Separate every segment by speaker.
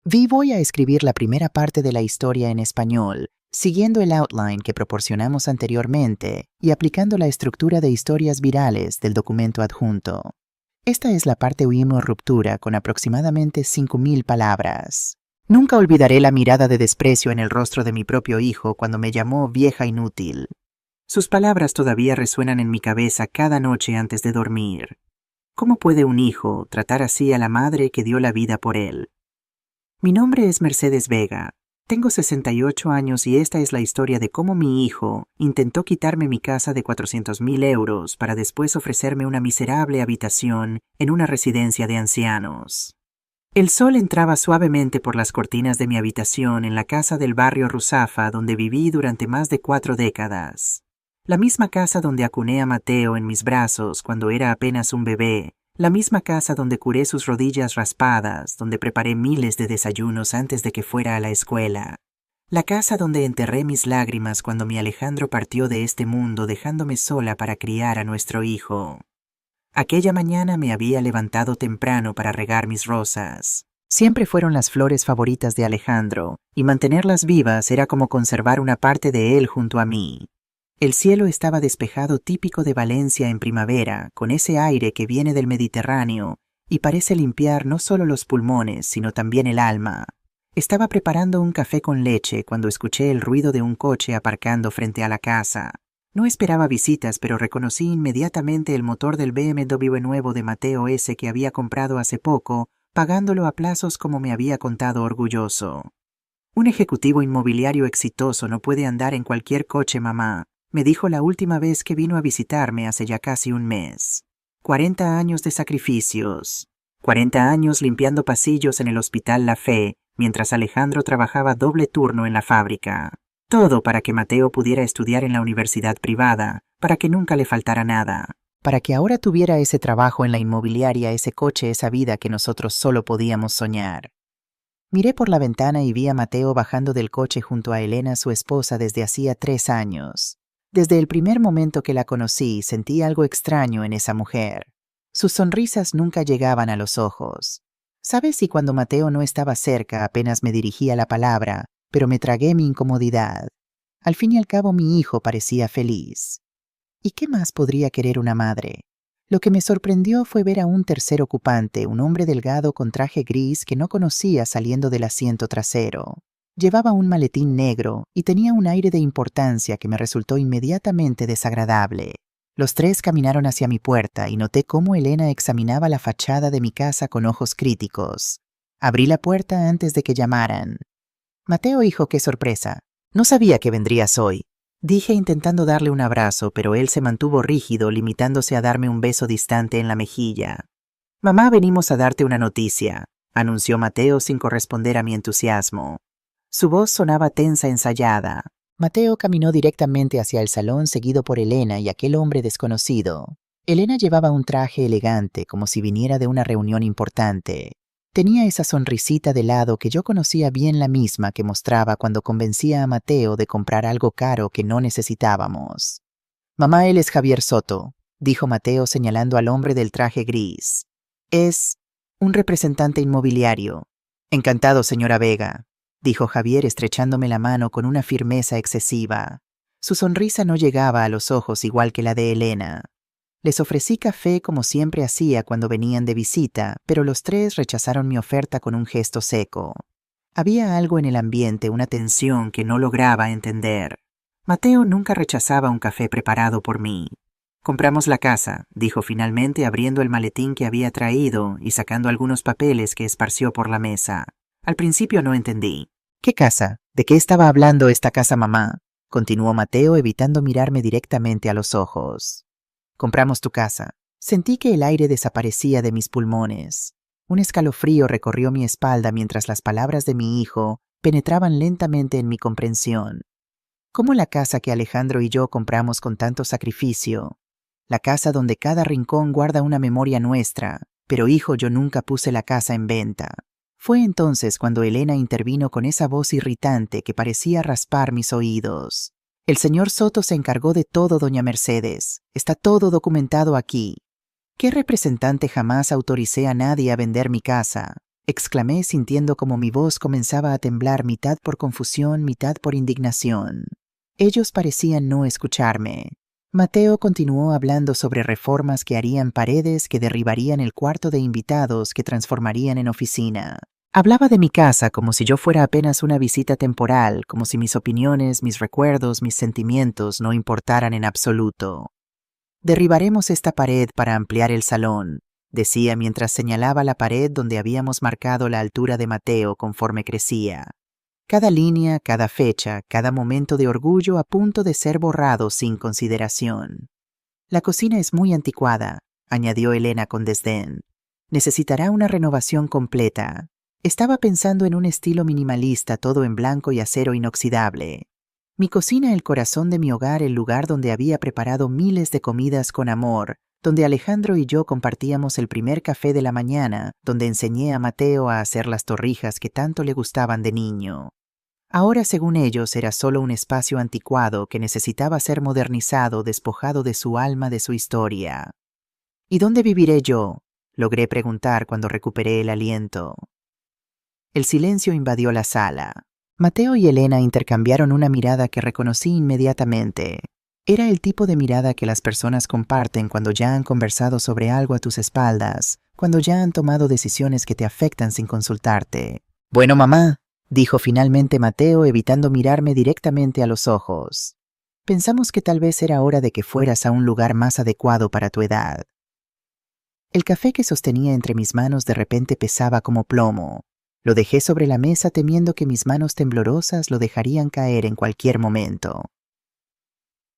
Speaker 1: Voy a escribir la primera parte de la historia en español, siguiendo el outline que proporcionamos anteriormente y aplicando la estructura de historias virales del documento adjunto. Esta es la parte Huimos Ruptura con aproximadamente 5,000 palabras. Nunca olvidaré la mirada de desprecio en el rostro de mi propio hijo cuando me llamó vieja inútil. Sus palabras todavía resuenan en mi cabeza cada noche antes de dormir. ¿Cómo puede un hijo tratar así a la madre que dio la vida por él? Mi nombre es Mercedes Vega. Tengo 68 años y esta es la historia de cómo mi hijo intentó quitarme mi casa de 400,000 euros para después ofrecerme una miserable habitación en una residencia de ancianos. El sol entraba suavemente por las cortinas de mi habitación en la casa del barrio Ruzafa donde viví durante más de 4 décadas. La misma casa donde acuné a Mateo en mis brazos cuando era apenas un bebé. La misma casa donde curé sus rodillas raspadas, donde preparé miles de desayunos antes de que fuera a la escuela. La casa donde enterré mis lágrimas cuando mi Alejandro partió de este mundo dejándome sola para criar a nuestro hijo. Aquella mañana me había levantado temprano para regar mis rosas. Siempre fueron las flores favoritas de Alejandro, y mantenerlas vivas era como conservar una parte de él junto a mí. El cielo estaba despejado típico de Valencia en primavera, con ese aire que viene del Mediterráneo y parece limpiar no solo los pulmones, sino también el alma. Estaba preparando un café con leche cuando escuché el ruido de un coche aparcando frente a la casa. No esperaba visitas, pero reconocí inmediatamente el motor del BMW nuevo de Mateo S. que había comprado hace poco, pagándolo a plazos como me había contado orgulloso. Un ejecutivo inmobiliario exitoso no puede andar en cualquier coche, mamá. Me dijo la última vez que vino a visitarme hace ya casi un mes. 40 años de sacrificios. 40 años limpiando pasillos en el Hospital La Fe, mientras Alejandro trabajaba doble turno en la fábrica. Todo para que Mateo pudiera estudiar en la universidad privada, para que nunca le faltara nada. Para que ahora tuviera ese trabajo en la inmobiliaria, ese coche, esa vida que nosotros solo podíamos soñar. Miré por la ventana y vi a Mateo bajando del coche junto a Elena, su esposa, desde hacía 3 años. Desde el primer momento que la conocí, sentí algo extraño en esa mujer. Sus sonrisas nunca llegaban a los ojos. ¿Sabes si cuando Mateo no estaba cerca apenas me dirigía la palabra, pero me tragué mi incomodidad? Al fin y al cabo mi hijo parecía feliz. ¿Y qué más podría querer una madre? Lo que me sorprendió fue ver a un tercer ocupante, un hombre delgado con traje gris que no conocía saliendo del asiento trasero. Llevaba un maletín negro y tenía un aire de importancia que me resultó inmediatamente desagradable. Los tres caminaron hacia mi puerta y noté cómo Elena examinaba la fachada de mi casa con ojos críticos. Abrí la puerta antes de que llamaran. Mateo, hijo, qué sorpresa. No sabía que vendrías hoy. Dije intentando darle un abrazo, pero él se mantuvo rígido, limitándose a darme un beso distante en la mejilla. Mamá, venimos a darte una noticia, anunció Mateo sin corresponder a mi entusiasmo. Su voz sonaba tensa, ensayada. Mateo caminó directamente hacia el salón seguido por Elena y aquel hombre desconocido. Elena llevaba un traje elegante, como si viniera de una reunión importante. Tenía esa sonrisita de lado que yo conocía bien, la misma que mostraba cuando convencía a Mateo de comprar algo caro que no necesitábamos. Mamá, él es Javier Soto, dijo Mateo señalando al hombre del traje gris. Es un representante inmobiliario. Encantado, señora Vega, dijo Javier estrechándome la mano con una firmeza excesiva. Su sonrisa no llegaba a los ojos igual que la de Elena. Les ofrecí café como siempre hacía cuando venían de visita, pero los tres rechazaron mi oferta con un gesto seco. Había algo en el ambiente, una tensión que no lograba entender. Mateo nunca rechazaba un café preparado por mí. Compramos la casa, dijo finalmente abriendo el maletín que había traído y sacando algunos papeles que esparció por la mesa. Al principio no entendí. ¿Qué casa? ¿De qué estaba hablando esta casa, mamá? Continuó Mateo, evitando mirarme directamente a los ojos. Compramos tu casa. Sentí que el aire desaparecía de mis pulmones. Un escalofrío recorrió mi espalda mientras las palabras de mi hijo penetraban lentamente en mi comprensión. ¿Cómo la casa que Alejandro y yo compramos con tanto sacrificio? La casa donde cada rincón guarda una memoria nuestra. Pero, hijo, yo nunca puse la casa en venta. Fue entonces cuando Elena intervino con esa voz irritante que parecía raspar mis oídos. El señor Soto se encargó de todo, doña Mercedes. Está todo documentado aquí. ¿Qué representante? Jamás autoricé a nadie a vender mi casa. exclamé sintiendo como mi voz comenzaba a temblar mitad por confusión, mitad por indignación. Ellos parecían no escucharme. Mateo continuó hablando sobre reformas que harían paredes, que derribarían el cuarto de invitados, que transformarían en oficina. Hablaba de mi casa como si yo fuera apenas una visita temporal, como si mis opiniones, mis recuerdos, mis sentimientos no importaran en absoluto. Derribaremos esta pared para ampliar el salón, decía mientras señalaba la pared donde habíamos marcado la altura de Mateo conforme crecía. Cada línea, cada fecha, cada momento de orgullo a punto de ser borrado sin consideración. La cocina es muy anticuada, añadió Elena con desdén. Necesitará una renovación completa. Estaba pensando en un estilo minimalista, todo en blanco y acero inoxidable. Mi cocina, el corazón de mi hogar, el lugar donde había preparado miles de comidas con amor, donde Alejandro y yo compartíamos el primer café de la mañana, donde enseñé a Mateo a hacer las torrijas que tanto le gustaban de niño. Ahora, según ellos, era solo un espacio anticuado que necesitaba ser modernizado, despojado de su alma, de su historia. ¿Y dónde viviré yo?, logré preguntar cuando recuperé el aliento. El silencio invadió la sala. Mateo y Elena intercambiaron una mirada que reconocí inmediatamente. Era el tipo de mirada que las personas comparten cuando ya han conversado sobre algo a tus espaldas, cuando ya han tomado decisiones que te afectan sin consultarte. «Bueno, mamá», dijo finalmente Mateo, evitando mirarme directamente a los ojos. «Pensamos que tal vez era hora de que fueras a un lugar más adecuado para tu edad». El café que sostenía entre mis manos de repente pesaba como plomo. Lo dejé sobre la mesa temiendo que mis manos temblorosas lo dejarían caer en cualquier momento.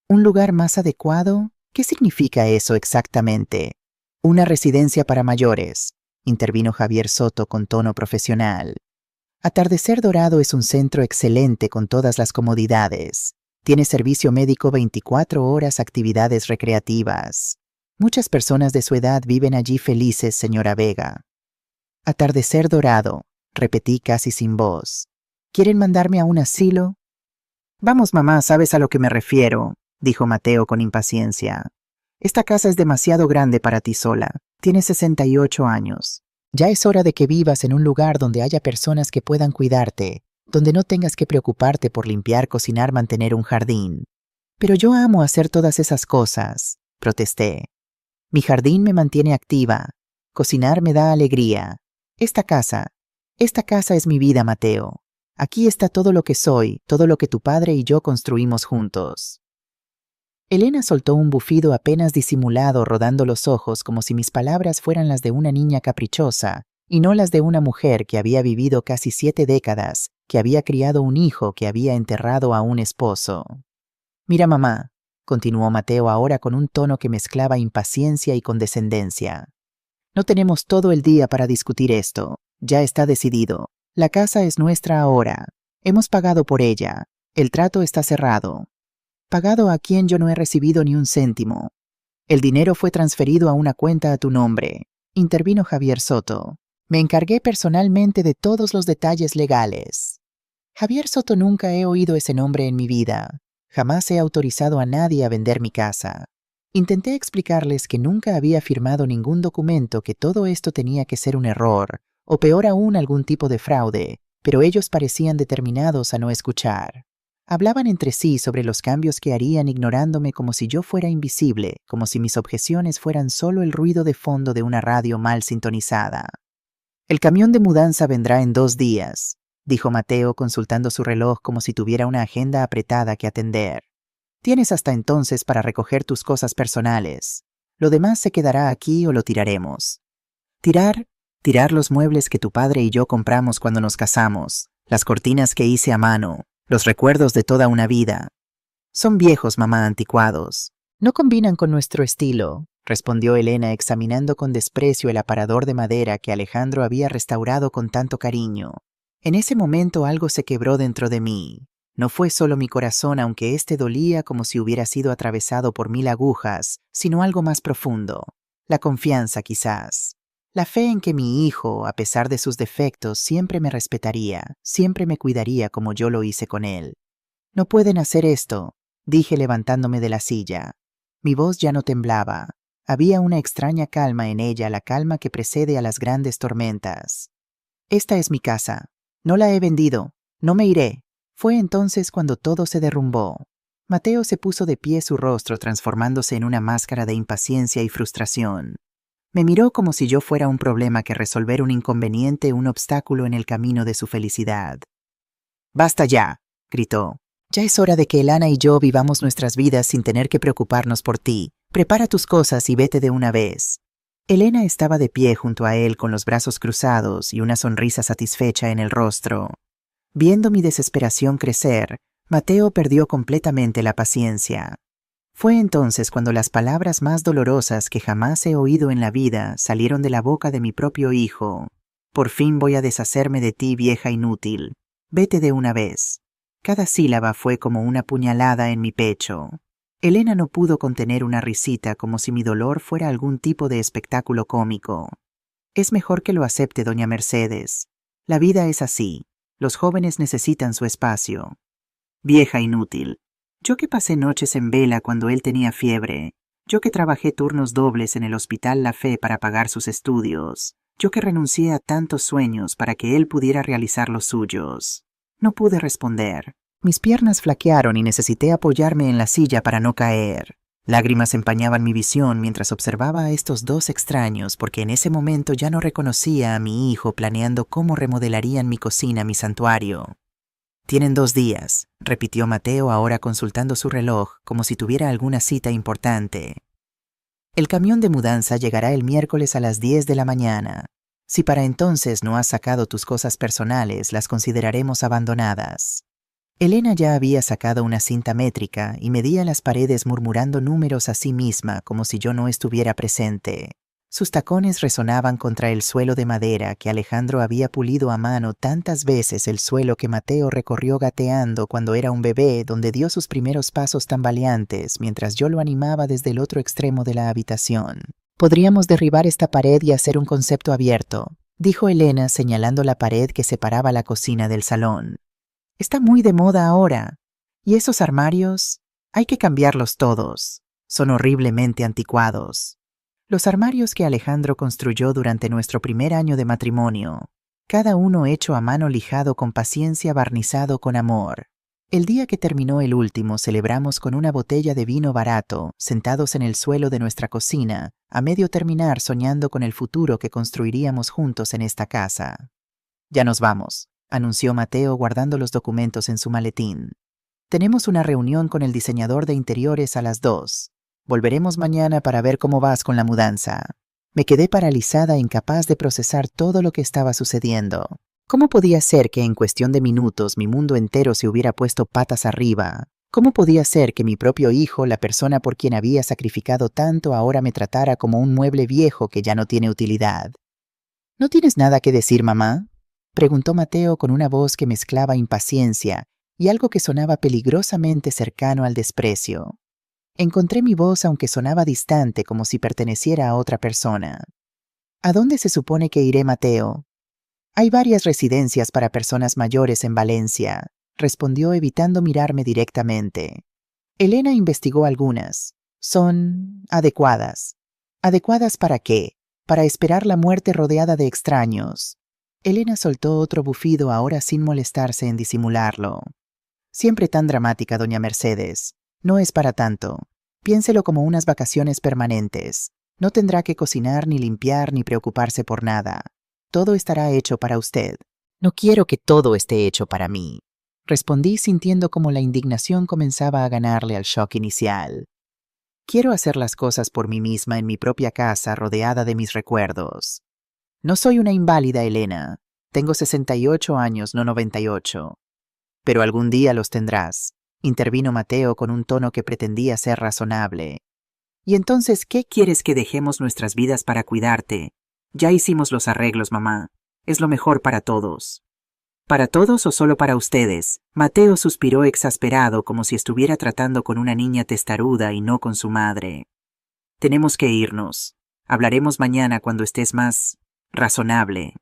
Speaker 1: ¿Un lugar más adecuado? ¿Qué significa eso exactamente? Una residencia para mayores, intervino Javier Soto con tono profesional. Atardecer Dorado es un centro excelente con todas las comodidades. Tiene servicio médico 24 horas, actividades recreativas. Muchas personas de su edad viven allí felices, señora Vega. Atardecer Dorado, repetí casi sin voz. ¿Quieren mandarme a un asilo? Vamos, mamá, sabes a lo que me refiero, dijo Mateo con impaciencia. Esta casa es demasiado grande para ti sola. Tienes 68 años. Ya es hora de que vivas en un lugar donde haya personas que puedan cuidarte, donde no tengas que preocuparte por limpiar, cocinar, mantener un jardín. Pero yo amo hacer todas esas cosas, protesté. Mi jardín me mantiene activa. Cocinar me da alegría. Esta casa es mi vida, Mateo. Aquí está todo lo que soy, todo lo que tu padre y yo construimos juntos. Elena soltó un bufido apenas disimulado, rodando los ojos como si mis palabras fueran las de una niña caprichosa y no las de una mujer que había vivido casi 7 décadas, que había criado un hijo, que había enterrado a un esposo. Mira, mamá, continuó Mateo ahora con un tono que mezclaba impaciencia y condescendencia. No tenemos todo el día para discutir esto. Ya está decidido. La casa es nuestra ahora. Hemos pagado por ella. El trato está cerrado. Pagado a quien yo no he recibido ni un céntimo. El dinero fue transferido a una cuenta a tu nombre, intervino Javier Soto. Me encargué personalmente de todos los detalles legales. Javier Soto, nunca he oído ese nombre en mi vida. Jamás he autorizado a nadie a vender mi casa. Intenté explicarles que nunca había firmado ningún documento, que todo esto tenía que ser un error, o peor aún, algún tipo de fraude, pero ellos parecían determinados a no escuchar. Hablaban entre sí sobre los cambios que harían, ignorándome como si yo fuera invisible, como si mis objeciones fueran solo el ruido de fondo de una radio mal sintonizada. El camión de mudanza vendrá en 2 días, dijo Mateo consultando su reloj como si tuviera una agenda apretada que atender. Tienes hasta entonces para recoger tus cosas personales. Lo demás se quedará aquí o lo tiraremos. Tirar los muebles que tu padre y yo compramos cuando nos casamos, las cortinas que hice a mano, los recuerdos de toda una vida. Son viejos, mamá, anticuados. No combinan con nuestro estilo, respondió Elena examinando con desprecio el aparador de madera que Alejandro había restaurado con tanto cariño. En ese momento algo se quebró dentro de mí. No fue solo mi corazón, aunque éste dolía como si hubiera sido atravesado por 1000 agujas, sino algo más profundo. La confianza, quizás. La fe en que mi hijo, a pesar de sus defectos, siempre me respetaría, siempre me cuidaría como yo lo hice con él. No pueden hacer esto, dije levantándome de la silla. Mi voz ya no temblaba. Había una extraña calma en ella, la calma que precede a las grandes tormentas. Esta es mi casa. No la he vendido. No me iré. Fue entonces cuando todo se derrumbó. Mateo se puso de pie, su rostro transformándose en una máscara de impaciencia y frustración. Me miró como si yo fuera un problema que resolver, un inconveniente, un obstáculo en el camino de su felicidad. «¡Basta ya!», gritó. «Ya es hora de que Elena y yo vivamos nuestras vidas sin tener que preocuparnos por ti. Prepara tus cosas y vete de una vez». Elena estaba de pie junto a él con los brazos cruzados y una sonrisa satisfecha en el rostro. Viendo mi desesperación crecer, Mateo perdió completamente la paciencia. Fue entonces cuando las palabras más dolorosas que jamás he oído en la vida salieron de la boca de mi propio hijo. «Por fin voy a deshacerme de ti, vieja inútil. Vete de una vez». Cada sílaba fue como una puñalada en mi pecho. Elena no pudo contener una risita, como si mi dolor fuera algún tipo de espectáculo cómico. «Es mejor que lo acepte, doña Mercedes. La vida es así. Los jóvenes necesitan su espacio». «Vieja inútil. Yo que pasé noches en vela cuando él tenía fiebre. Yo que trabajé turnos dobles en el Hospital La Fe para pagar sus estudios. Yo que renuncié a tantos sueños para que él pudiera realizar los suyos». No pude responder. Mis piernas flaquearon y necesité apoyarme en la silla para no caer. Lágrimas empañaban mi visión mientras observaba a estos dos extraños, porque en ese momento ya no reconocía a mi hijo planeando cómo remodelarían mi cocina, mi santuario. «Tienen 2 días», repitió Mateo, ahora consultando su reloj como si tuviera alguna cita importante. «El camión de mudanza llegará el miércoles a las 10 de la mañana. Si para entonces no has sacado tus cosas personales, las consideraremos abandonadas». Elena ya había sacado una cinta métrica y medía las paredes murmurando números a sí misma como si yo no estuviera presente. Sus tacones resonaban contra el suelo de madera que Alejandro había pulido a mano tantas veces, el suelo que Mateo recorrió gateando cuando era un bebé, donde dio sus primeros pasos tambaleantes mientras yo lo animaba desde el otro extremo de la habitación. «Podríamos derribar esta pared y hacer un concepto abierto», dijo Elena señalando la pared que separaba la cocina del salón. «Está muy de moda ahora. Y esos armarios, hay que cambiarlos todos. Son horriblemente anticuados». Los armarios que Alejandro construyó durante nuestro primer año de matrimonio, cada uno hecho a mano, lijado con paciencia, barnizado con amor. El día que terminó el último, celebramos con una botella de vino barato, sentados en el suelo de nuestra cocina, a medio terminar, soñando con el futuro que construiríamos juntos en esta casa. «Ya nos vamos», anunció Mateo guardando los documentos en su maletín. «Tenemos una reunión con el diseñador de interiores a las 2. Volveremos mañana para ver cómo vas con la mudanza». Me quedé paralizada, incapaz de procesar todo lo que estaba sucediendo. ¿Cómo podía ser que en cuestión de minutos mi mundo entero se hubiera puesto patas arriba? ¿Cómo podía ser que mi propio hijo, la persona por quien había sacrificado tanto, ahora me tratara como un mueble viejo que ya no tiene utilidad? «¿No tienes nada que decir, mamá?», preguntó Mateo con una voz que mezclaba impaciencia y algo que sonaba peligrosamente cercano al desprecio. Encontré mi voz, aunque sonaba distante, como si perteneciera a otra persona. «¿A dónde se supone que iré, Mateo?». «Hay varias residencias para personas mayores en Valencia», respondió evitando mirarme directamente. Elena investigó algunas. «Son adecuadas». «¿Adecuadas para qué?». «Para esperar la muerte rodeada de extraños». Elena soltó otro bufido, ahora sin molestarse en disimularlo. «Siempre tan dramática, doña Mercedes. No es para tanto. Piénselo como unas vacaciones permanentes. No tendrá que cocinar, ni limpiar, ni preocuparse por nada. Todo estará hecho para usted». «No quiero que todo esté hecho para mí», respondí, sintiendo como la indignación comenzaba a ganarle al shock inicial. «Quiero hacer las cosas por mí misma en mi propia casa, rodeada de mis recuerdos. No soy una inválida, Elena. Tengo 68 años, no 98. Pero algún día los tendrás», intervino Mateo con un tono que pretendía ser razonable. «¿Y entonces qué quieres? ¿Que dejemos nuestras vidas para cuidarte? Ya hicimos los arreglos, mamá. Es lo mejor para todos». «¿Para todos o solo para ustedes?». Mateo suspiró exasperado, como si estuviera tratando con una niña testaruda y no con su madre. «Tenemos que irnos. Hablaremos mañana cuando estés más razonable».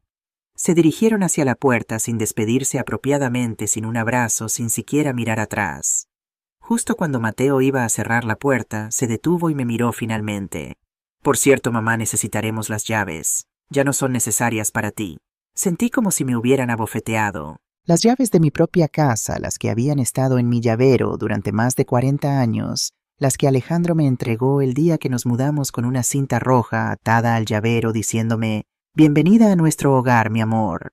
Speaker 1: Se dirigieron hacia la puerta sin despedirse apropiadamente, sin un abrazo, sin siquiera mirar atrás. Justo cuando Mateo iba a cerrar la puerta, se detuvo y me miró finalmente. «Por cierto, mamá, necesitaremos las llaves. Ya no son necesarias para ti.
Speaker 2: Sentí como si me hubieran abofeteado.
Speaker 1: Las llaves de mi propia casa, las que habían estado en mi llavero durante más de 40 años, las que Alejandro me entregó el día que nos mudamos con una cinta roja atada al llavero diciéndome, «Bienvenida a nuestro hogar, mi amor».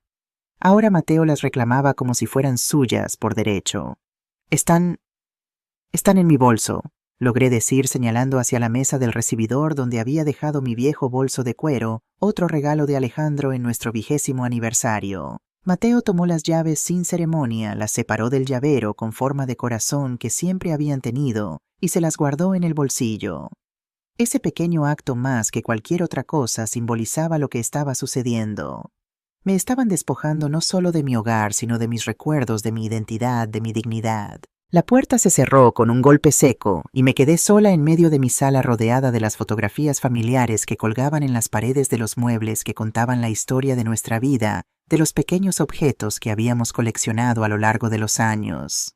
Speaker 1: Ahora Mateo las reclamaba como si fueran suyas por derecho. Están en mi bolso, logré decir señalando hacia la mesa del recibidor donde había dejado mi viejo bolso de cuero, otro regalo de Alejandro en nuestro 20º aniversario. Mateo tomó las llaves sin ceremonia, las separó del llavero con forma de corazón que siempre habían tenido y se las guardó en el bolsillo. Ese pequeño acto más que cualquier otra cosa simbolizaba lo que estaba sucediendo. Me estaban despojando no solo de mi hogar, sino de mis recuerdos, de mi identidad, de mi dignidad. La puerta se cerró con un golpe seco y me quedé sola en medio de mi sala rodeada de las fotografías familiares que colgaban en las paredes de los muebles que contaban la historia de nuestra vida, de los pequeños objetos que habíamos coleccionado a lo largo de los años.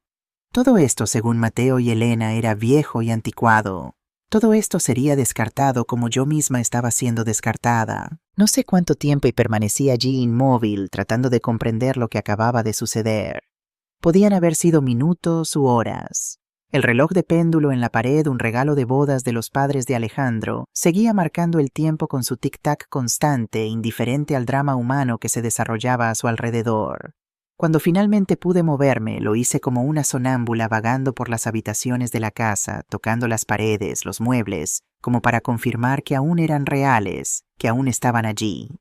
Speaker 1: Todo esto, según Mateo y Elena, era viejo y anticuado. Todo esto sería descartado como yo misma estaba siendo descartada. No sé cuánto tiempo y permanecí allí inmóvil tratando de comprender lo que acababa de suceder. Podían haber sido minutos u horas. El reloj de péndulo en la pared, un regalo de bodas de los padres de Alejandro, seguía marcando el tiempo con su tic-tac constante, indiferente al drama humano que se desarrollaba a su alrededor. Cuando finalmente pude moverme, lo hice como una sonámbula vagando por las habitaciones de la casa, tocando las paredes, los muebles, como para confirmar que aún eran reales, que aún estaban allí.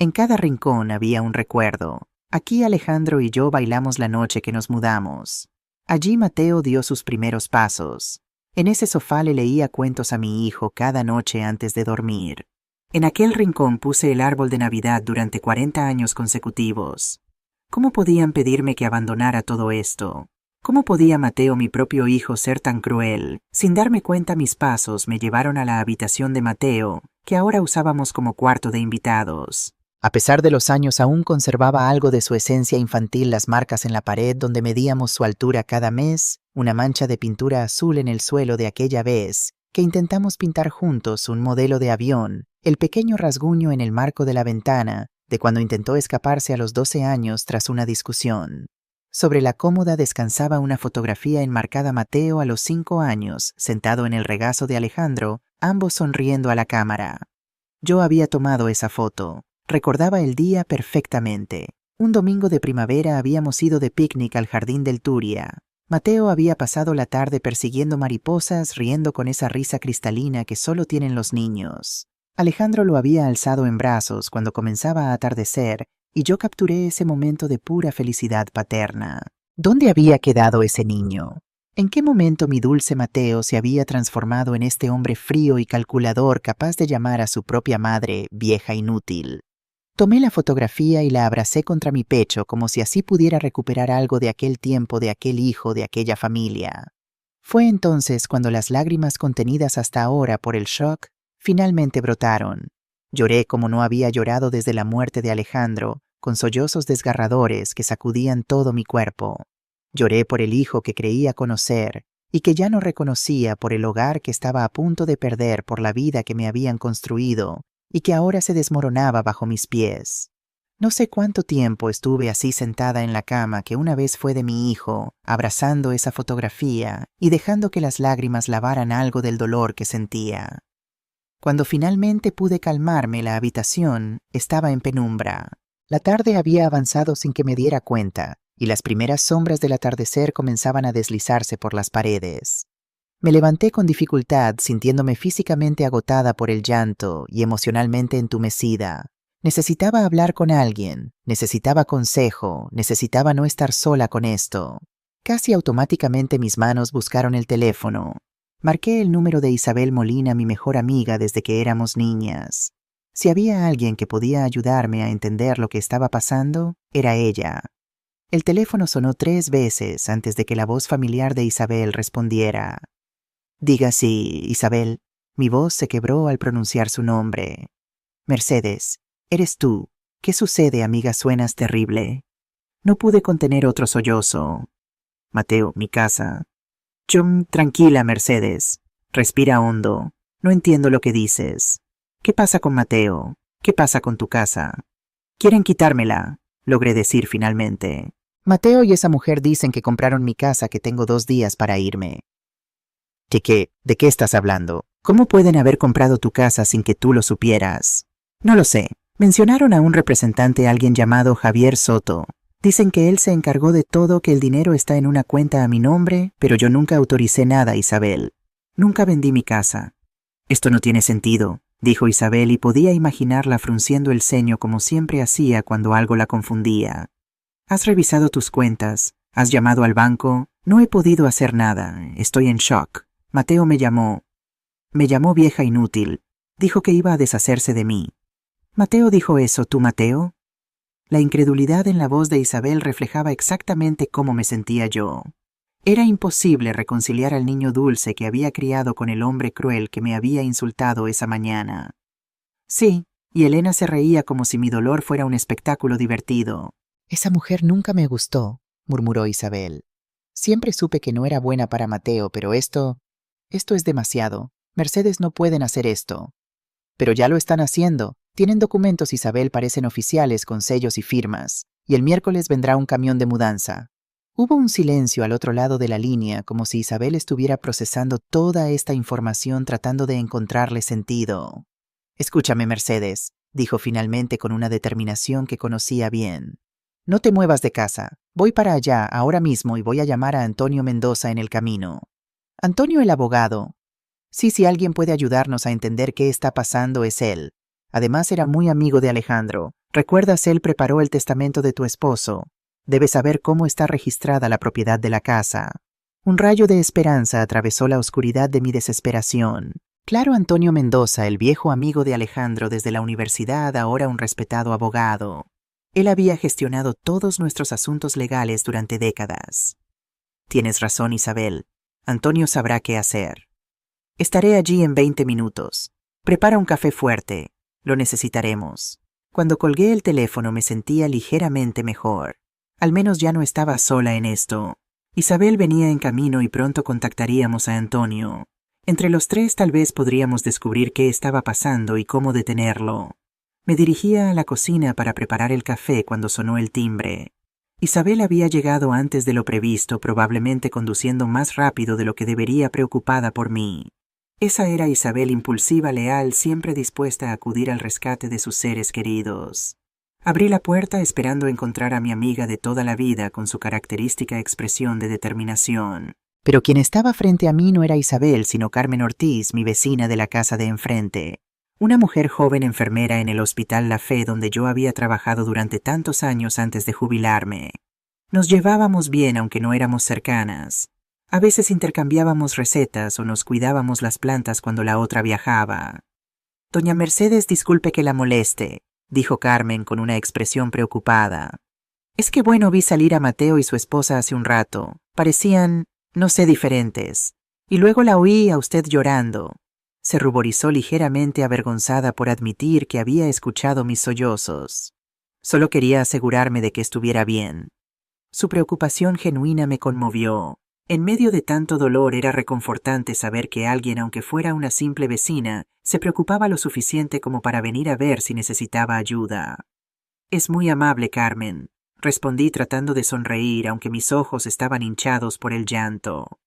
Speaker 1: En cada rincón había un recuerdo. Aquí Alejandro y yo bailamos la noche que nos mudamos. Allí Mateo dio sus primeros pasos. En ese sofá le leía cuentos a mi hijo cada noche antes de dormir. En aquel rincón puse el árbol de Navidad durante 40 años consecutivos. ¿Cómo podían pedirme que abandonara todo esto? ¿Cómo podía Mateo, mi propio hijo, ser tan cruel? Sin darme cuenta, mis pasos me llevaron a la habitación de Mateo, que ahora usábamos como cuarto de invitados. A pesar de los años, aún conservaba algo de su esencia infantil, las marcas en la pared donde medíamos su altura cada mes, una mancha de pintura azul en el suelo de aquella vez, que intentamos pintar juntos un modelo de avión, el pequeño rasguño en el marco de la ventana, de cuando intentó escaparse a los 12 años tras una discusión. Sobre la cómoda descansaba una fotografía enmarcada Mateo a los 5 años, sentado en el regazo de Alejandro, ambos sonriendo a la cámara. Yo había tomado esa foto. Recordaba el día perfectamente. Un domingo de primavera habíamos ido de picnic al jardín del Turia. Mateo había pasado la tarde persiguiendo mariposas, riendo con esa risa cristalina que solo tienen los niños. Alejandro lo había alzado en brazos cuando comenzaba a atardecer y yo capturé ese momento de pura felicidad paterna. ¿Dónde había quedado ese niño? ¿En qué momento mi dulce Mateo se había transformado en este hombre frío y calculador capaz de llamar a su propia madre vieja inútil? Tomé la fotografía y la abracé contra mi pecho como si así pudiera recuperar algo de aquel tiempo, de aquel hijo, de aquella familia. Fue entonces cuando las lágrimas contenidas hasta ahora por el shock finalmente brotaron. Lloré como no había llorado desde la muerte de Alejandro, con sollozos desgarradores que sacudían todo mi cuerpo. Lloré por el hijo que creía conocer y que ya no reconocía, por el hogar que estaba a punto de perder, por la vida que me habían construido y que ahora se desmoronaba bajo mis pies. No sé cuánto tiempo estuve así sentada en la cama que una vez fue de mi hijo, abrazando esa fotografía y dejando que las lágrimas lavaran algo del dolor que sentía. Cuando finalmente pude calmarme, la habitación estaba en penumbra. La tarde había avanzado sin que me diera cuenta, y las primeras sombras del atardecer comenzaban a deslizarse por las paredes. Me levanté con dificultad, sintiéndome físicamente agotada por el llanto y emocionalmente entumecida. Necesitaba hablar con alguien, necesitaba consejo, necesitaba no estar sola con esto. Casi automáticamente mis manos buscaron el teléfono. Marqué el número de Isabel Molina, mi mejor amiga desde que éramos niñas. Si había alguien que podía ayudarme a entender lo que estaba pasando, era ella. El teléfono sonó 3 veces antes de que la voz familiar de Isabel respondiera. «Diga sí, Isabel». Mi voz se quebró al pronunciar su nombre. «Mercedes, eres tú. ¿Qué sucede, amiga? Suenas terrible». No pude contener otro sollozo. «Mateo, mi casa». Tranquila, Mercedes. Respira hondo. No entiendo lo que dices. ¿Qué pasa con Mateo? ¿Qué pasa con tu casa?»
Speaker 2: Quieren quitármela, logré decir finalmente.
Speaker 1: Mateo y esa mujer dicen que compraron mi casa, que tengo 2 días para irme.
Speaker 2: ¿De qué estás hablando? ¿Cómo pueden haber comprado tu casa sin que tú lo supieras? No lo sé. Mencionaron a un representante, alguien llamado Javier Soto. Dicen que él se encargó de todo, que el dinero está en una cuenta a mi nombre, pero yo nunca autoricé nada, Isabel. Nunca vendí mi casa. Esto no tiene sentido, dijo Isabel, y podía imaginarla frunciendo el ceño como siempre hacía cuando algo la confundía. ¿Has revisado tus cuentas? ¿Has llamado al banco? No he podido hacer nada. Estoy en shock. Mateo me llamó vieja inútil. Dijo que iba a deshacerse de mí. ¿Mateo dijo eso, tú, Mateo? La incredulidad en la voz de Isabel reflejaba exactamente cómo me sentía yo. Era imposible reconciliar al niño dulce que había criado con el hombre cruel que me había insultado esa mañana. Sí, y Elena se reía como si mi dolor fuera un espectáculo divertido.
Speaker 1: Esa mujer nunca me gustó, murmuró Isabel. Siempre supe que no era buena para Mateo, pero esto es demasiado. Mercedes no pueden hacer esto. Pero ya lo están haciendo. Tienen documentos, Isabel, parecen oficiales con sellos y firmas. Y el miércoles vendrá un camión de mudanza. Hubo un silencio al otro lado de la línea, como si Isabel estuviera procesando toda esta información tratando de encontrarle sentido. Escúchame, Mercedes, dijo finalmente con una determinación que conocía bien. No te muevas de casa. Voy para allá ahora mismo y voy a llamar a Antonio Mendoza en el camino. Antonio el abogado. Sí, si alguien puede ayudarnos a entender qué está pasando es él. Además era muy amigo de Alejandro. ¿Recuerdas? Él preparó el testamento de tu esposo. Debes saber cómo está registrada la propiedad de la casa. Un rayo de esperanza atravesó la oscuridad de mi desesperación. Claro, Antonio Mendoza, el viejo amigo de Alejandro desde la universidad, ahora un respetado abogado. Él había gestionado todos nuestros asuntos legales durante décadas. Tienes razón, Isabel. Antonio sabrá qué hacer. Estaré allí en 20 minutos. Prepara un café fuerte. Lo necesitaremos. Cuando colgué el teléfono me sentía ligeramente mejor. Al menos ya no estaba sola en esto. Isabel venía en camino y pronto contactaríamos a Antonio. Entre los tres tal vez podríamos descubrir qué estaba pasando y cómo detenerlo. Me dirigía a la cocina para preparar el café cuando sonó el timbre. Isabel había llegado antes de lo previsto, probablemente conduciendo más rápido de lo que debería, preocupada por mí. Esa era Isabel, impulsiva, leal, siempre dispuesta a acudir al rescate de sus seres queridos. Abrí la puerta esperando encontrar a mi amiga de toda la vida con su característica expresión de determinación. Pero quien estaba frente a mí no era Isabel, sino Carmen Ortiz, mi vecina de la casa de enfrente. Una mujer joven enfermera en el Hospital La Fe, donde yo había trabajado durante tantos años antes de jubilarme. Nos llevábamos bien, aunque no éramos cercanas. A veces intercambiábamos recetas o nos cuidábamos las plantas cuando la otra viajaba. Doña Mercedes, disculpe que la moleste, dijo Carmen con una expresión preocupada. Es que bueno, vi salir a Mateo y su esposa hace un rato. Parecían, no sé, diferentes. Y luego la oí a usted llorando. Se ruborizó ligeramente, avergonzada por admitir que había escuchado mis sollozos. Solo quería asegurarme de que estuviera bien. Su preocupación genuina me conmovió. En medio de tanto dolor era reconfortante saber que alguien, aunque fuera una simple vecina, se preocupaba lo suficiente como para venir a ver si necesitaba ayuda. Es muy amable, Carmen, respondí tratando de sonreír, aunque mis ojos estaban hinchados por el llanto.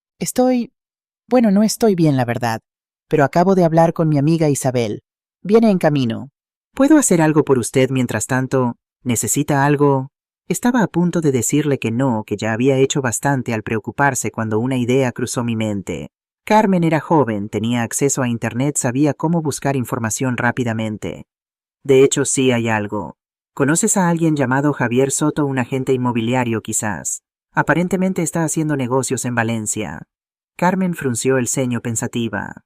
Speaker 1: Bueno, no estoy bien, la verdad, pero acabo de hablar con mi amiga Isabel. Viene en camino.
Speaker 2: ¿Puedo hacer algo por usted mientras tanto? ¿Necesita algo? Estaba a punto de decirle que no, que ya había hecho bastante al preocuparse cuando una idea cruzó mi mente. Carmen era joven, tenía acceso a Internet, sabía cómo buscar información rápidamente. De hecho, sí hay algo. ¿Conoces a alguien llamado Javier Soto, un agente inmobiliario quizás? Aparentemente está haciendo negocios en Valencia. Carmen frunció el ceño pensativa.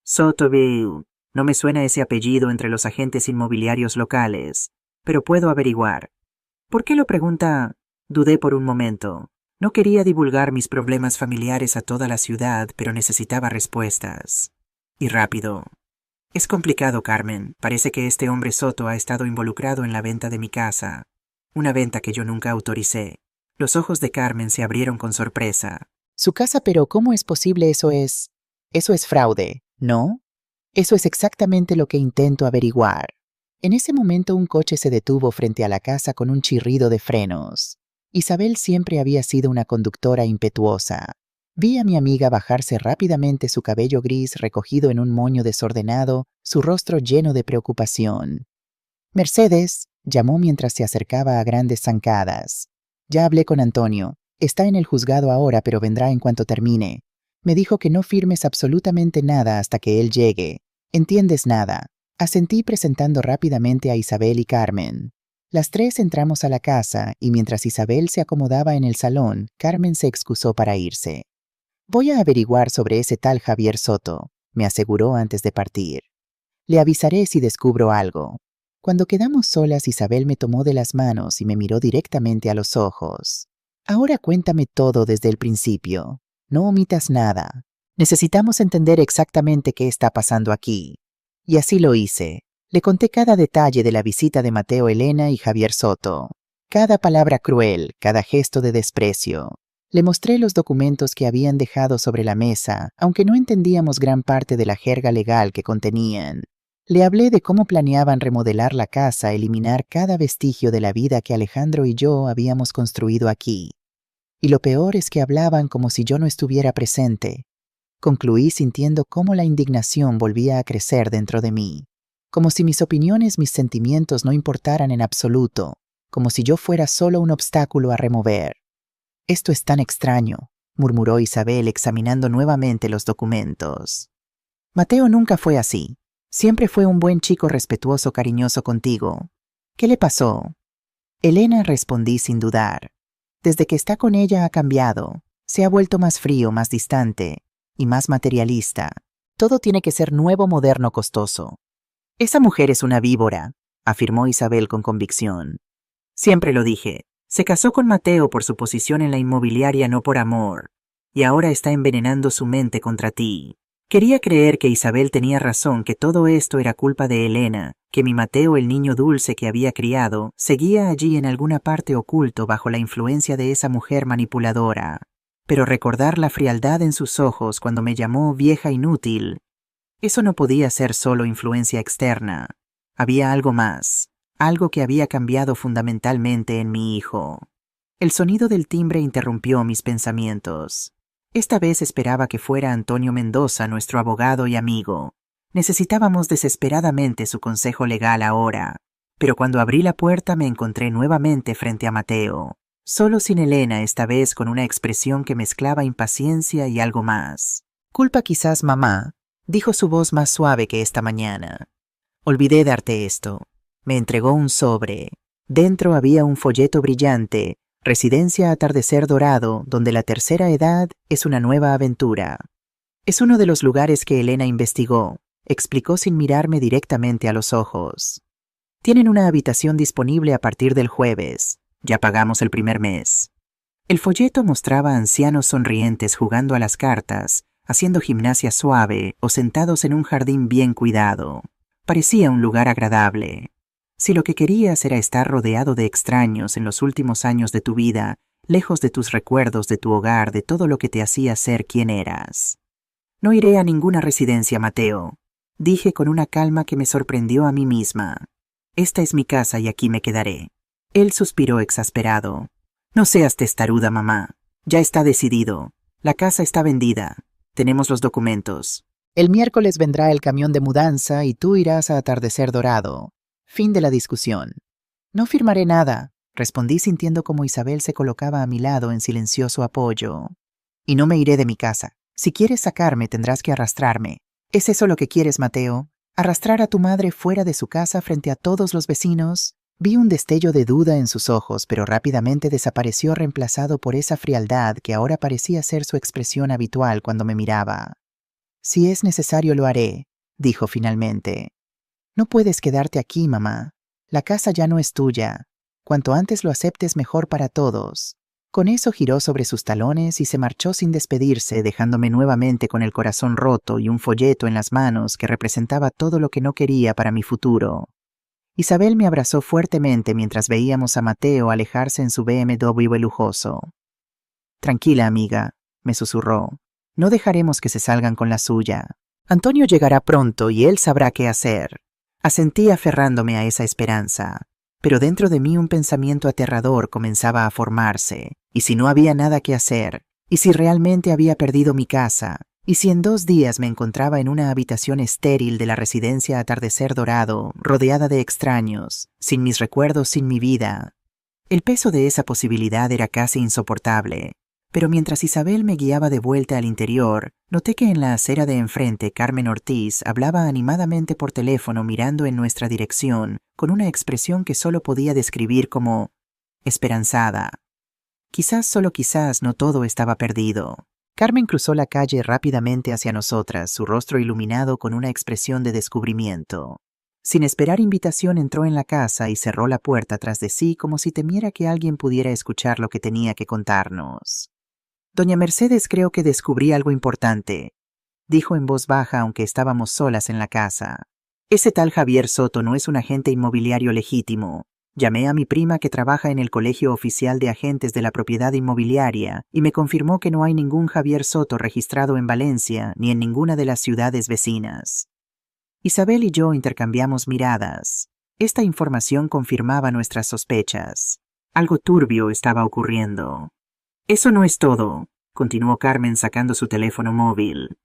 Speaker 2: Sotoville. No me suena ese apellido entre los agentes inmobiliarios locales, pero puedo averiguar. ¿Por qué lo pregunta? Dudé por un momento. No quería divulgar mis problemas familiares a toda la ciudad, pero necesitaba respuestas. Y rápido. Es complicado, Carmen. Parece que este hombre Soto ha estado involucrado en la venta de mi casa. Una venta que yo nunca autoricé. Los ojos de Carmen se abrieron con sorpresa.
Speaker 1: Su casa, pero ¿cómo es posible? Eso es fraude, ¿no? Eso es exactamente lo que intento averiguar. En ese momento un coche se detuvo frente a la casa con un chirrido de frenos. Isabel siempre había sido una conductora impetuosa. Vi a mi amiga bajarse rápidamente, su cabello gris recogido en un moño desordenado, su rostro lleno de preocupación. «Mercedes», llamó mientras se acercaba a grandes zancadas. «Ya hablé con Antonio. Está en el juzgado ahora, pero vendrá en cuanto termine. Me dijo que no firmes absolutamente nada hasta que él llegue. ¿Entiendes nada?». Asentí presentando rápidamente a Isabel y Carmen. Las tres entramos a la casa y mientras Isabel se acomodaba en el salón, Carmen se excusó para irse. «Voy a averiguar sobre ese tal Javier Soto», me aseguró antes de partir. «Le avisaré si descubro algo». Cuando quedamos solas, Isabel me tomó de las manos y me miró directamente a los ojos. «Ahora cuéntame todo desde el principio. No omitas nada. Necesitamos entender exactamente qué está pasando aquí». Y así lo hice. Le conté cada detalle de la visita de Mateo, Elena y Javier Soto. Cada palabra cruel, cada gesto de desprecio. Le mostré los documentos que habían dejado sobre la mesa, aunque no entendíamos gran parte de la jerga legal que contenían. Le hablé de cómo planeaban remodelar la casa, eliminar cada vestigio de la vida que Alejandro y yo habíamos construido aquí. Y lo peor es que hablaban como si yo no estuviera presente. Concluí sintiendo cómo la indignación volvía a crecer dentro de mí, como si mis opiniones, mis sentimientos no importaran en absoluto, como si yo fuera solo un obstáculo a remover. «Esto es tan extraño», murmuró Isabel examinando nuevamente los documentos. «Mateo nunca fue así. Siempre fue un buen chico respetuoso, cariñoso contigo. ¿Qué le pasó?». «Elena», respondí sin dudar. «Desde que está con ella ha cambiado. Se ha vuelto más frío, más distante y más materialista. Todo tiene que ser nuevo, moderno, costoso». «Esa mujer es una víbora», afirmó Isabel con convicción. «Siempre lo dije. Se casó con Mateo por su posición en la inmobiliaria, no por amor. Y ahora está envenenando su mente contra ti». Quería creer que Isabel tenía razón, que todo esto era culpa de Elena, que mi Mateo, el niño dulce que había criado, seguía allí en alguna parte oculto bajo la influencia de esa mujer manipuladora. Pero recordar la frialdad en sus ojos cuando me llamó vieja inútil, eso no podía ser solo influencia externa. Había algo más, algo que había cambiado fundamentalmente en mi hijo. El sonido del timbre interrumpió mis pensamientos. Esta vez esperaba que fuera Antonio Mendoza, nuestro abogado y amigo. Necesitábamos desesperadamente su consejo legal ahora. Pero cuando abrí la puerta me encontré nuevamente frente a Mateo, solo sin Elena, esta vez con una expresión que mezclaba impaciencia y algo más. «Culpa quizás, mamá», dijo su voz más suave que esta mañana. «Olvidé darte esto». Me entregó un sobre. Dentro había un folleto brillante: Residencia Atardecer Dorado, donde la tercera edad es una nueva aventura. «Es uno de los lugares que Elena investigó», explicó sin mirarme directamente a los ojos. «Tienen una habitación disponible a partir del jueves. Ya pagamos el primer mes». El folleto mostraba a ancianos sonrientes jugando a las cartas, haciendo gimnasia suave o sentados en un jardín bien cuidado. Parecía un lugar agradable. Si lo que querías era estar rodeado de extraños en los últimos años de tu vida, lejos de tus recuerdos, de tu hogar, de todo lo que te hacía ser quien eras. «No iré a ninguna residencia, Mateo», dije con una calma que me sorprendió a mí misma. «Esta es mi casa y aquí me quedaré». Él suspiró exasperado. «No seas testaruda, mamá. Ya está decidido. La casa está vendida. Tenemos los documentos. El miércoles vendrá el camión de mudanza y tú irás a Atardecer Dorado». Fin de la discusión. «No firmaré nada», respondí sintiendo como Isabel se colocaba a mi lado en silencioso apoyo. «Y no me iré de mi casa. Si quieres sacarme, tendrás que arrastrarme. ¿Es eso lo que quieres, Mateo? ¿Arrastrar a tu madre fuera de su casa frente a todos los vecinos?» Vi un destello de duda en sus ojos, pero rápidamente desapareció, reemplazado por esa frialdad que ahora parecía ser su expresión habitual cuando me miraba. «Si es necesario, lo haré», dijo finalmente. «No puedes quedarte aquí, mamá. La casa ya no es tuya. Cuanto antes lo aceptes, mejor para todos». Con eso giró sobre sus talones y se marchó sin despedirse, dejándome nuevamente con el corazón roto y un folleto en las manos que representaba todo lo que no quería para mi futuro. Isabel me abrazó fuertemente mientras veíamos a Mateo alejarse en su BMW lujoso. «Tranquila, amiga», me susurró. «No dejaremos que se salgan con la suya. Antonio llegará pronto y él sabrá qué hacer.
Speaker 2: Asentí aferrándome a esa esperanza, pero dentro de mí un pensamiento aterrador comenzaba a formarse. ¿Y si no había nada que hacer? ¿Y si realmente había perdido mi casa? ¿Y si en 2 días me encontraba en una habitación estéril de la residencia Atardecer Dorado, rodeada de extraños, sin mis recuerdos, sin mi vida? El peso de esa posibilidad era casi insoportable, pero mientras Isabel me guiaba de vuelta al interior, noté que en la acera de enfrente Carmen Ortiz hablaba animadamente por teléfono mirando en nuestra dirección, con una expresión que solo podía describir como esperanzada. Quizás, solo quizás, no todo estaba perdido. Carmen cruzó la calle rápidamente hacia nosotras, su rostro iluminado con una expresión de descubrimiento. Sin esperar invitación entró en la casa y cerró la puerta tras de sí como si temiera que alguien pudiera escuchar lo que tenía que contarnos. «Doña Mercedes, creo que descubrí algo importante», dijo en voz baja aunque estábamos solas en la casa. «Ese tal Javier Soto no es un agente inmobiliario legítimo. Llamé a mi prima que trabaja en el Colegio Oficial de Agentes de la Propiedad Inmobiliaria y me confirmó que no hay ningún Javier Soto registrado en Valencia ni en ninguna de las ciudades vecinas». Isabel y yo intercambiamos miradas. Esta información confirmaba nuestras sospechas. Algo turbio estaba ocurriendo. «Eso no es todo», continuó Carmen sacando su teléfono móvil.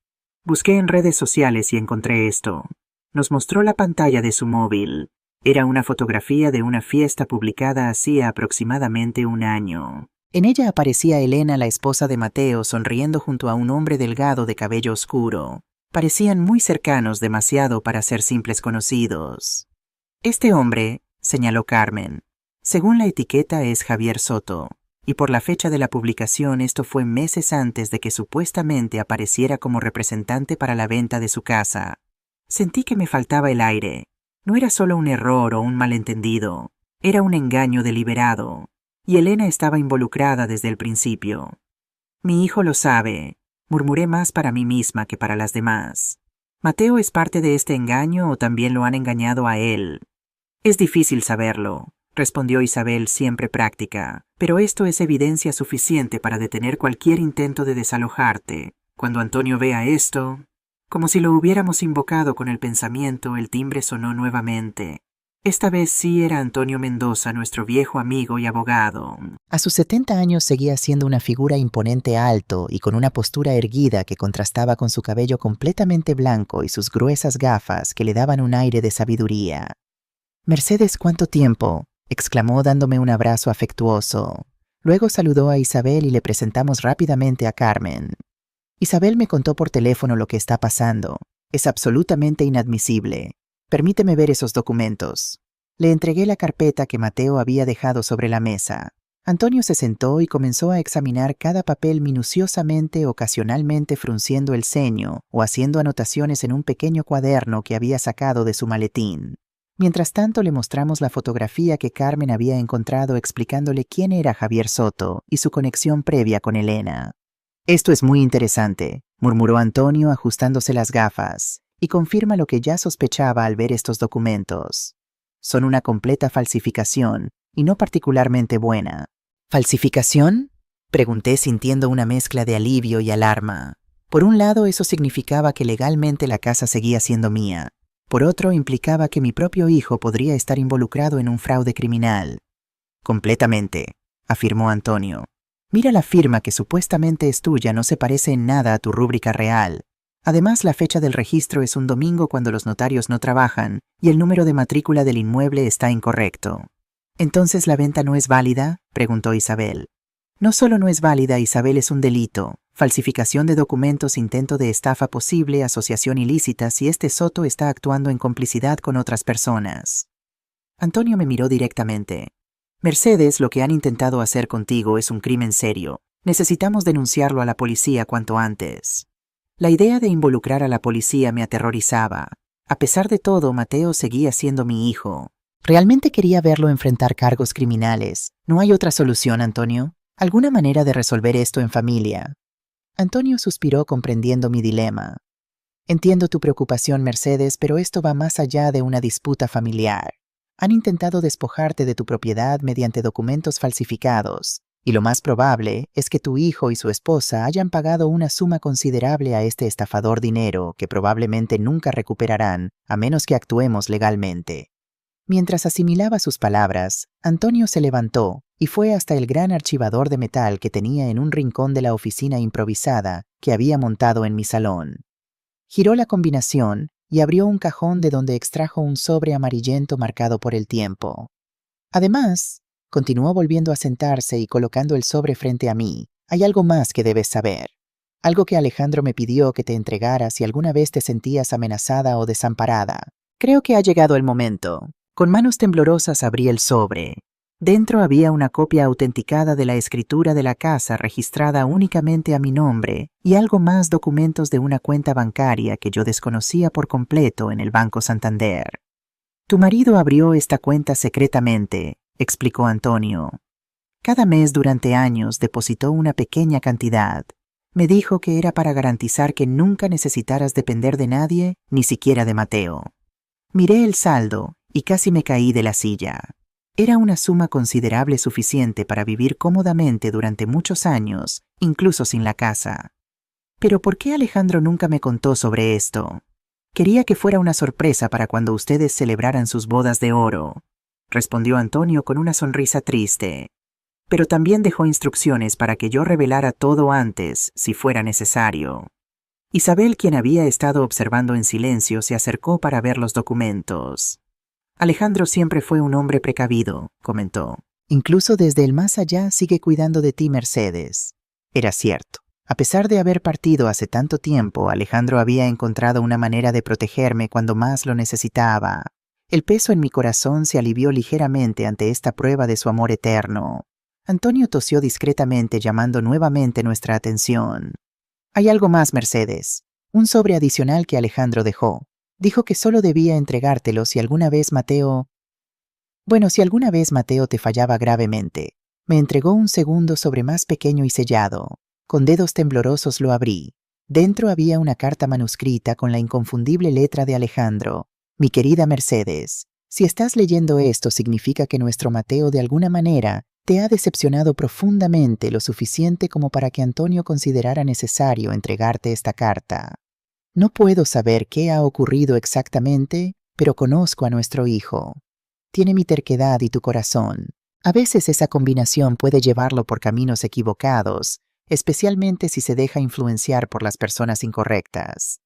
Speaker 2: «Busqué en redes sociales y encontré esto». Nos mostró la pantalla de su móvil. Era una fotografía de una fiesta publicada hacía aproximadamente 1 año. En ella aparecía Elena, la esposa de Mateo, sonriendo junto a un hombre delgado de cabello oscuro. Parecían muy cercanos, demasiado para ser simples conocidos. «Este hombre», señaló Carmen, «según la etiqueta es Javier Soto, y por la fecha de la publicación esto fue meses antes de que supuestamente apareciera como representante para la venta de su casa. Sentí que me faltaba el aire. No era solo un error o un malentendido, era un engaño deliberado, y Elena estaba involucrada desde el principio. Mi hijo lo sabe», murmuré más para mí misma que para las demás. «¿Mateo es parte de este engaño o también lo han engañado a él?» «Es difícil saberlo», respondió Isabel, siempre práctica, «pero esto es evidencia suficiente para detener cualquier intento de desalojarte. Cuando Antonio vea esto...». Como si lo hubiéramos invocado con el pensamiento, el timbre sonó nuevamente. Esta vez sí era Antonio Mendoza, nuestro viejo amigo y abogado.
Speaker 1: A sus 70 años seguía siendo una figura imponente, alto y con una postura erguida que contrastaba con su cabello completamente blanco y sus gruesas gafas que le daban un aire de sabiduría. «Mercedes, ¿cuánto tiempo?», exclamó dándome un abrazo afectuoso. Luego saludó a Isabel y le presentamos rápidamente a Carmen. Isabel me contó por teléfono lo que está pasando. Es absolutamente inadmisible. Permíteme ver esos documentos. Le entregué la carpeta que Mateo había dejado sobre la mesa. Antonio se sentó y comenzó a examinar cada papel minuciosamente, ocasionalmente frunciendo el ceño o haciendo anotaciones en un pequeño cuaderno que había sacado de su maletín. Mientras tanto le mostramos la fotografía que Carmen había encontrado explicándole quién era Javier Soto y su conexión previa con Elena. «Esto es muy interesante», murmuró Antonio ajustándose las gafas, y confirma lo que ya sospechaba al ver estos documentos. Son una completa falsificación, y no particularmente buena. «¿Falsificación?», pregunté sintiendo una mezcla de alivio y alarma. Por un lado, eso significaba que legalmente la casa seguía siendo mía. Por otro, implicaba que mi propio hijo podría estar involucrado en un fraude criminal. «Completamente», afirmó Antonio. «Mira, la firma que supuestamente es tuya no se parece en nada a tu rúbrica real. Además, la fecha del registro es un domingo cuando los notarios no trabajan y el número de matrícula del inmueble está incorrecto». «¿Entonces la venta no es válida?», preguntó Isabel. «No solo no es válida, Isabel, es un delito. Falsificación de documentos, intento de estafa posible, asociación ilícita si este Soto está actuando en complicidad con otras personas». Antonio me miró directamente. «Mercedes, lo que han intentado hacer contigo es un crimen serio. Necesitamos denunciarlo a la policía cuanto antes». La idea de involucrar a la policía me aterrorizaba. A pesar de todo, Mateo seguía siendo mi hijo. Realmente quería verlo enfrentar cargos criminales. ¿No hay otra solución, Antonio? ¿Alguna manera de resolver esto en familia? Antonio suspiró comprendiendo mi dilema. «Entiendo tu preocupación, Mercedes, pero esto va más allá de una disputa familiar. Han intentado despojarte de tu propiedad mediante documentos falsificados. Y lo más probable es que tu hijo y su esposa hayan pagado una suma considerable a este estafador dinero que probablemente nunca recuperarán a menos que actuemos legalmente. Mientras asimilaba sus palabras, Antonio se levantó y fue hasta el gran archivador de metal que tenía en un rincón de la oficina improvisada que había montado en mi salón. Giró la combinación y abrió un cajón de donde extrajo un sobre amarillento marcado por el tiempo. Además, continuó volviendo a sentarse y colocando el sobre frente a mí. Hay algo más que debes saber. Algo que Alejandro me pidió que te entregara si alguna vez te sentías amenazada o desamparada. Creo que ha llegado el momento. Con manos temblorosas abrí el sobre. Dentro había una copia autenticada de la escritura de la casa registrada únicamente a mi nombre y algo más documentos de una cuenta bancaria que yo desconocía por completo en el Banco Santander. Tu marido abrió esta cuenta secretamente, explicó Antonio. Cada mes durante años depositó una pequeña cantidad. Me dijo que era para garantizar que nunca necesitaras depender de nadie, ni siquiera de Mateo. Miré el saldo y casi me caí de la silla. Era una suma considerable suficiente para vivir cómodamente durante muchos años, incluso sin la casa. Pero ¿por qué Alejandro nunca me contó sobre esto? Quería que fuera una sorpresa para cuando ustedes celebraran sus bodas de oro, respondió Antonio con una sonrisa triste. Pero también dejó instrucciones para que yo revelara todo antes, si fuera necesario. Isabel, quien había estado observando en silencio, se acercó para ver los documentos. Alejandro siempre fue un hombre precavido, comentó. Incluso desde el más allá sigue cuidando de ti, Mercedes. Era cierto. A pesar de haber partido hace tanto tiempo, Alejandro había encontrado una manera de protegerme cuando más lo necesitaba. El peso en mi corazón se alivió ligeramente ante esta prueba de su amor eterno. Antonio tosió discretamente, llamando nuevamente nuestra atención. Hay algo más, Mercedes. Un sobre adicional que Alejandro dejó. Dijo que solo debía entregártelo si alguna vez Mateo te fallaba gravemente. Me entregó un segundo sobre más pequeño y sellado. Con dedos temblorosos lo abrí. Dentro había una carta manuscrita con la inconfundible letra de Alejandro. Mi querida Mercedes, si estás leyendo esto significa que nuestro Mateo de alguna manera te ha decepcionado profundamente, lo suficiente como para que Antonio considerara necesario entregarte esta carta. No puedo saber qué ha ocurrido exactamente, pero conozco a nuestro hijo. Tiene mi terquedad y tu corazón. A veces esa combinación puede llevarlo por caminos equivocados, especialmente si se deja influenciar por las personas incorrectas.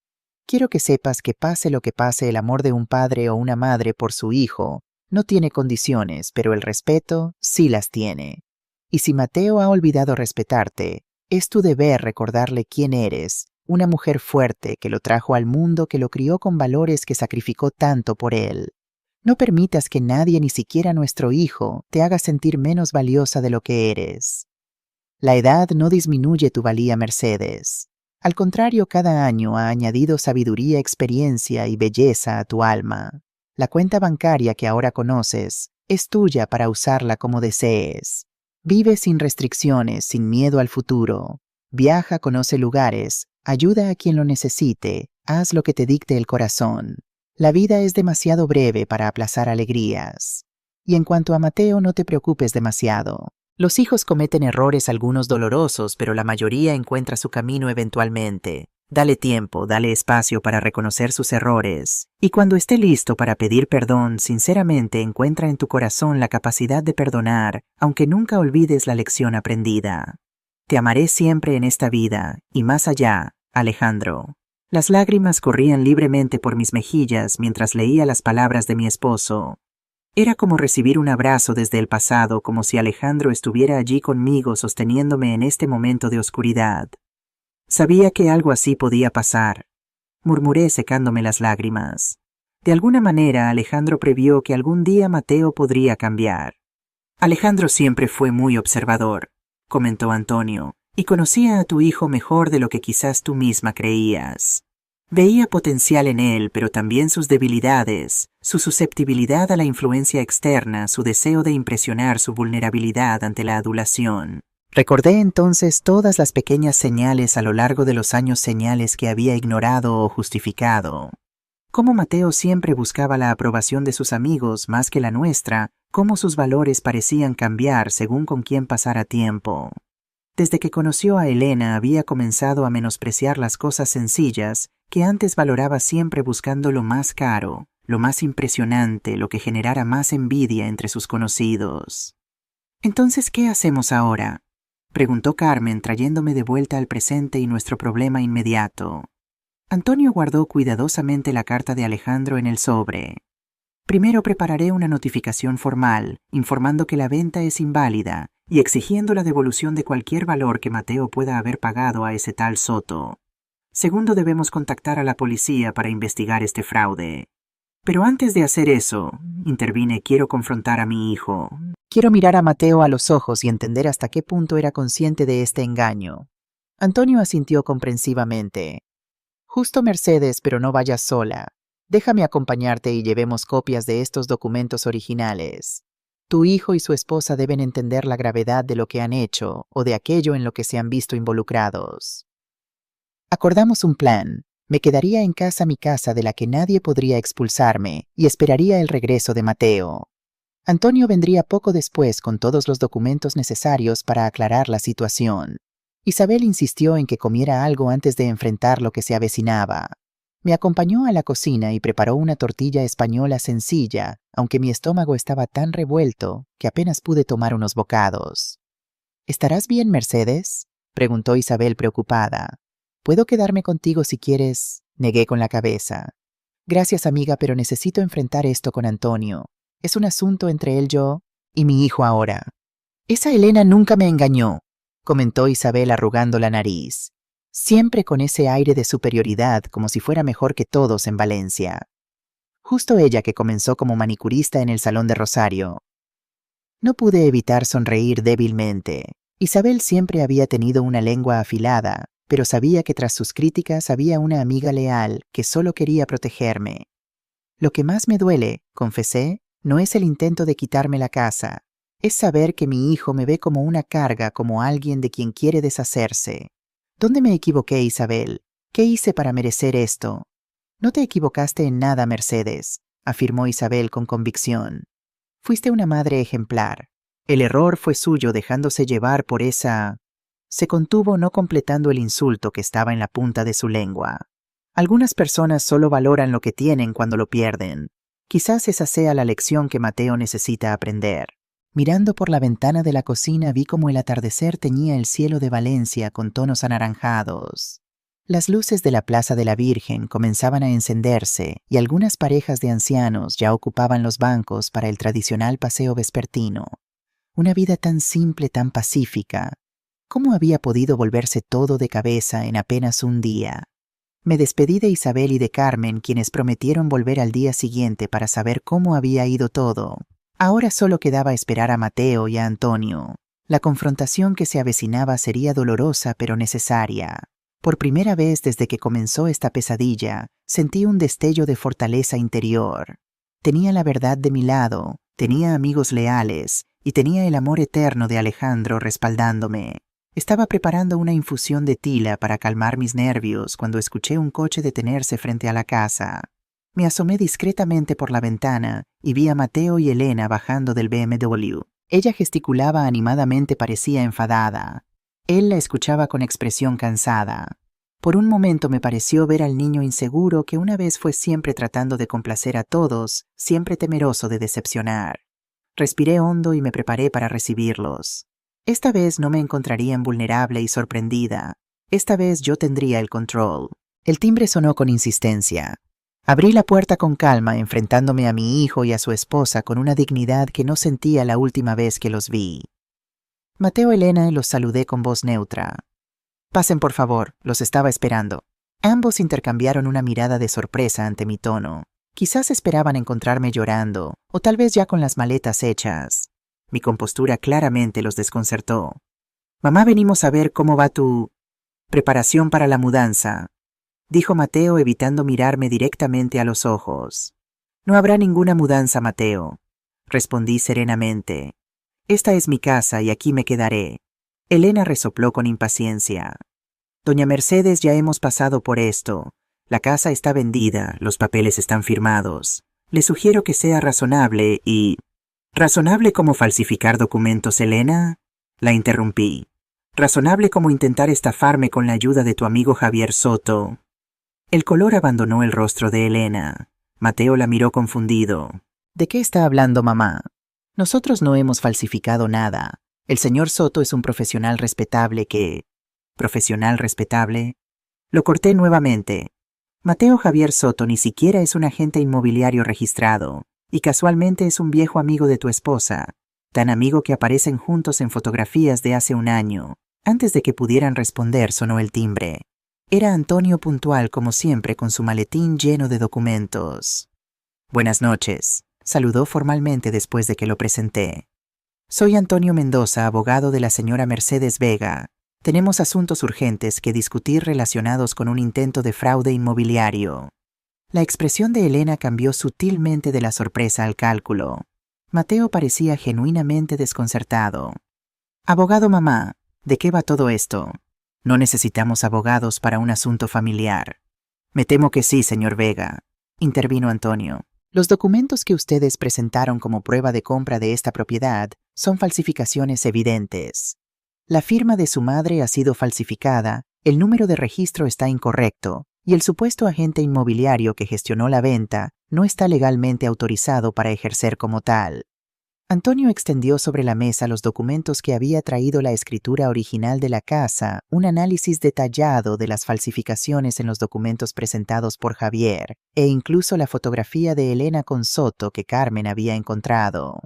Speaker 1: Quiero que sepas que pase lo que pase, el amor de un padre o una madre por su hijo no tiene condiciones, pero el respeto sí las tiene. Y si Mateo ha olvidado respetarte, es tu deber recordarle quién eres, una mujer fuerte que lo trajo al mundo, que lo crió con valores, que sacrificó tanto por él. No permitas que nadie, ni siquiera nuestro hijo, te haga sentir menos valiosa de lo que eres. La edad no disminuye tu valía, Mercedes. Al contrario, cada año ha añadido sabiduría, experiencia y belleza a tu alma. La cuenta bancaria que ahora conoces es tuya para usarla como desees. Vive sin restricciones, sin miedo al futuro. Viaja, conoce lugares, ayuda a quien lo necesite, haz lo que te dicte el corazón. La vida es demasiado breve para aplazar alegrías. Y en cuanto a Mateo, no te preocupes demasiado. Los hijos cometen errores, algunos dolorosos, pero la mayoría encuentra su camino eventualmente. Dale tiempo, dale espacio para reconocer sus errores. Y cuando esté listo para pedir perdón, sinceramente encuentra en tu corazón la capacidad de perdonar, aunque nunca olvides la lección aprendida. Te amaré siempre en esta vida, y más allá, Alejandro. Las lágrimas corrían libremente por mis mejillas mientras leía las palabras de mi esposo. Era como recibir un abrazo desde el pasado, como si Alejandro estuviera allí conmigo sosteniéndome en este momento de oscuridad. Sabía que algo así podía pasar, murmuré secándome las lágrimas. De alguna manera Alejandro previó que algún día Mateo podría cambiar. Alejandro siempre fue muy observador, comentó Antonio, y conocía a tu hijo mejor de lo que quizás tú misma creías. Veía potencial en él, pero también sus debilidades, su susceptibilidad a la influencia externa, su deseo de impresionar, su vulnerabilidad ante la adulación. Recordé entonces todas las pequeñas señales a lo largo de los años, señales que había ignorado o justificado.
Speaker 2: Cómo Mateo siempre buscaba la aprobación de sus amigos más que la nuestra, cómo sus valores parecían cambiar según con quién pasara tiempo. Desde que conoció a Elena había comenzado a menospreciar las cosas sencillas que antes valoraba siempre buscando lo más caro, lo más impresionante, lo que generara más envidia entre sus conocidos. «Entonces, ¿qué hacemos ahora?», preguntó Carmen trayéndome de vuelta al presente y nuestro problema inmediato. Antonio guardó cuidadosamente la carta de Alejandro en el sobre. «Primero prepararé una notificación formal, informando que la venta es inválida y exigiendo la devolución de cualquier valor que Mateo pueda haber pagado a ese tal Soto. Segundo, debemos contactar a la policía para investigar este fraude. Pero antes de hacer eso, intervine, quiero confrontar a mi hijo.
Speaker 1: Quiero mirar a Mateo a los ojos y entender hasta qué punto era consciente de este engaño». Antonio asintió comprensivamente. «Justo, Mercedes, pero no vayas sola. Déjame acompañarte y llevemos copias de estos documentos originales. Tu hijo y su esposa deben entender la gravedad de lo que han hecho o de aquello en lo que se han visto involucrados». Acordamos un plan. Me quedaría en mi casa de la que nadie podría expulsarme, y esperaría el regreso de Mateo. Antonio vendría poco después con todos los documentos necesarios para aclarar la situación. Isabel insistió en que comiera algo antes de enfrentar lo que se avecinaba. Me acompañó a la cocina y preparó una tortilla española sencilla, aunque mi estómago estaba tan revuelto que apenas pude tomar unos bocados. «¿Estarás bien, Mercedes?», preguntó Isabel preocupada. «¿Puedo quedarme contigo si quieres?», negué con la cabeza. «Gracias, amiga, pero necesito enfrentar esto con Antonio. Es un asunto entre él, yo y mi hijo ahora». «Esa Elena nunca me engañó», comentó Isabel arrugando la nariz, siempre con ese aire de superioridad como si fuera mejor que todos en Valencia. Justo ella que comenzó como manicurista en el Salón de Rosario. No pude evitar sonreír débilmente. Isabel siempre había tenido una lengua afilada, pero sabía que tras sus críticas había una amiga leal que solo quería protegerme. «Lo que más me duele», confesé, «no es el intento de quitarme la casa. Es saber que mi hijo me ve como una carga, como alguien de quien quiere deshacerse». «¿Dónde me equivoqué, Isabel? ¿Qué hice para merecer esto?» «No te equivocaste en nada, Mercedes», afirmó Isabel con convicción. «Fuiste una madre ejemplar. El error fue suyo dejándose llevar por esa...». Se contuvo, no completando el insulto que estaba en la punta de su lengua. «Algunas personas solo valoran lo que tienen cuando lo pierden. Quizás esa sea la lección que Mateo necesita aprender». Mirando por la ventana de la cocina vi cómo el atardecer teñía el cielo de Valencia con tonos anaranjados. Las luces de la Plaza de la Virgen comenzaban a encenderse y algunas parejas de ancianos ya ocupaban los bancos para el tradicional paseo vespertino. Una vida tan simple, tan pacífica. ¿Cómo había podido volverse todo de cabeza en apenas un día? Me despedí de Isabel y de Carmen, quienes prometieron volver al día siguiente para saber cómo había ido todo. Ahora solo quedaba esperar a Mateo y a Antonio. La confrontación que se avecinaba sería dolorosa pero necesaria. Por primera vez desde que comenzó esta pesadilla, sentí un destello de fortaleza interior. Tenía la verdad de mi lado, tenía amigos leales y tenía el amor eterno de Alejandro respaldándome. Estaba preparando una infusión de tila para calmar mis nervios cuando escuché un coche detenerse frente a la casa. Me asomé discretamente por la ventana y vi a Mateo y Elena bajando del BMW. Ella gesticulaba animadamente, parecía enfadada. Él la escuchaba con expresión cansada. Por un momento me pareció ver al niño inseguro que una vez fue siempre tratando de complacer a todos, siempre temeroso de decepcionar. Respiré hondo y me preparé para recibirlos. Esta vez no me encontrarían vulnerable y sorprendida. Esta vez yo tendría el control. El timbre sonó con insistencia. Abrí la puerta con calma, enfrentándome a mi hijo y a su esposa con una dignidad que no sentía la última vez que los vi. Mateo y Elena los saludé con voz neutra. «Pasen, por favor, los estaba esperando». Ambos intercambiaron una mirada de sorpresa ante mi tono. Quizás esperaban encontrarme llorando, o tal vez ya con las maletas hechas. Mi compostura claramente los desconcertó. «Mamá, venimos a ver cómo va tu preparación para la mudanza», dijo Mateo evitando mirarme directamente a los ojos. «No habrá ninguna mudanza, Mateo», respondí serenamente. «Esta es mi casa y aquí me quedaré». Elena resopló con impaciencia. «Doña Mercedes, ya hemos pasado por esto.
Speaker 2: La casa está vendida, los papeles están firmados. Le sugiero que sea razonable y... ¿Razonable como falsificar documentos, Elena? La interrumpí. ¿Razonable como intentar estafarme con la ayuda de tu amigo Javier Soto? El color abandonó el rostro de Elena. Mateo la miró confundido.
Speaker 1: ¿De qué está hablando, mamá? Nosotros no hemos falsificado nada. El señor Soto es un profesional respetable que... ¿Profesional respetable? Lo corté nuevamente. Mateo Javier Soto ni siquiera es un agente inmobiliario registrado, y casualmente es un viejo amigo de tu esposa, tan amigo que aparecen juntos en fotografías de hace un año. Antes de que pudieran responder, sonó el timbre. Era Antonio puntual como siempre con su maletín lleno de documentos. Buenas noches, saludó formalmente después de que lo presenté. Soy Antonio Mendoza, abogado de la señora Mercedes Vega. Tenemos asuntos urgentes que discutir relacionados con un intento de fraude inmobiliario. La expresión de Elena cambió sutilmente de la sorpresa al cálculo. Mateo parecía genuinamente desconcertado. Abogado, mamá, ¿de qué va todo esto? No necesitamos abogados para un asunto familiar. Me temo que sí, señor Vega, intervino Antonio. Los documentos que ustedes presentaron como prueba de compra de esta propiedad son falsificaciones evidentes. La firma de su madre ha sido falsificada, el número de registro está incorrecto y el supuesto agente inmobiliario que gestionó la venta no está legalmente autorizado para ejercer como tal. Antonio extendió sobre la mesa los documentos que había traído la escritura original de la casa, un análisis detallado de las falsificaciones en los documentos presentados por Javier, e incluso la fotografía de Elena con Soto que Carmen había encontrado.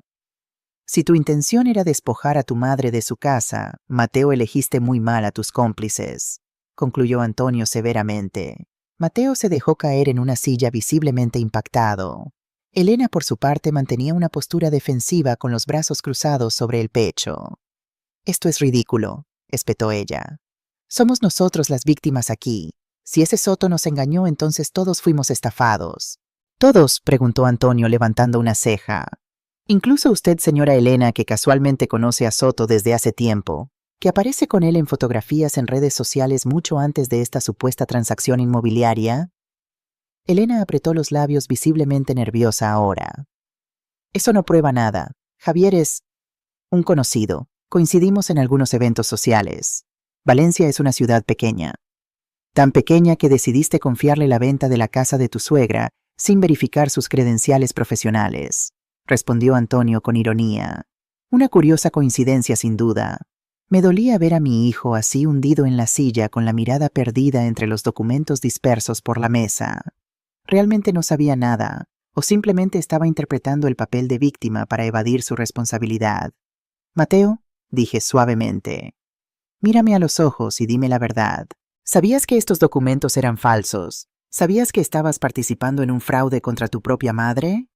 Speaker 1: Si tu intención era despojar a tu madre de su casa, Mateo, elegiste muy mal a tus cómplices, concluyó Antonio severamente. Mateo se dejó caer en una silla visiblemente impactado. Elena, por su parte, mantenía una postura defensiva con los brazos cruzados sobre el pecho. Esto es ridículo, espetó ella. Somos nosotros las víctimas aquí. Si ese Soto nos engañó, entonces todos fuimos estafados. ¿Todos?, preguntó Antonio levantando una ceja. Incluso usted, señora Elena, que casualmente conoce a Soto desde hace tiempo, que aparece con él en fotografías en redes sociales mucho antes de esta supuesta transacción inmobiliaria. Elena apretó los labios visiblemente nerviosa ahora. Eso no prueba nada. Javier es un conocido. Coincidimos en algunos eventos sociales. Valencia es una ciudad pequeña. Tan pequeña que decidiste confiarle la venta de la casa de tu suegra sin verificar sus credenciales profesionales, respondió Antonio con ironía. Una curiosa coincidencia sin duda. Me dolía ver a mi hijo así hundido en la silla con la mirada perdida entre los documentos dispersos por la mesa. Realmente no sabía nada, o simplemente estaba interpretando el papel de víctima para evadir su responsabilidad. Mateo, dije suavemente, mírame a los ojos y dime la verdad. ¿Sabías que estos documentos eran falsos? ¿Sabías que estabas participando en un fraude contra tu propia madre?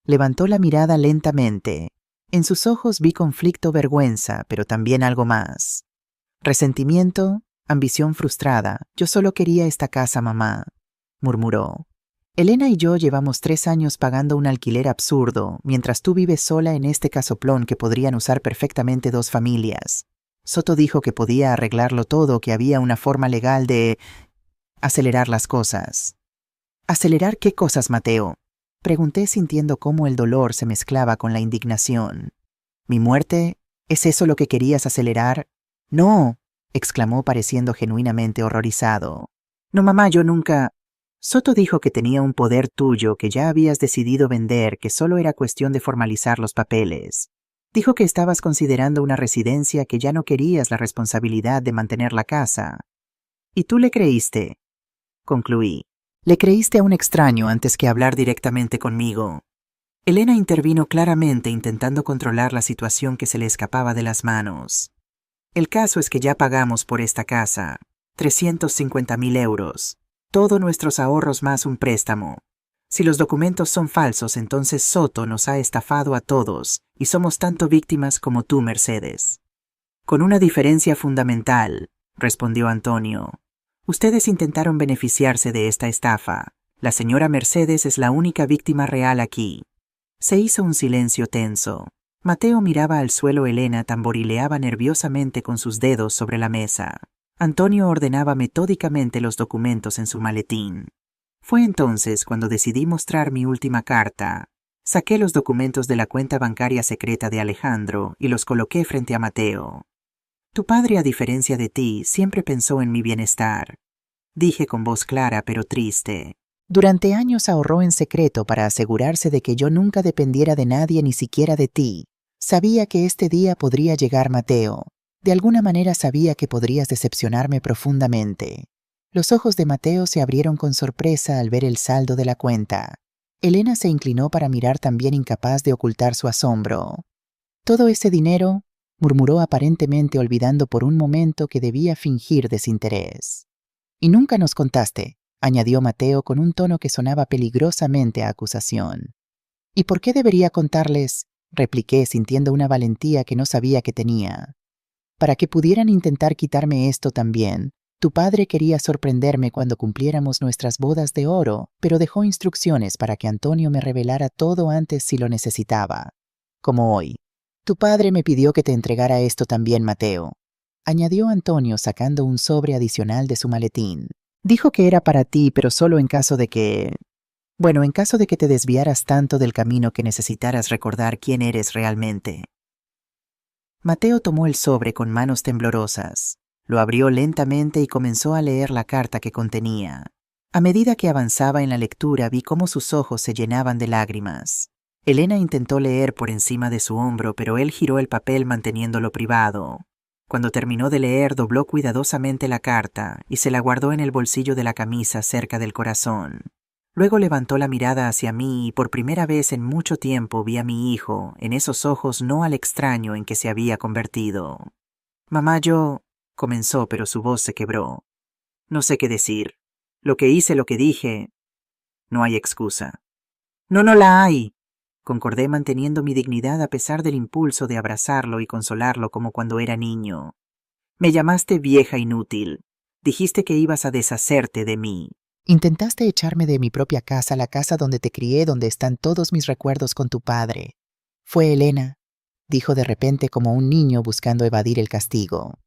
Speaker 1: Levantó la mirada lentamente. En sus ojos vi conflicto, vergüenza, pero también algo más. Resentimiento, ambición frustrada. Yo solo quería esta casa, mamá, murmuró. Elena y yo llevamos 3 años pagando un alquiler absurdo, mientras tú vives sola en este casoplón que podrían usar perfectamente 2 familias. Soto dijo que podía arreglarlo todo, que había una forma legal de acelerar las cosas. ¿Acelerar qué cosas, Mateo?, pregunté sintiendo cómo el dolor se mezclaba con la indignación. ¿Mi muerte? ¿Es eso lo que querías acelerar? No, exclamó pareciendo genuinamente horrorizado. No, mamá, yo nunca... Soto dijo que tenía un poder tuyo que ya habías decidido vender, que solo era cuestión de formalizar los papeles. Dijo que estabas considerando una residencia, que ya no querías la responsabilidad de mantener la casa. ¿Y tú le creíste?, concluí. Le creíste a un extraño antes que hablar directamente conmigo. Elena intervino claramente intentando controlar la situación que se le escapaba de las manos. El caso es que ya pagamos por esta casa, 350.000 euros. Todos nuestros ahorros más un préstamo. Si los documentos son falsos, entonces Soto nos ha estafado a todos y somos tanto víctimas como tú, Mercedes. Con una diferencia fundamental, respondió Antonio. Ustedes intentaron beneficiarse de esta estafa. La señora Mercedes es la única víctima real aquí. Se hizo un silencio tenso. Mateo miraba al suelo. Elena tamborileaba nerviosamente con sus dedos sobre la mesa.
Speaker 2: Antonio ordenaba metódicamente los documentos en su maletín. Fue entonces cuando decidí mostrar mi última carta. Saqué los documentos de la cuenta bancaria secreta de Alejandro y los coloqué frente a Mateo. Tu padre, a diferencia de ti, siempre pensó en mi bienestar. Dije con voz clara pero triste.
Speaker 1: Durante años ahorró en secreto para asegurarse de que yo nunca dependiera de nadie, ni siquiera de ti. Sabía que este día podría llegar, Mateo. De alguna manera sabía que podrías decepcionarme profundamente. Los ojos de Mateo se abrieron con sorpresa al ver el saldo de la cuenta. Elena se inclinó para mirar, también incapaz de ocultar su asombro. ¿Todo ese dinero?, murmuró aparentemente, olvidando por un momento que debía fingir desinterés. Y nunca nos contaste, añadió Mateo con un tono que sonaba peligrosamente a acusación. ¿Y por qué debería contarles?, repliqué, sintiendo una valentía que no sabía que tenía. Para que pudieran intentar quitarme esto también. Tu padre quería sorprenderme cuando cumpliéramos nuestras bodas de oro, pero dejó instrucciones para que Antonio me revelara todo antes si lo necesitaba. Como hoy. Tu padre me pidió que te entregara esto también, Mateo, añadió Antonio sacando un sobre adicional de su maletín. Dijo que era para ti, pero solo en caso de que... Bueno, en caso de que te desviaras tanto del camino que necesitaras recordar quién eres realmente. Mateo tomó el sobre con manos temblorosas. Lo abrió lentamente y comenzó a leer la carta que contenía. A medida que avanzaba en la lectura, vi cómo sus ojos se llenaban de lágrimas. Elena intentó leer por encima de su hombro, pero él giró el papel manteniéndolo privado. Cuando terminó de leer, dobló cuidadosamente la carta y se la guardó en el bolsillo de la camisa cerca del corazón. Luego levantó la mirada hacia mí y por primera vez en mucho tiempo vi a mi hijo en esos ojos, no al extraño en que se había convertido. Mamá, yo... comenzó, pero su voz se quebró. No sé qué decir. Lo que hice, lo que dije... No hay excusa. No la hay, concordé manteniendo mi dignidad a pesar del impulso de abrazarlo y consolarlo como cuando era niño. Me llamaste vieja inútil. Dijiste que ibas a deshacerte de mí. Intentaste echarme de mi propia casa, la casa donde te crié, donde están todos mis recuerdos con tu padre. Fue Elena, dijo de repente como un niño buscando evadir el castigo.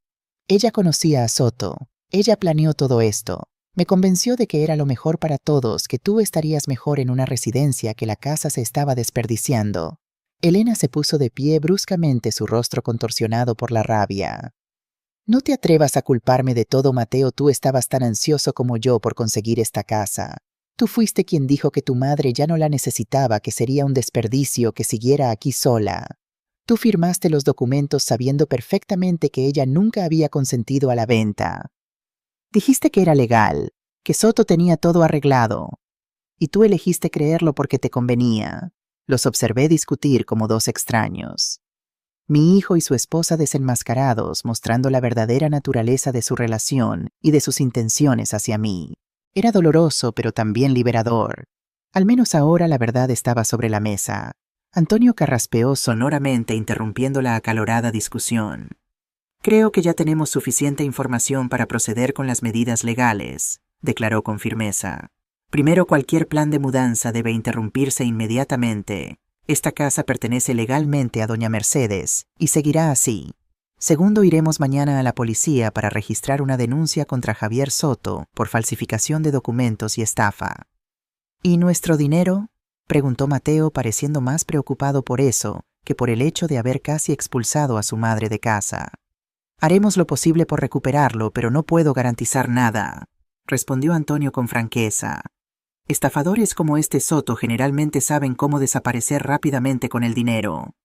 Speaker 1: Ella conocía a Soto. Ella planeó todo esto. Me convenció de que era lo mejor para todos, que tú estarías mejor en una residencia, que la casa se estaba desperdiciando. Elena se puso de pie bruscamente, su rostro contorsionado por la rabia. No te atrevas a culparme de todo, Mateo. Tú estabas tan ansioso como yo por conseguir esta casa. Tú fuiste quien dijo que tu madre ya no la necesitaba, que sería un desperdicio que siguiera aquí sola. Tú firmaste los documentos sabiendo perfectamente que ella nunca había consentido a la venta. Dijiste que era legal, que Soto tenía todo arreglado. Y tú elegiste creerlo porque te convenía. Los observé discutir como dos extraños. Mi hijo y su esposa desenmascarados, mostrando la verdadera naturaleza de su relación y de sus intenciones hacia mí. Era doloroso, pero también liberador. Al menos ahora la verdad estaba sobre la mesa. Antonio carraspeó sonoramente, interrumpiendo la acalorada discusión. Creo que ya tenemos suficiente información para proceder con las medidas legales, declaró con firmeza. Primero, cualquier plan de mudanza debe interrumpirse inmediatamente. Esta casa pertenece legalmente a doña Mercedes y seguirá así. Segundo, iremos mañana a la policía para registrar una denuncia contra Javier Soto por falsificación de documentos y estafa. ¿Y nuestro dinero?, preguntó Mateo, pareciendo más preocupado por eso que por el hecho de haber casi expulsado a su madre de casa. Haremos lo posible por recuperarlo, pero no puedo garantizar nada, respondió Antonio con franqueza. Estafadores como este Soto generalmente saben cómo desaparecer rápidamente con el dinero.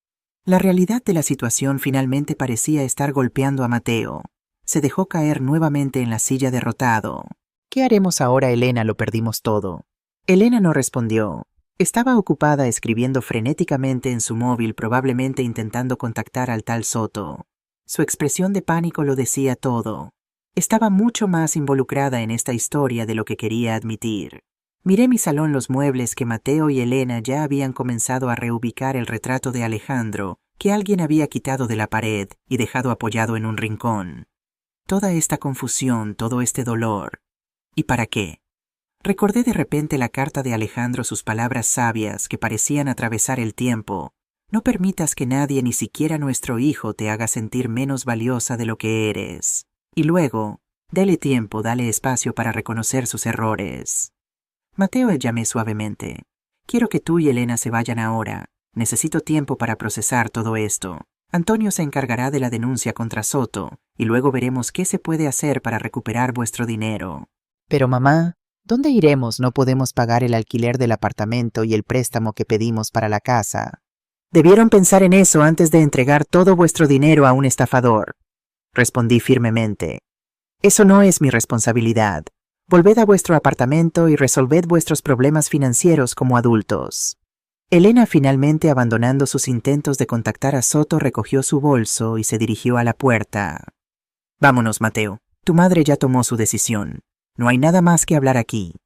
Speaker 1: La realidad de la situación finalmente parecía estar golpeando a Mateo. Se dejó caer nuevamente en la silla derrotado. ¿Qué haremos ahora, Elena? Lo perdimos todo. Elena no respondió. Estaba ocupada escribiendo frenéticamente en su móvil, probablemente intentando contactar al tal Soto. Su expresión de pánico lo decía todo. Estaba mucho más involucrada en esta historia de lo que quería admitir. Miré mi salón, los muebles que Mateo y Elena ya habían comenzado a reubicar, el retrato de Alejandro que alguien había quitado de la pared y dejado apoyado en un rincón. Toda esta confusión, todo este dolor. ¿Y para qué? Recordé de repente la carta de Alejandro, sus palabras sabias que parecían atravesar el tiempo. No permitas que nadie, ni siquiera nuestro hijo, te haga sentir menos valiosa de lo que eres. Y luego,
Speaker 2: Dele tiempo, dale espacio para reconocer sus errores. Mateo, llamé suavemente. Quiero que tú y Elena se vayan ahora. Necesito tiempo para procesar todo esto. Antonio se encargará de la denuncia contra Soto, y luego veremos qué se puede hacer para recuperar vuestro dinero.
Speaker 1: Pero mamá, ¿dónde iremos? No podemos pagar el alquiler del apartamento y el préstamo que pedimos para la casa.
Speaker 2: Debieron pensar en eso antes de entregar todo vuestro dinero a un estafador. Respondí firmemente. Eso no es mi responsabilidad. Volved a vuestro apartamento y resolved vuestros problemas financieros como adultos. Elena, finalmente abandonando sus intentos de contactar a Soto, recogió su bolso y se dirigió a la puerta. Vámonos, Mateo. Tu madre ya tomó su decisión. No hay nada más que hablar aquí.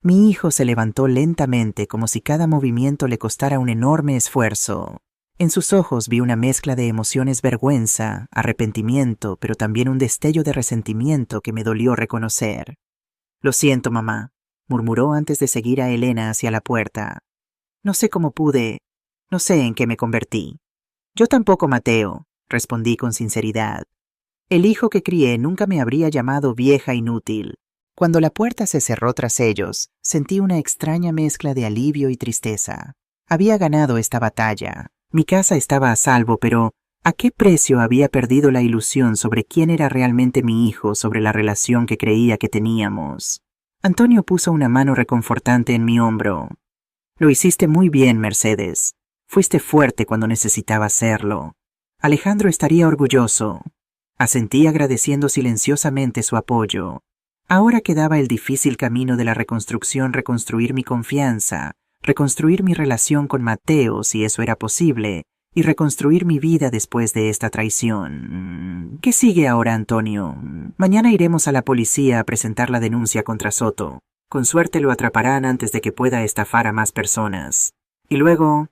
Speaker 2: Mi hijo se levantó lentamente como si cada movimiento le costara un enorme esfuerzo. En sus ojos vi una mezcla de emociones: vergüenza, arrepentimiento, pero también un destello de resentimiento que me dolió reconocer. Lo siento, mamá, murmuró antes de seguir a Elena hacia la puerta. No sé cómo pude, no sé en qué me convertí. Yo tampoco, Mateo, respondí con sinceridad. El hijo que crié nunca me habría llamado vieja inútil.
Speaker 1: Cuando la puerta se cerró tras ellos, sentí una extraña mezcla de alivio y tristeza. Había ganado esta batalla.
Speaker 2: Mi casa estaba a salvo, pero ¿a qué precio había perdido la ilusión sobre quién era realmente mi hijo, sobre la relación que creía que teníamos? Antonio puso una mano reconfortante en mi hombro. Lo hiciste muy bien, Mercedes. Fuiste fuerte cuando necesitaba serlo. Alejandro estaría orgulloso. Asentí agradeciendo silenciosamente su apoyo. Ahora quedaba el difícil camino de la reconstrucción: reconstruir mi confianza, reconstruir mi relación con Mateo, si eso era posible, y reconstruir mi vida después de esta traición. ¿Qué sigue ahora, Antonio? Mañana iremos a la policía a presentar la denuncia contra Soto. Con suerte lo atraparán antes de que pueda estafar a más personas. Y luego...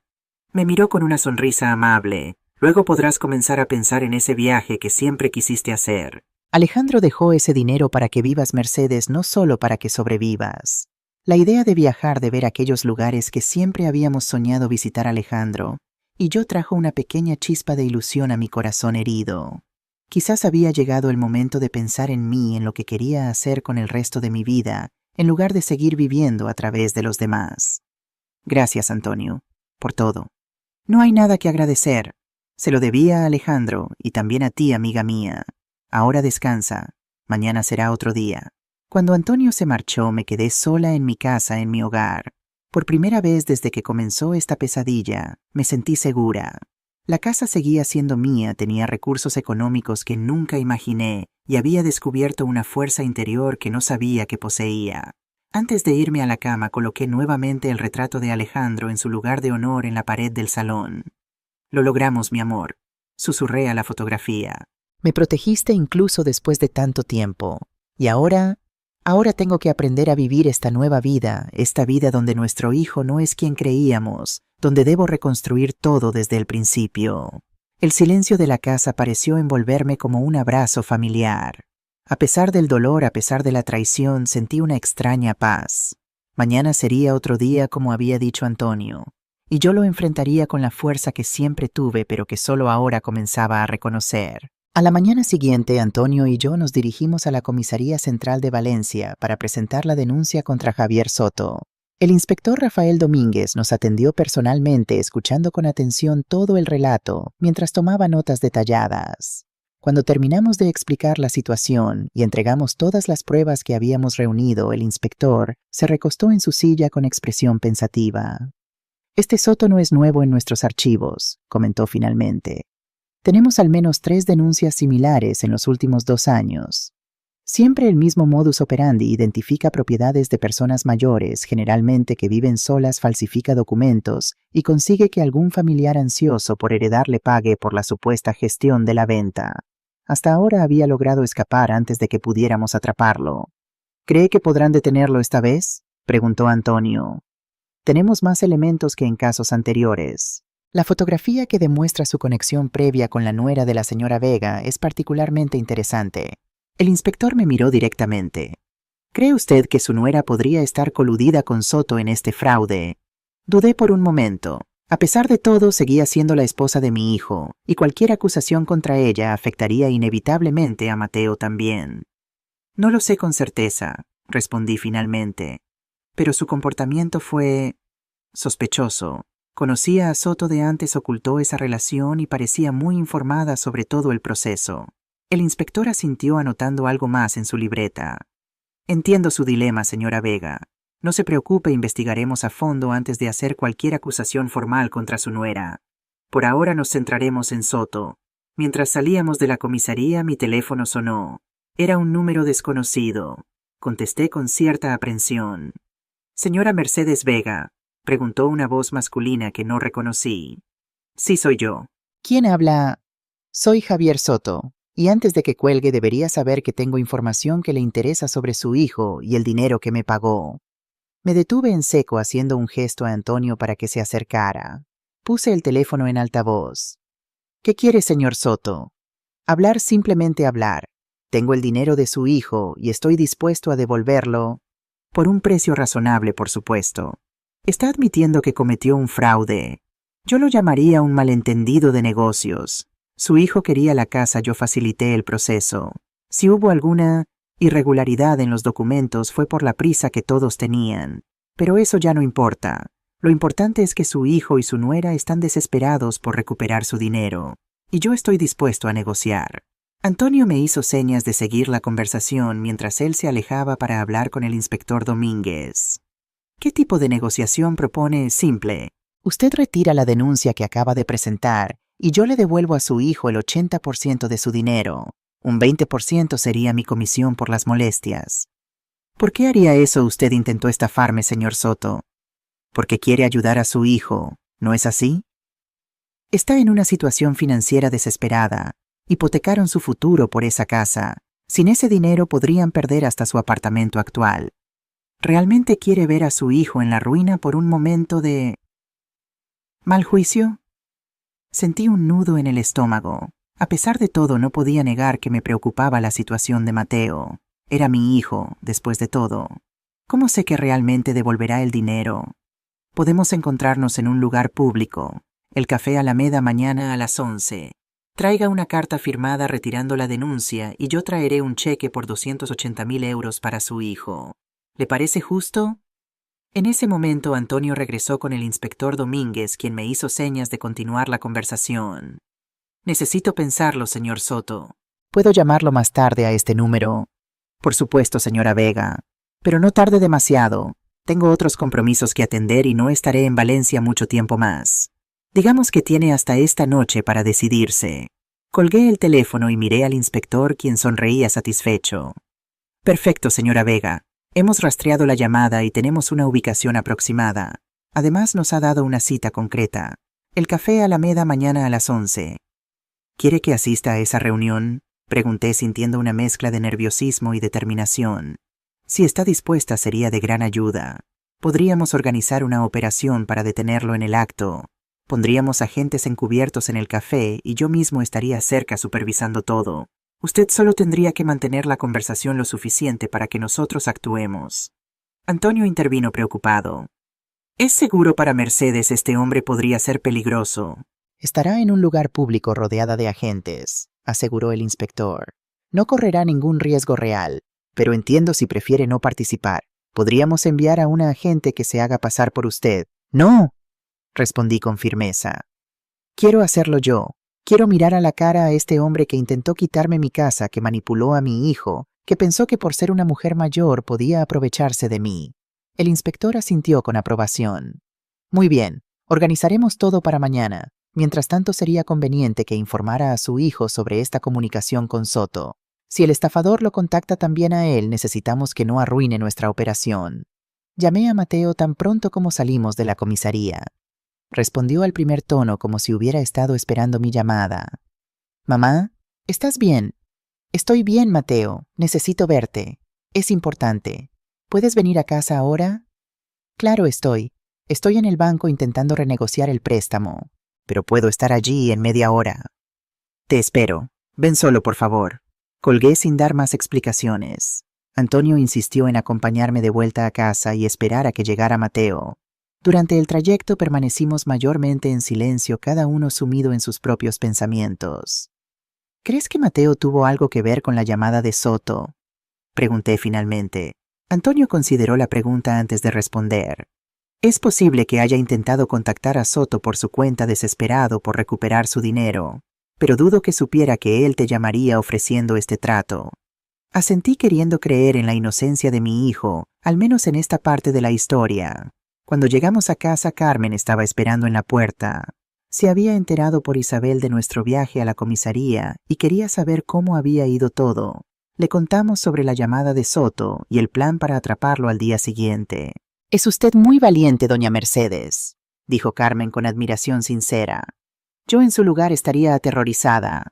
Speaker 2: Me miró con una sonrisa amable. Luego podrás comenzar a pensar en ese viaje que siempre quisiste hacer.
Speaker 1: Alejandro dejó ese dinero para que vivas, Mercedes, no solo para que sobrevivas. La idea de viajar, de ver aquellos lugares que siempre habíamos soñado visitar, Alejandro, y yo, trajo una pequeña chispa de ilusión a mi corazón herido. Quizás había llegado el momento de pensar en mí, en lo que quería hacer con el resto de mi vida, en lugar de seguir viviendo a través de los demás. Gracias, Antonio, por todo. No hay nada que agradecer. Se lo debía a Alejandro y también a ti, amiga mía. Ahora descansa. Mañana será otro día. Cuando Antonio se marchó, me quedé sola en mi casa, en mi hogar. Por primera vez desde que comenzó esta pesadilla, me sentí segura. La casa seguía siendo mía, tenía recursos económicos que nunca imaginé y había descubierto una fuerza interior que no sabía que poseía. Antes de irme a la cama, coloqué nuevamente el retrato de Alejandro en su lugar de honor en la pared del salón. Lo logramos, mi amor, susurré a la fotografía. Me protegiste incluso después de tanto tiempo. Y ahora tengo que aprender a vivir esta nueva vida, esta vida donde nuestro hijo no es quien creíamos, donde debo reconstruir todo desde el principio. El silencio de la casa pareció envolverme como un abrazo familiar. A pesar del dolor, a pesar de la traición, sentí una extraña paz. Mañana sería otro día, como había dicho Antonio, y yo lo enfrentaría con la fuerza que siempre tuve, pero que solo ahora comenzaba a reconocer. A la mañana siguiente, Antonio y yo nos dirigimos a la Comisaría Central de Valencia para presentar la denuncia contra Javier Soto. El inspector Rafael Domínguez nos atendió personalmente, escuchando con atención todo el relato, mientras tomaba notas detalladas. Cuando terminamos de explicar la situación y entregamos todas las pruebas que habíamos reunido, el inspector se recostó en su silla con expresión pensativa. Este Soto no es nuevo en nuestros archivos, comentó finalmente. Tenemos al menos 3 denuncias similares en los últimos 2 años. Siempre el mismo modus operandi: identifica propiedades de personas mayores, generalmente que viven solas, falsifica documentos y consigue que algún familiar ansioso por heredar le pague por la supuesta gestión de la venta. Hasta ahora había logrado escapar antes de que pudiéramos atraparlo. ¿Cree que podrán detenerlo esta vez?, preguntó Antonio. Tenemos más elementos que en casos anteriores. La fotografía que demuestra su conexión previa con la nuera de la señora Vega es particularmente interesante. El inspector me miró directamente. ¿Cree usted que su nuera podría estar coludida con Soto en este fraude? Dudé por un momento. A pesar de todo, seguía siendo la esposa de mi hijo, y cualquier acusación contra ella afectaría inevitablemente a Mateo también.
Speaker 2: No lo sé con certeza, respondí finalmente. Pero su comportamiento fue sospechoso. Conocía a Soto de antes, ocultó esa relación y parecía muy informada sobre todo el proceso. El inspector asintió anotando algo más en su libreta. Entiendo su dilema, señora Vega. No se preocupe, investigaremos a fondo antes de hacer cualquier acusación formal contra su nuera. Por ahora nos centraremos en Soto. Mientras salíamos de la comisaría, mi teléfono sonó. Era un número desconocido. Contesté con cierta aprensión. Señora Mercedes Vega, preguntó una voz masculina que no reconocí. Sí, soy yo.
Speaker 1: ¿Quién habla? Soy Javier Soto, y antes de que cuelgue debería saber que tengo información que le interesa sobre su hijo y el dinero que me pagó. Me detuve en seco haciendo un gesto a Antonio para que se acercara. Puse el teléfono en altavoz. ¿Qué quiere, señor Soto? Hablar, simplemente hablar. Tengo el dinero de su hijo y estoy dispuesto a devolverlo. Por un precio razonable, por supuesto. Está admitiendo que cometió un fraude. Yo lo llamaría un malentendido de negocios. Su hijo quería la casa, yo facilité el proceso. Si hubo alguna irregularidad en los documentos fue por la prisa que todos tenían. Pero eso ya no importa. Lo importante es que su hijo y su nuera están desesperados por recuperar su dinero. Y yo estoy dispuesto a negociar. Antonio me hizo señas de seguir la conversación mientras él se alejaba para hablar con el inspector Domínguez. ¿Qué tipo de negociación propone? Simple. Usted retira la denuncia que acaba de presentar y yo le devuelvo a su hijo el 80% de su dinero. Un 20% sería mi comisión por las molestias.
Speaker 2: ¿Por qué haría eso? Usted intentó estafarme, señor Soto. Porque quiere ayudar a su hijo, ¿no es así? Está en una situación financiera desesperada. Hipotecaron su futuro por esa casa. Sin ese dinero podrían perder hasta su apartamento actual. ¿Realmente quiere ver a su hijo en la ruina por un momento de mal juicio? Sentí un nudo en el estómago. A pesar de todo, no podía negar que me preocupaba la situación de Mateo. Era mi hijo, después de todo. ¿Cómo sé que realmente devolverá el dinero? Podemos encontrarnos en un lugar público. El Café Alameda mañana a las 11. Traiga una carta firmada retirando la denuncia y yo traeré un cheque por 280.000 euros para su hijo. ¿Le parece justo? En ese momento Antonio regresó con el inspector Domínguez, quien me hizo señas de continuar la conversación. Necesito pensarlo, señor Soto.
Speaker 1: ¿Puedo llamarlo más tarde a este número?
Speaker 2: Por supuesto, señora Vega. Pero no tarde demasiado. Tengo otros compromisos que atender y no estaré en Valencia mucho tiempo más. Digamos que tiene hasta esta noche para decidirse. Colgué el teléfono y miré al inspector, quien sonreía satisfecho. Perfecto, señora Vega. Hemos rastreado la llamada y tenemos una ubicación aproximada. Además nos ha dado una cita concreta. El Café Alameda mañana a las 11. ¿Quiere que asista a esa reunión? Pregunté sintiendo una mezcla de nerviosismo y determinación. Si está dispuesta sería de gran ayuda. Podríamos organizar una operación para detenerlo en el acto. Pondríamos agentes encubiertos en el café y yo mismo estaría cerca supervisando todo. Usted solo tendría que mantener la conversación lo suficiente para que nosotros actuemos. Antonio intervino preocupado. ¿Es seguro para Mercedes? Este hombre podría ser peligroso.
Speaker 1: Estará en un lugar público rodeada de agentes, aseguró el inspector. No correrá ningún riesgo real, pero entiendo si prefiere no participar. Podríamos enviar a una agente que se haga pasar por usted. ¡No!, respondí con firmeza. Quiero hacerlo yo. Quiero mirar a la cara a este hombre que intentó quitarme mi casa, que manipuló a mi hijo, que pensó que por ser una mujer mayor podía aprovecharse de mí. El inspector asintió con aprobación. Muy bien, organizaremos todo para mañana. Mientras tanto sería conveniente que informara a su hijo sobre esta comunicación con Soto. Si el estafador lo contacta también a él, necesitamos que no arruine nuestra operación. Llamé a Mateo tan pronto como salimos de la comisaría. Respondió al primer tono como si hubiera estado esperando mi llamada. «Mamá, ¿estás bien?» «Estoy bien, Mateo. Necesito verte. Es importante. ¿Puedes venir a casa ahora?» «Claro, estoy. Estoy en el banco intentando renegociar el préstamo. Pero puedo estar allí en media hora».
Speaker 2: «Te espero. Ven solo, por favor». Colgué sin dar más explicaciones. Antonio insistió en acompañarme de vuelta a casa y esperar a que llegara Mateo. Durante el trayecto permanecimos mayormente en silencio, cada uno sumido en sus propios pensamientos. «¿Crees que Mateo tuvo algo que ver con la llamada de Soto?» Pregunté finalmente. Antonio consideró la pregunta antes de responder. Es posible que haya intentado contactar a Soto por su cuenta desesperado por recuperar su dinero, pero dudo que supiera que él te llamaría ofreciendo este trato. Asentí queriendo creer en la inocencia de mi hijo, al menos en esta parte de la historia. Cuando llegamos a casa, Carmen estaba esperando en la puerta. Se había enterado por Isabel de nuestro viaje a la comisaría y quería saber cómo había ido todo. Le contamos sobre la llamada de Soto y el plan para atraparlo al día siguiente.
Speaker 1: «Es usted muy valiente, doña Mercedes», dijo Carmen con admiración sincera. «Yo en su lugar estaría aterrorizada».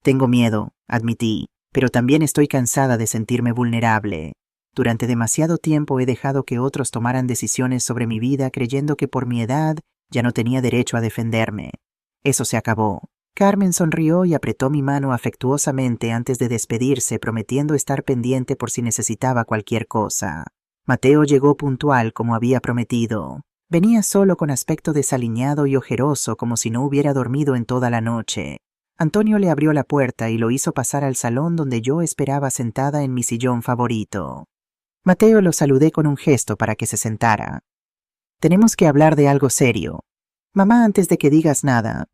Speaker 2: «Tengo miedo», admití, «pero también estoy cansada de sentirme vulnerable. Durante demasiado tiempo he dejado que otros tomaran decisiones sobre mi vida creyendo que por mi edad ya no tenía derecho a defenderme. Eso se acabó». Carmen sonrió y apretó mi mano afectuosamente antes de despedirse, prometiendo estar pendiente por si necesitaba cualquier cosa. Mateo llegó puntual como había prometido. Venía solo con aspecto desaliñado y ojeroso como si no hubiera dormido en toda la noche. Antonio le abrió la puerta y lo hizo pasar al salón donde yo esperaba sentada en mi sillón favorito. Mateo lo saludé con un gesto para que se sentara. «Tenemos que hablar de algo serio. Mamá, antes de que digas nada»,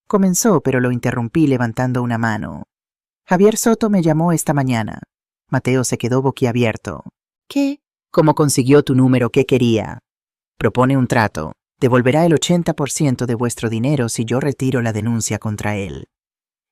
Speaker 2: comenzó, pero lo interrumpí levantando una mano. «Javier Soto me llamó esta mañana». Mateo se quedó boquiabierto. «¿Qué? ¿Cómo consiguió tu número? ¿Qué quería?» «Propone un trato. Devolverá el 80% de vuestro dinero si yo retiro la denuncia contra él».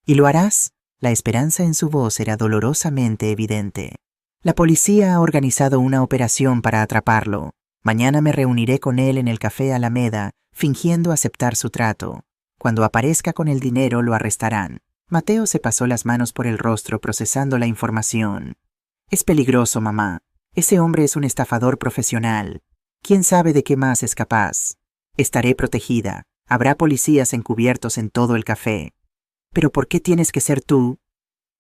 Speaker 2: «¿Y lo harás?» La esperanza en su voz era dolorosamente evidente. «La policía ha organizado una operación para atraparlo. Mañana me reuniré con él en el Café Alameda, fingiendo aceptar su trato. Cuando aparezca con el dinero lo arrestarán». Mateo se pasó las manos por el rostro procesando la información. «Es peligroso, mamá. Ese hombre es un estafador profesional. ¿Quién sabe de qué más es capaz? Estaré protegida. Habrá policías encubiertos en todo el café. ¿Pero por qué tienes que ser tú?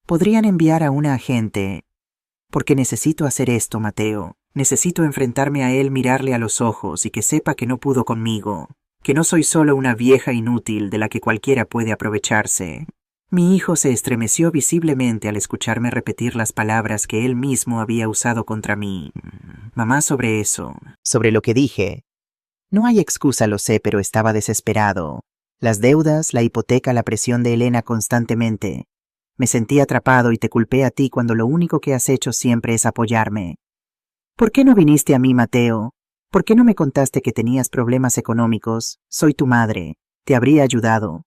Speaker 2: Podrían enviar a una agente». «Porque necesito hacer esto, Mateo. Necesito enfrentarme a él, mirarle a los ojos y que sepa que no pudo conmigo. Que no soy solo una vieja inútil de la que cualquiera puede aprovecharse». Mi hijo se estremeció visiblemente al escucharme repetir las palabras que él mismo había usado contra mí. «Mamá, sobre eso». «Sobre lo que dije». No hay excusa, lo sé, pero estaba desesperado. Las deudas, la hipoteca, la presión de Elena constantemente. Me sentí atrapado y te culpé a ti cuando lo único que has hecho siempre es apoyarme. ¿Por qué no viniste a mí, Mateo? ¿Por qué no me contaste que tenías problemas económicos? Soy tu madre. Te habría ayudado.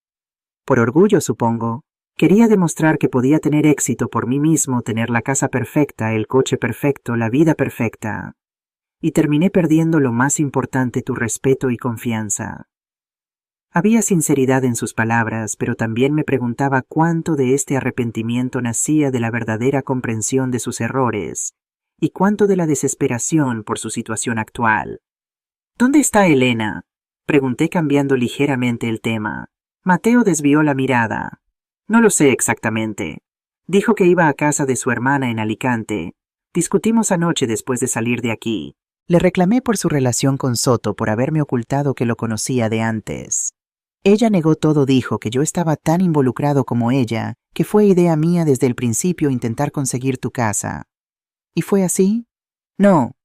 Speaker 2: Por orgullo, supongo. Quería demostrar que podía tener éxito por mí mismo, tener la casa perfecta, el coche perfecto, la vida perfecta. Y terminé perdiendo lo más importante, tu respeto y confianza». Había sinceridad en sus palabras, pero también me preguntaba cuánto de este arrepentimiento nacía de la verdadera comprensión de sus errores y cuánto de la desesperación por su situación actual. «¿Dónde está Elena?», pregunté cambiando ligeramente el tema. Mateo desvió la mirada. «No lo sé exactamente. Dijo que iba a casa de su hermana en Alicante. Discutimos anoche después de salir de aquí». Le reclamé por su relación con Soto, por haberme ocultado que lo conocía de antes. Ella negó todo, dijo que yo estaba tan involucrado como ella, que fue idea mía desde el principio intentar conseguir tu casa. ¿Y fue así? No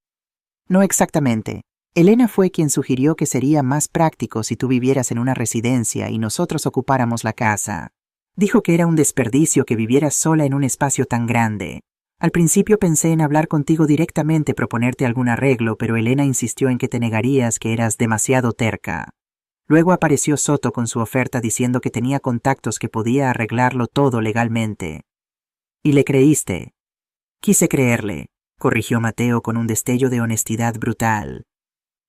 Speaker 2: exactamente. Elena fue quien sugirió que sería más práctico si tú vivieras en una residencia y nosotros ocupáramos la casa. Dijo que era un desperdicio que vivieras sola en un espacio tan grande. Al principio pensé en hablar contigo directamente, proponerte algún arreglo, pero Elena insistió en que te negarías, que eras demasiado terca. Luego apareció Soto con su oferta diciendo que tenía contactos que podía arreglarlo todo legalmente. ¿Y le creíste? Quise creerle, corrigió Mateo con un destello de honestidad brutal.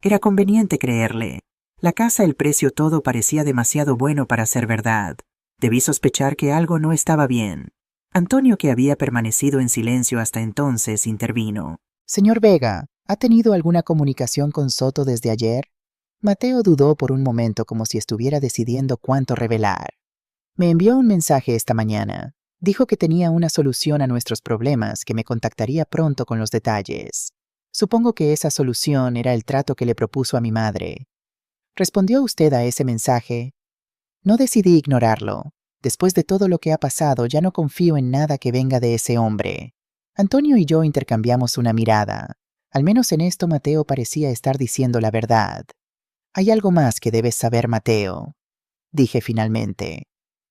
Speaker 2: Era conveniente creerle. La casa, el precio, todo parecía demasiado bueno para ser verdad. Debí sospechar que algo no estaba bien. Antonio, que había permanecido en silencio hasta entonces, intervino.
Speaker 1: «Señor Vega, ¿ha tenido alguna comunicación con Soto desde ayer?» Mateo dudó por un momento, como si estuviera decidiendo cuánto revelar. «Me envió un mensaje esta mañana. Dijo que tenía una solución a nuestros problemas, que me contactaría pronto con los detalles. Supongo que esa solución era el trato que le propuso a mi madre. ¿Respondió usted a ese mensaje?» «No decidí ignorarlo. Después de todo lo que ha pasado, ya no confío en nada que venga de ese hombre». Antonio y yo intercambiamos una mirada. Al menos en esto Mateo parecía estar diciendo la verdad. Hay algo más que debes saber, Mateo, dije finalmente.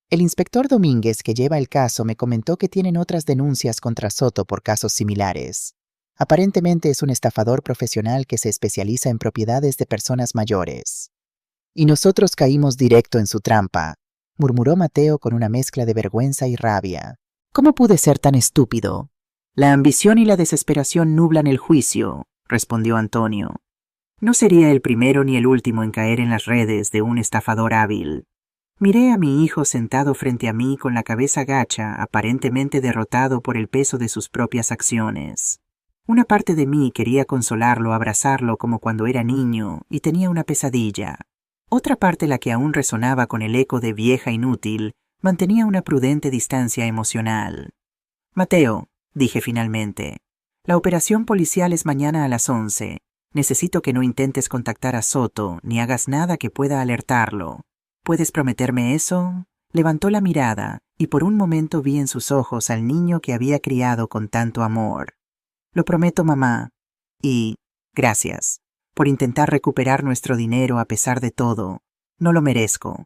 Speaker 1: El inspector Domínguez que lleva el caso me comentó que tienen otras denuncias contra Soto por casos similares. Aparentemente es un estafador profesional que se especializa en propiedades de personas mayores. Y nosotros caímos directo en su trampa, murmuró Mateo con una mezcla de vergüenza y rabia. ¿Cómo pude ser tan estúpido? La ambición y la desesperación nublan el juicio, respondió Antonio. No sería el primero ni el último en caer en las redes de un estafador hábil. Miré a mi hijo sentado frente a mí con la cabeza gacha, aparentemente derrotado por el peso de sus propias acciones. Una parte de mí quería consolarlo, abrazarlo como cuando era niño y tenía una pesadilla. Otra parte, la que aún resonaba con el eco de vieja inútil, mantenía una prudente distancia emocional. Mateo, dije finalmente, la operación policial es mañana a las 11. Necesito que no intentes contactar a Soto ni hagas nada que pueda alertarlo. ¿Puedes prometerme eso? Levantó la mirada y por un momento vi en sus ojos al niño que había criado con tanto amor. Lo prometo, mamá. Y gracias por intentar recuperar nuestro dinero a pesar de todo. No lo merezco.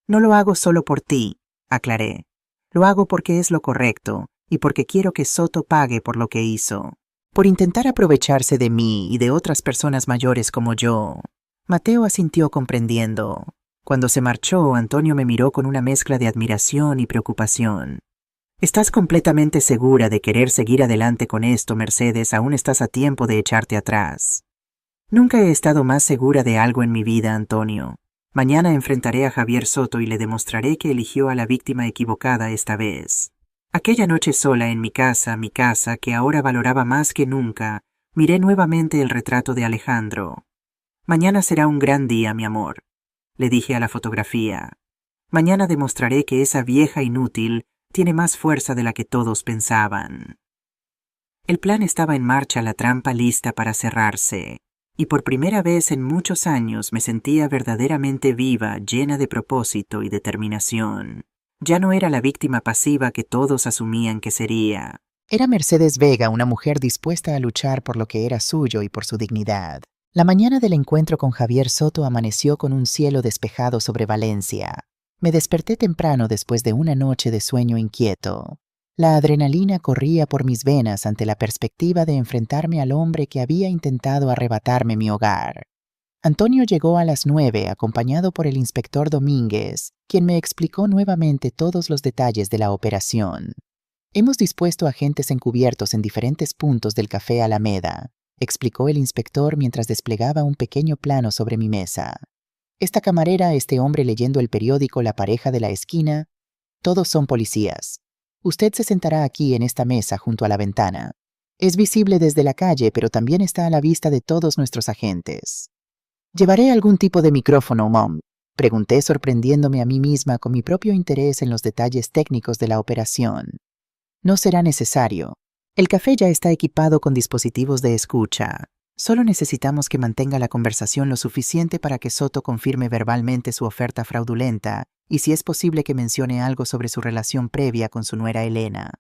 Speaker 1: No lo hago solo por ti, aclaré. Lo hago porque es lo correcto y porque quiero que Soto pague por lo que hizo. Por intentar aprovecharse de mí y de otras personas mayores como yo. Mateo asintió comprendiendo. Cuando se marchó, Antonio me miró con una mezcla de admiración y preocupación. ¿Estás completamente segura de querer seguir adelante con esto, Mercedes? Aún estás a tiempo de echarte atrás. Nunca he estado más segura de algo en mi vida, Antonio. Mañana enfrentaré a Javier Soto y le demostraré que eligió a la víctima equivocada esta vez. Aquella noche sola en mi casa, que ahora valoraba más que nunca, miré nuevamente el retrato de Alejandro. Mañana será un gran día, mi amor, le dije a la fotografía. Mañana demostraré que esa vieja inútil tiene más fuerza de la que todos pensaban. El plan estaba en marcha, la trampa lista para cerrarse, y por primera vez en muchos años me sentía verdaderamente viva, llena de propósito y determinación. Ya no era la víctima pasiva que todos asumían que sería. Era Mercedes Vega, una mujer dispuesta a luchar por lo que era suyo y por su dignidad. La mañana del encuentro con Javier Soto amaneció con un cielo despejado sobre Valencia. Me desperté temprano después de una noche de sueño inquieto. La adrenalina corría por mis venas ante la perspectiva de enfrentarme al hombre que había intentado arrebatarme mi hogar. Antonio llegó a las 9 acompañado por el inspector Domínguez, quien me explicó nuevamente todos los detalles de la operación. Hemos dispuesto agentes encubiertos en diferentes puntos del Café Alameda, explicó el inspector mientras desplegaba un pequeño plano sobre mi mesa. Esta camarera, este hombre leyendo el periódico, la pareja de la esquina, todos son policías. Usted se sentará aquí en esta mesa junto a la ventana. Es visible desde la calle, pero también está a la vista de todos nuestros agentes. ¿Llevaré algún tipo de micrófono, Mom?, pregunté sorprendiéndome a mí misma con mi propio interés en los detalles técnicos de la operación. No será necesario. El café ya está equipado con dispositivos de escucha. Solo necesitamos que mantenga la conversación lo suficiente para que Soto confirme verbalmente su oferta fraudulenta y si es posible que mencione algo sobre su relación previa con su nuera Elena.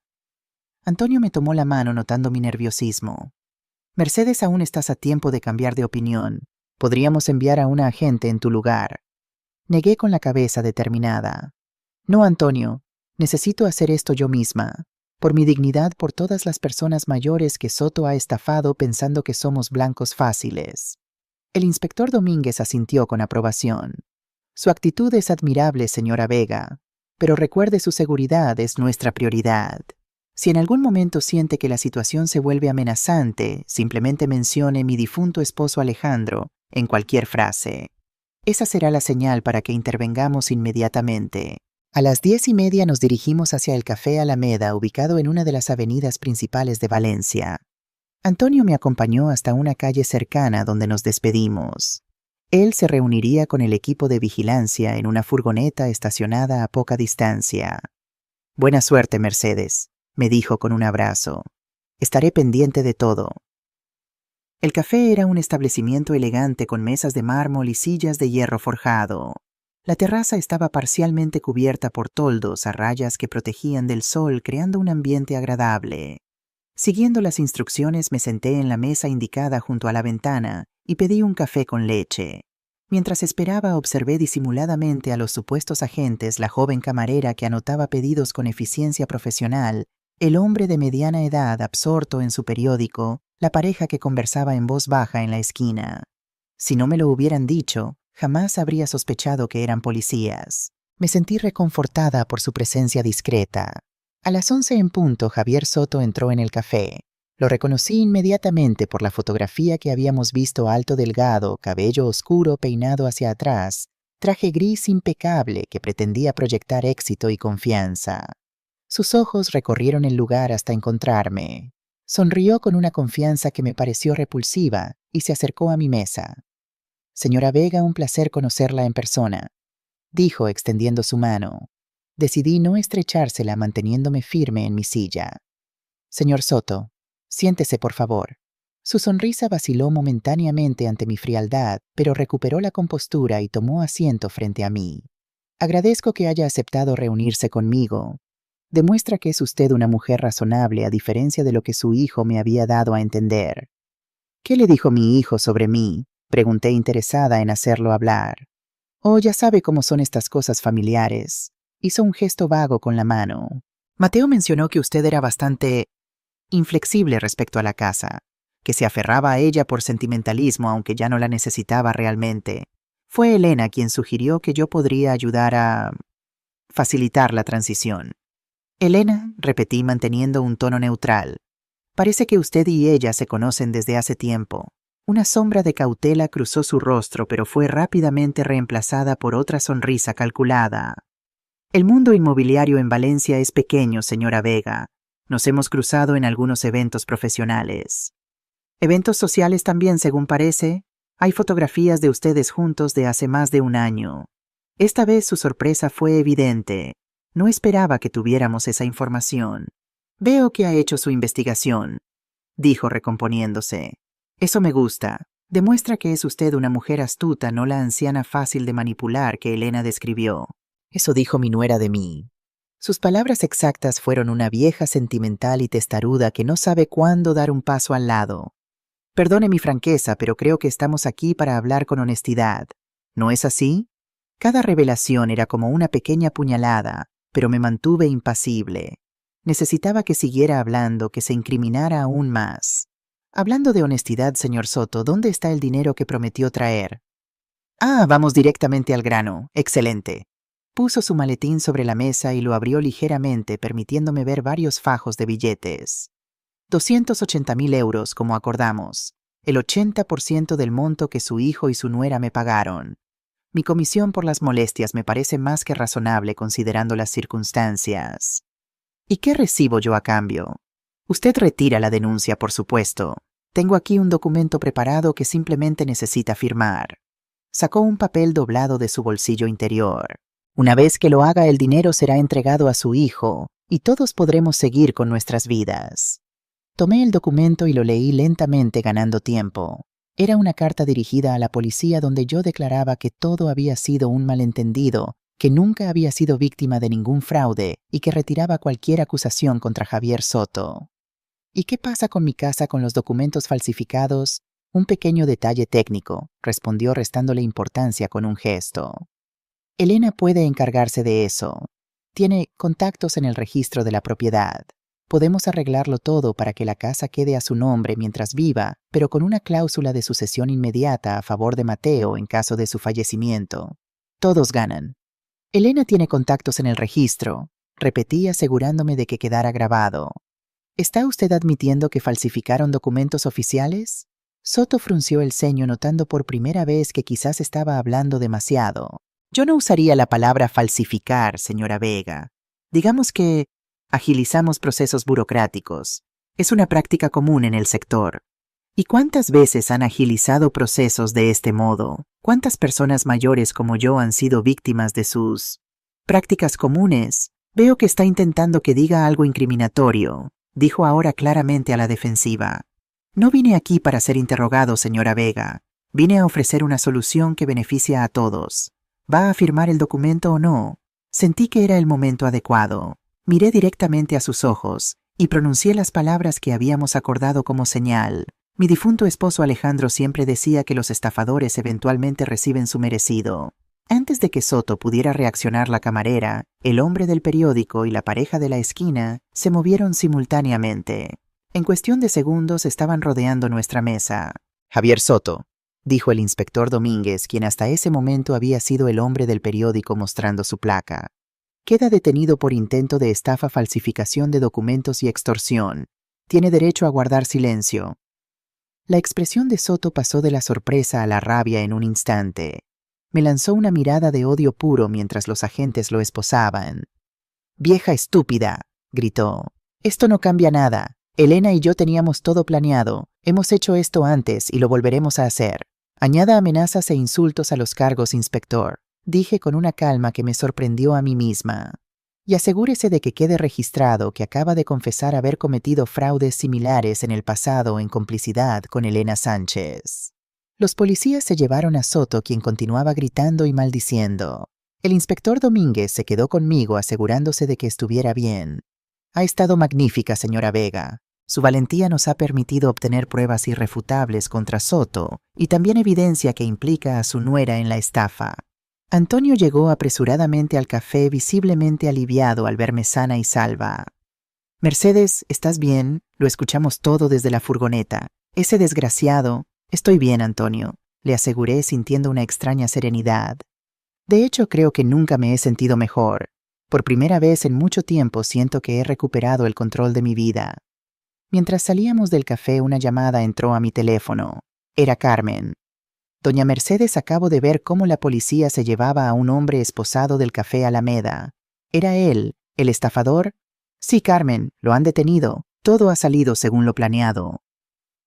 Speaker 1: Antonio me tomó la mano notando mi nerviosismo. Mercedes, aún estás a tiempo de cambiar de opinión. Podríamos enviar a una agente en tu lugar. Negué con la cabeza determinada. No, Antonio, necesito hacer esto yo misma. Por mi dignidad, por todas las personas mayores que Soto ha estafado pensando que somos blancos fáciles. El inspector Domínguez asintió con aprobación. Su actitud es admirable, señora Vega, pero recuerde, su seguridad es nuestra prioridad. Si en algún momento siente que la situación se vuelve amenazante, simplemente mencione mi difunto esposo Alejandro en cualquier frase. Esa será la señal para que intervengamos inmediatamente. A las 10:30 nos dirigimos hacia el Café Alameda, ubicado en una de las avenidas principales de Valencia. Antonio me acompañó hasta una calle cercana donde nos despedimos. Él se reuniría con el equipo de vigilancia en una furgoneta estacionada a poca distancia. Buena suerte, Mercedes, me dijo con un abrazo. Estaré pendiente de todo. El café era un establecimiento elegante con mesas de mármol y sillas de hierro forjado. La terraza estaba parcialmente cubierta por toldos a rayas que protegían del sol, creando un ambiente agradable.
Speaker 2: Siguiendo las instrucciones, me senté en la mesa indicada junto a la ventana y pedí un café con leche. Mientras esperaba, observé disimuladamente a los supuestos agentes, la joven camarera que anotaba pedidos con eficiencia profesional, el hombre de mediana edad absorto en su periódico, la pareja que conversaba en voz baja en la esquina. Si no me lo hubieran dicho, jamás habría sospechado que eran policías. Me sentí reconfortada por su presencia discreta. A las 11 en punto, Javier Soto entró en el café. Lo reconocí inmediatamente por la fotografía que habíamos visto: alto, delgado, cabello oscuro peinado hacia atrás, traje gris impecable que pretendía proyectar éxito y confianza. Sus ojos recorrieron el lugar hasta encontrarme. Sonrió con una confianza que me pareció repulsiva y se acercó a mi mesa. «Señora Vega, un placer conocerla en persona», dijo extendiendo su mano. Decidí no estrechársela, manteniéndome firme en mi silla. «Señor Soto, siéntese, por favor». Su sonrisa vaciló momentáneamente ante mi frialdad, pero recuperó la compostura y tomó asiento frente a mí. «Agradezco que haya aceptado reunirse conmigo. Demuestra que es usted una mujer razonable, a diferencia de lo que su hijo me había dado a entender». «¿Qué le dijo mi hijo sobre mí?», pregunté, interesada en hacerlo hablar. «Oh, ya sabe cómo son estas cosas familiares». Hizo un gesto vago con la mano. «Mateo mencionó que usted era bastante inflexible respecto a la casa, que se aferraba a ella por sentimentalismo aunque ya no la necesitaba realmente. Fue Elena quien sugirió que yo podría ayudar a facilitar la transición». «Elena», repetí manteniendo un tono neutral. «Parece que usted y ella se conocen desde hace tiempo». Una sombra de cautela cruzó su rostro, pero fue rápidamente reemplazada por otra sonrisa calculada. «El mundo inmobiliario en Valencia es pequeño, señora Vega. Nos hemos cruzado en algunos eventos profesionales». «Eventos sociales también, según parece. Hay fotografías de ustedes juntos de hace más de un año». Esta vez su sorpresa fue evidente. No esperaba que tuviéramos esa información. «Veo que ha hecho su investigación», dijo recomponiéndose. «Eso me gusta. Demuestra que es usted una mujer astuta, no la anciana fácil de manipular que Elena describió». Eso dijo mi nuera de mí. Sus palabras exactas fueron: una vieja sentimental y testaruda que no sabe cuándo dar un paso al lado. Perdone mi franqueza, pero creo que estamos aquí para hablar con honestidad. ¿No es así? Cada revelación era como una pequeña puñalada, pero me mantuve impasible. Necesitaba que siguiera hablando, que se incriminara aún más. «Hablando de honestidad, señor Soto, ¿dónde está el dinero que prometió traer?» «Ah, vamos directamente al grano. Excelente». Puso su maletín sobre la mesa y lo abrió ligeramente, permitiéndome ver varios fajos de billetes. 280.000 euros, como acordamos. El 80% del monto que su hijo y su nuera me pagaron. Mi comisión por las molestias me parece más que razonable considerando las circunstancias. ¿Y qué recibo yo a cambio? Usted retira la denuncia, por supuesto. Tengo aquí un documento preparado que simplemente necesita firmar». Sacó un papel doblado de su bolsillo interior. «Una vez que lo haga, el dinero será entregado a su hijo y todos podremos seguir con nuestras vidas». Tomé el documento y lo leí lentamente, ganando tiempo. Era una carta dirigida a la policía donde yo declaraba que todo había sido un malentendido, que nunca había sido víctima de ningún fraude y que retiraba cualquier acusación contra Javier Soto. «¿Y qué pasa con mi casa, con los documentos falsificados?» «Un pequeño detalle técnico», respondió restándole importancia con un gesto. «Elena puede encargarse de eso. Tiene contactos en el registro de la propiedad. Podemos arreglarlo todo para que la casa quede a su nombre mientras viva, pero con una cláusula de sucesión inmediata a favor de Mateo en caso de su fallecimiento. Todos ganan». «Elena tiene contactos en el registro», repetí asegurándome de que quedara grabado. «¿Está usted admitiendo que falsificaron documentos oficiales?» Soto frunció el ceño, notando por primera vez que quizás estaba hablando demasiado. «Yo no usaría la palabra falsificar, señora Vega. Digamos que agilizamos procesos burocráticos. Es una práctica común en el sector. ¿Y cuántas veces han agilizado procesos de este modo? ¿Cuántas personas mayores como yo han sido víctimas de sus prácticas comunes? Veo que está intentando que diga algo incriminatorio», dijo ahora claramente a la defensiva. «No vine aquí para ser interrogado, señora Vega. Vine a ofrecer una solución que beneficia a todos. ¿Va a firmar el documento o no?» Sentí que era el momento adecuado. Miré directamente a sus ojos y pronuncié las palabras que habíamos acordado como señal. Mi difunto esposo Alejandro siempre decía que los estafadores eventualmente reciben su merecido. Antes de que Soto pudiera reaccionar, la camarera, el hombre del periódico y la pareja de la esquina se movieron simultáneamente. En cuestión de segundos estaban rodeando nuestra mesa.
Speaker 1: Javier Soto, dijo el inspector Domínguez, quien hasta ese momento había sido el hombre del periódico mostrando su placa. Queda detenido por intento de estafa, falsificación de documentos y extorsión. Tiene derecho a guardar silencio. La expresión de Soto pasó de la sorpresa a la rabia en un instante. Me lanzó una mirada de odio puro mientras los agentes lo esposaban. «¡Vieja estúpida!», gritó. «Esto no cambia nada. Elena y yo teníamos todo planeado. Hemos hecho esto antes y lo volveremos a hacer. Añada amenazas e insultos a los cargos, inspector», dije con una calma que me sorprendió a mí misma. «Y asegúrese de que quede registrado que acaba de confesar haber cometido fraudes similares en el pasado en complicidad con Elena Sánchez». Los policías se llevaron a Soto, quien continuaba gritando y maldiciendo. El inspector Domínguez se quedó conmigo asegurándose de que estuviera bien. «Ha estado magnífica, señora Vega. Su valentía nos ha permitido obtener pruebas irrefutables contra Soto y también evidencia que implica a su nuera en la estafa». Antonio llegó apresuradamente al café, visiblemente aliviado al verme sana y salva. «Mercedes, ¿estás bien? Lo escuchamos todo desde la furgoneta. Ese desgraciado...» «Estoy bien, Antonio», le aseguré sintiendo una extraña serenidad. «De hecho, creo que nunca me he sentido mejor. Por primera vez en mucho tiempo siento que he recuperado el control de mi vida». Mientras salíamos del café, una llamada entró a mi teléfono. Era Carmen. «Doña Mercedes, acabo de ver cómo la policía se llevaba a un hombre esposado del Café Alameda. ¿Era él, el estafador?» «Sí, Carmen, lo han detenido. Todo ha salido según lo planeado».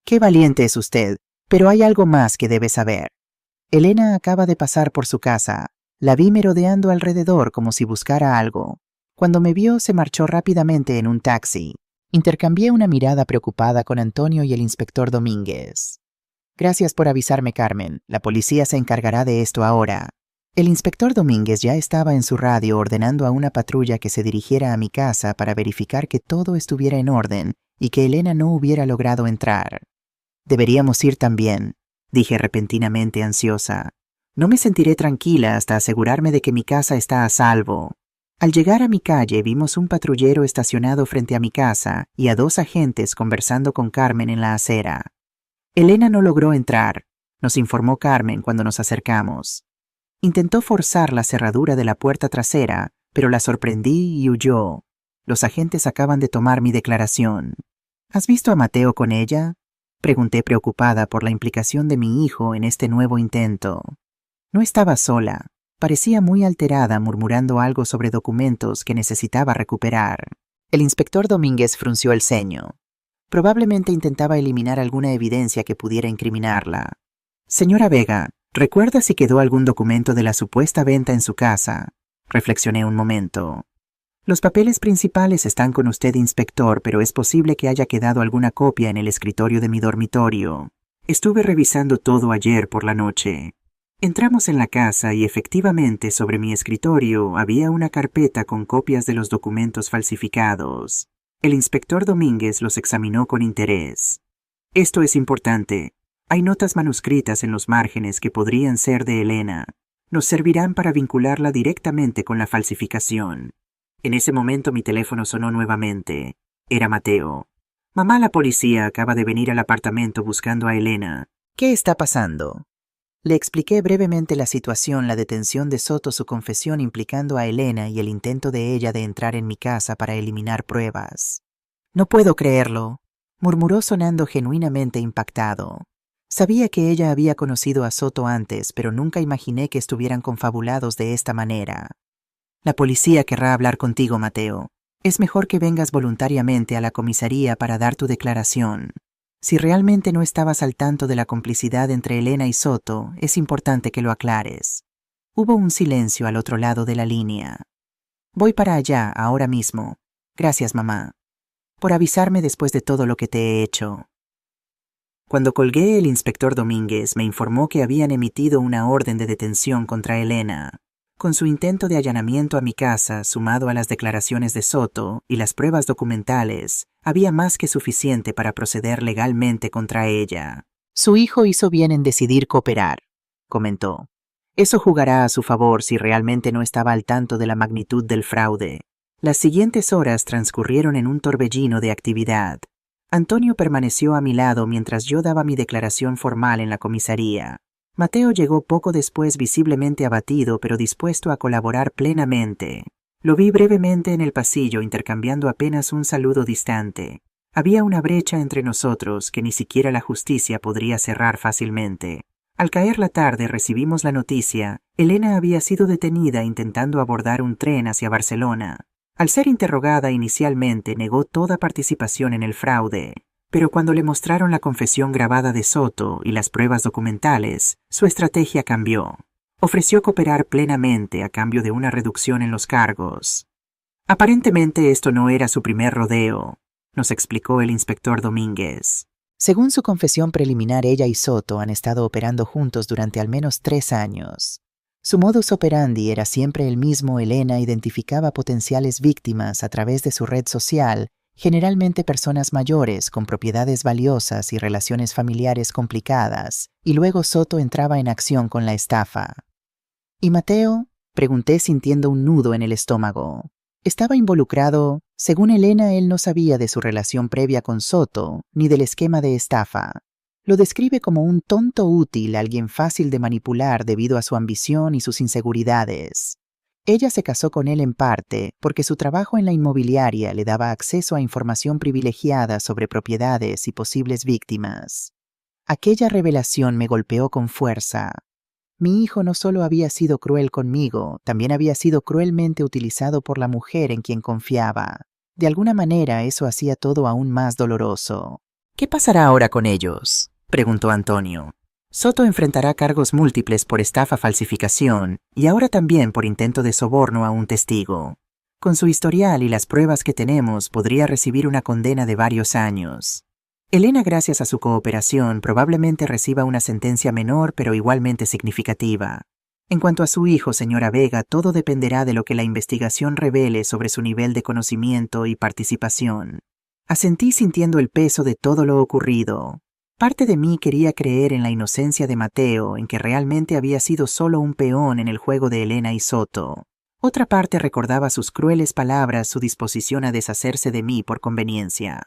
Speaker 1: «Qué valiente es usted. Pero hay algo más que debe saber. Elena acaba de pasar por su casa. La vi merodeando alrededor como si buscara algo. Cuando me vio, se marchó rápidamente en un taxi». Intercambié una mirada preocupada con Antonio y el inspector Domínguez. «Gracias por avisarme, Carmen. La policía se encargará de esto ahora». El inspector Domínguez ya estaba en su radio ordenando a una patrulla que se dirigiera a mi casa para verificar que todo estuviera en orden y que Elena no hubiera logrado entrar. «Deberíamos ir también», dije repentinamente ansiosa. «No me sentiré tranquila hasta asegurarme de que mi casa está a salvo». Al llegar a mi calle vimos un patrullero estacionado frente a mi casa y a 2 agentes conversando con Carmen en la acera. «Elena no logró entrar», nos informó Carmen cuando nos acercamos. «Intentó forzar la cerradura de la puerta trasera, pero la sorprendí y huyó. Los agentes acaban de tomar mi declaración». «¿Has visto a Mateo con ella?», pregunté preocupada por la implicación de mi hijo en este nuevo intento. No estaba sola. Parecía muy alterada, murmurando algo sobre documentos que necesitaba recuperar. El inspector Domínguez frunció el ceño. Probablemente intentaba eliminar alguna evidencia que pudiera incriminarla. «Señora Vega, ¿recuerda si quedó algún documento de la supuesta venta en su casa?», reflexioné un momento. «Los papeles principales están con usted, inspector, pero es posible que haya quedado alguna copia en el escritorio de mi dormitorio. Estuve revisando todo ayer por la noche». Entramos en la casa y efectivamente sobre mi escritorio había una carpeta con copias de los documentos falsificados. El inspector Domínguez los examinó con interés. «Esto es importante. Hay notas manuscritas en los márgenes que podrían ser de Elena. Nos servirán para vincularla directamente con la falsificación». En ese momento mi teléfono sonó nuevamente. Era Mateo. «Mamá, la policía acaba de venir al apartamento buscando a Elena». «¿Qué está pasando?». Le expliqué brevemente la situación, la detención de Soto, su confesión implicando a Elena y el intento de ella de entrar en mi casa para eliminar pruebas. «No puedo creerlo», murmuró sonando genuinamente impactado. Sabía que ella había conocido a Soto antes, pero nunca imaginé que estuvieran confabulados de esta manera. «La policía querrá hablar contigo, Mateo. Es mejor que vengas voluntariamente a la comisaría para dar tu declaración. Si realmente no estabas al tanto de la complicidad entre Elena y Soto, es importante que lo aclares». Hubo un silencio al otro lado de la línea. «Voy para allá, ahora mismo. Gracias, mamá, por avisarme después de todo lo que te he hecho». Cuando colgué, el inspector Domínguez me informó que habían emitido una orden de detención contra Elena. Con su intento de allanamiento a mi casa, sumado a las declaraciones de Soto y las pruebas documentales,
Speaker 2: Había más que suficiente para proceder legalmente contra ella.
Speaker 1: Su hijo hizo bien en decidir cooperar, comentó.
Speaker 2: Eso jugará a su favor si realmente no estaba al tanto de la magnitud del fraude. Las siguientes horas transcurrieron en un torbellino de actividad. Antonio permaneció a mi lado mientras yo daba mi declaración formal en la comisaría. Mateo llegó poco después visiblemente abatido pero dispuesto a colaborar plenamente. Lo vi brevemente en el pasillo intercambiando apenas un saludo distante. Había una brecha entre nosotros que ni siquiera la justicia podría cerrar fácilmente. Al caer la tarde recibimos la noticia. Elena había sido detenida intentando abordar un tren hacia Barcelona. Al ser interrogada inicialmente negó toda participación en el fraude, pero cuando le mostraron la confesión grabada de Soto y las pruebas documentales, su estrategia cambió. Ofreció cooperar plenamente a cambio de una reducción en los cargos. Aparentemente esto no era su primer rodeo, nos explicó el inspector Domínguez.
Speaker 1: Según su confesión preliminar, ella y Soto han estado operando juntos durante al menos 3 años. Su modus operandi era siempre el mismo. Elena identificaba potenciales víctimas a través de su red social, generalmente personas mayores con propiedades valiosas y relaciones familiares complicadas, y luego Soto entraba en acción con la estafa. ¿Y Mateo? Pregunté sintiendo un nudo en el estómago. ¿Estaba involucrado? Según Elena, él no sabía de su relación previa con Soto, ni del esquema de estafa. Lo describe como un tonto útil, alguien fácil de manipular debido a su ambición y sus inseguridades. Ella se casó con él en parte porque su trabajo en la inmobiliaria le daba acceso a información privilegiada sobre propiedades y posibles víctimas. Aquella revelación me golpeó con fuerza. Mi hijo no solo había sido cruel conmigo, también había sido cruelmente utilizado por la mujer en quien confiaba. De alguna manera eso hacía todo aún más doloroso.
Speaker 2: ¿Qué pasará ahora con ellos?, preguntó Antonio. Soto enfrentará cargos múltiples por estafa-falsificación y ahora también por intento de soborno a un testigo. Con su historial y las pruebas que tenemos, podría recibir una condena de varios años. Elena, gracias a su cooperación, probablemente reciba una sentencia menor pero igualmente significativa. En cuanto a su hijo, señora Vega, todo dependerá de lo que la investigación revele sobre su nivel de conocimiento y participación. Asentí sintiendo el peso de todo lo ocurrido. Parte de mí quería creer en la inocencia de Mateo, en que realmente había sido solo un peón en el juego de Elena y Soto. Otra parte recordaba sus crueles palabras, su disposición a deshacerse de mí por conveniencia.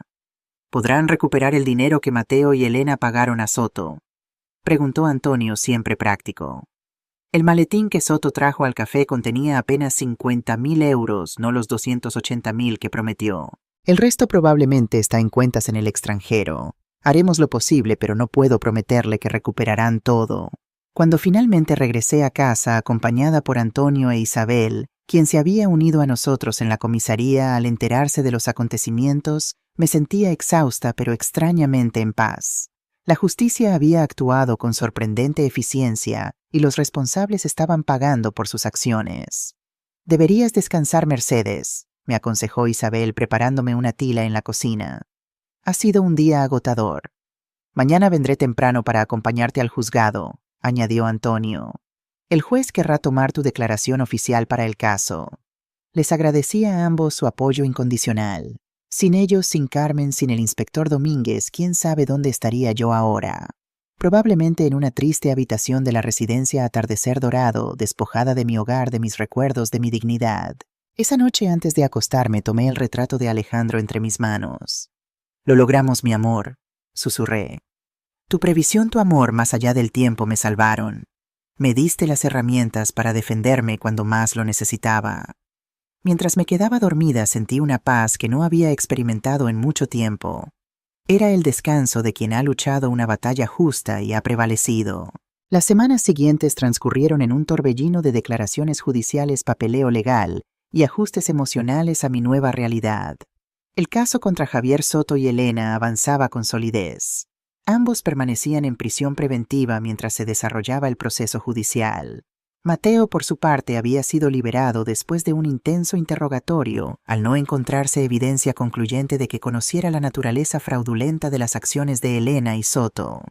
Speaker 2: ¿Podrán recuperar el dinero que Mateo y Elena pagaron a Soto?, preguntó Antonio, siempre práctico. El maletín que Soto trajo al café contenía apenas 50.000 euros, no los 280.000 que prometió.
Speaker 1: El resto probablemente está en cuentas en el extranjero. Haremos lo posible, pero no puedo prometerle que recuperarán todo. Cuando finalmente regresé a casa acompañada por Antonio e Isabel, quien se había unido a nosotros en la comisaría al enterarse de los acontecimientos, me sentía exhausta pero extrañamente en paz. La justicia había actuado con sorprendente eficiencia y los responsables estaban pagando por sus acciones. «Deberías descansar, Mercedes», me aconsejó Isabel preparándome una tila en la cocina. «Ha sido un día agotador. Mañana vendré temprano para acompañarte al juzgado», añadió Antonio. «El juez querrá tomar tu declaración oficial para el caso». Les agradecí a ambos su apoyo incondicional. Sin ellos, sin Carmen, sin el inspector Domínguez, quién sabe dónde estaría yo ahora. Probablemente en una triste habitación de la residencia Atardecer Dorado, despojada de mi hogar, de mis recuerdos, de mi dignidad. Esa noche antes de acostarme tomé el retrato de Alejandro entre mis manos. «Lo logramos, mi amor», susurré. «Tu previsión, tu amor más allá del tiempo me salvaron. Me diste las herramientas para defenderme cuando más lo necesitaba». Mientras me quedaba dormida sentí una paz que no había experimentado en mucho tiempo. Era el descanso de quien ha luchado una batalla justa y ha prevalecido. Las semanas siguientes transcurrieron en un torbellino de declaraciones judiciales, papeleo legal y ajustes emocionales a mi nueva realidad. El caso contra Javier Soto y Elena avanzaba con solidez. Ambos permanecían en prisión preventiva mientras se desarrollaba el proceso judicial. Mateo, por su parte, había sido liberado después de un intenso interrogatorio, al no encontrarse evidencia concluyente de que conociera la naturaleza fraudulenta de las acciones de Elena y Soto.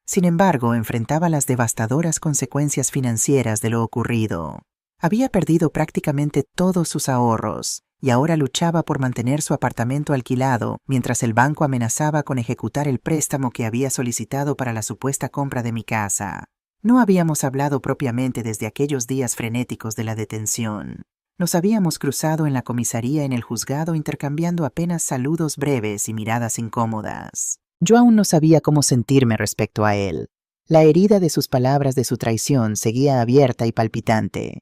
Speaker 1: Sin embargo, enfrentaba las devastadoras consecuencias financieras de lo ocurrido. Había perdido prácticamente todos sus ahorros,
Speaker 2: y ahora luchaba por mantener su apartamento alquilado mientras el banco amenazaba con ejecutar el préstamo que había solicitado para la supuesta compra de mi casa. No habíamos hablado propiamente desde aquellos días frenéticos de la detención. Nos habíamos cruzado en la comisaría en el juzgado intercambiando apenas saludos breves y miradas incómodas. Yo aún no sabía cómo sentirme respecto a él. La herida de sus palabras de su traición seguía abierta y palpitante.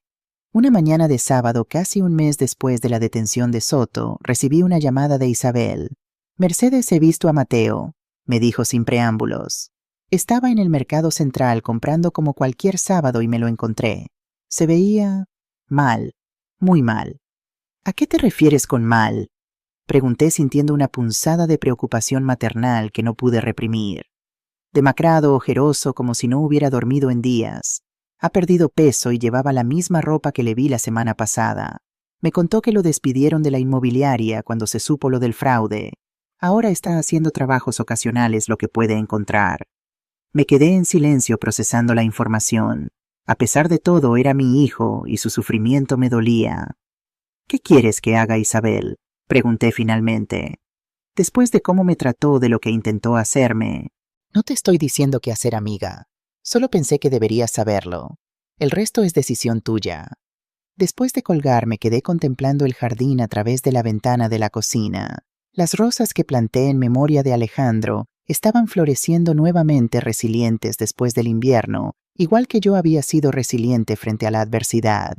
Speaker 2: Una mañana de sábado, casi un mes después de la detención de Soto, recibí una llamada de Isabel. «Mercedes, he visto a Mateo», me dijo sin preámbulos. Estaba en el mercado central comprando como cualquier sábado y me lo encontré. Se veía mal, muy mal. «¿A qué te refieres con mal?», pregunté sintiendo una punzada de preocupación maternal que no pude reprimir. Demacrado, ojeroso, como si no hubiera dormido en días. Ha perdido peso y llevaba la misma ropa que le vi la semana pasada. Me contó que lo despidieron de la inmobiliaria cuando se supo lo del fraude. Ahora está haciendo trabajos ocasionales lo que puede encontrar. Me quedé en silencio procesando la información. A pesar de todo, era mi hijo y su sufrimiento me dolía. «¿Qué quieres que haga, Isabel?», pregunté finalmente. Después de cómo me trató, de lo que intentó hacerme. «No te estoy diciendo qué hacer, amiga. Solo pensé que deberías saberlo. El resto es decisión tuya». Después de colgar, me quedé contemplando el jardín a través de la ventana de la cocina. Las rosas que planté en memoria de Alejandro estaban floreciendo nuevamente, resilientes después del invierno, igual que yo había sido resiliente frente a la adversidad.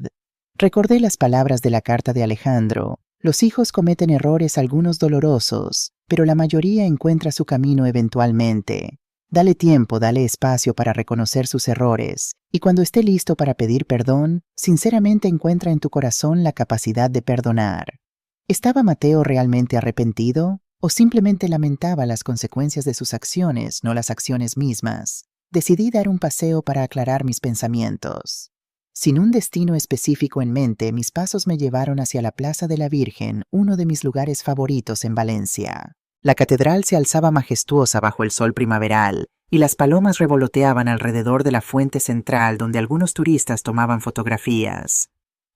Speaker 2: Recordé las palabras de la carta de Alejandro. Los hijos cometen errores, algunos dolorosos, pero la mayoría encuentra su camino eventualmente. Dale tiempo, dale espacio para reconocer sus errores, y cuando esté listo para pedir perdón, sinceramente encuentra en tu corazón la capacidad de perdonar. ¿Estaba Mateo realmente arrepentido? ¿O simplemente lamentaba las consecuencias de sus acciones, no las acciones mismas? Decidí dar un paseo para aclarar mis pensamientos. Sin un destino específico en mente, mis pasos me llevaron hacia la Plaza de la Virgen, uno de mis lugares favoritos en Valencia. La catedral se alzaba majestuosa bajo el sol primaveral, y las palomas revoloteaban alrededor de la fuente central donde algunos turistas tomaban fotografías.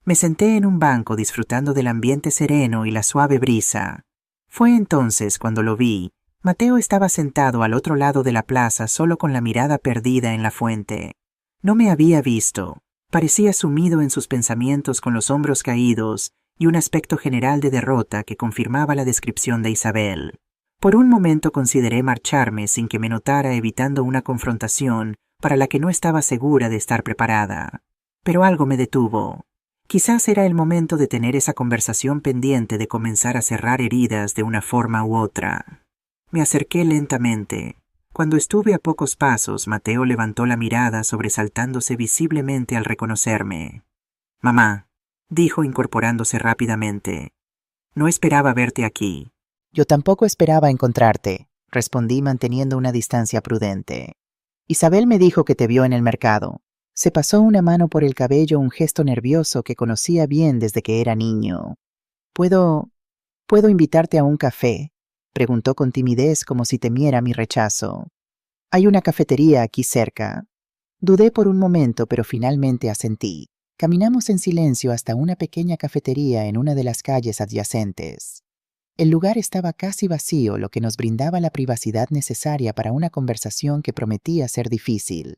Speaker 2: Me senté en un banco disfrutando del ambiente sereno y la suave brisa. Fue entonces cuando lo vi. Mateo estaba sentado al otro lado de la plaza, solo con la mirada perdida en la fuente. No me había visto. Parecía sumido en sus pensamientos, con los hombros caídos y un aspecto general de derrota que confirmaba la descripción de Isabel. Por un momento consideré marcharme sin que me notara, evitando una confrontación para la que no estaba segura de estar preparada. Pero algo me detuvo. Quizás era el momento de tener esa conversación pendiente, de comenzar a cerrar heridas de una forma u otra. Me acerqué lentamente. Cuando estuve a pocos pasos, Mateo levantó la mirada, sobresaltándose visiblemente al reconocerme. «Mamá», dijo incorporándose rápidamente, «no esperaba verte aquí». «Yo tampoco esperaba encontrarte», respondí manteniendo una distancia prudente. «Isabel me dijo que te vio en el mercado». Se pasó una mano por el cabello, un gesto nervioso que conocía bien desde que era niño. ¿Puedo invitarte a un café?», preguntó con timidez, como si temiera mi rechazo. «Hay una cafetería aquí cerca». Dudé por un momento, pero finalmente asentí. Caminamos en silencio hasta una pequeña cafetería en una de las calles adyacentes. El lugar estaba casi vacío, lo que nos brindaba la privacidad necesaria para una conversación que prometía ser difícil.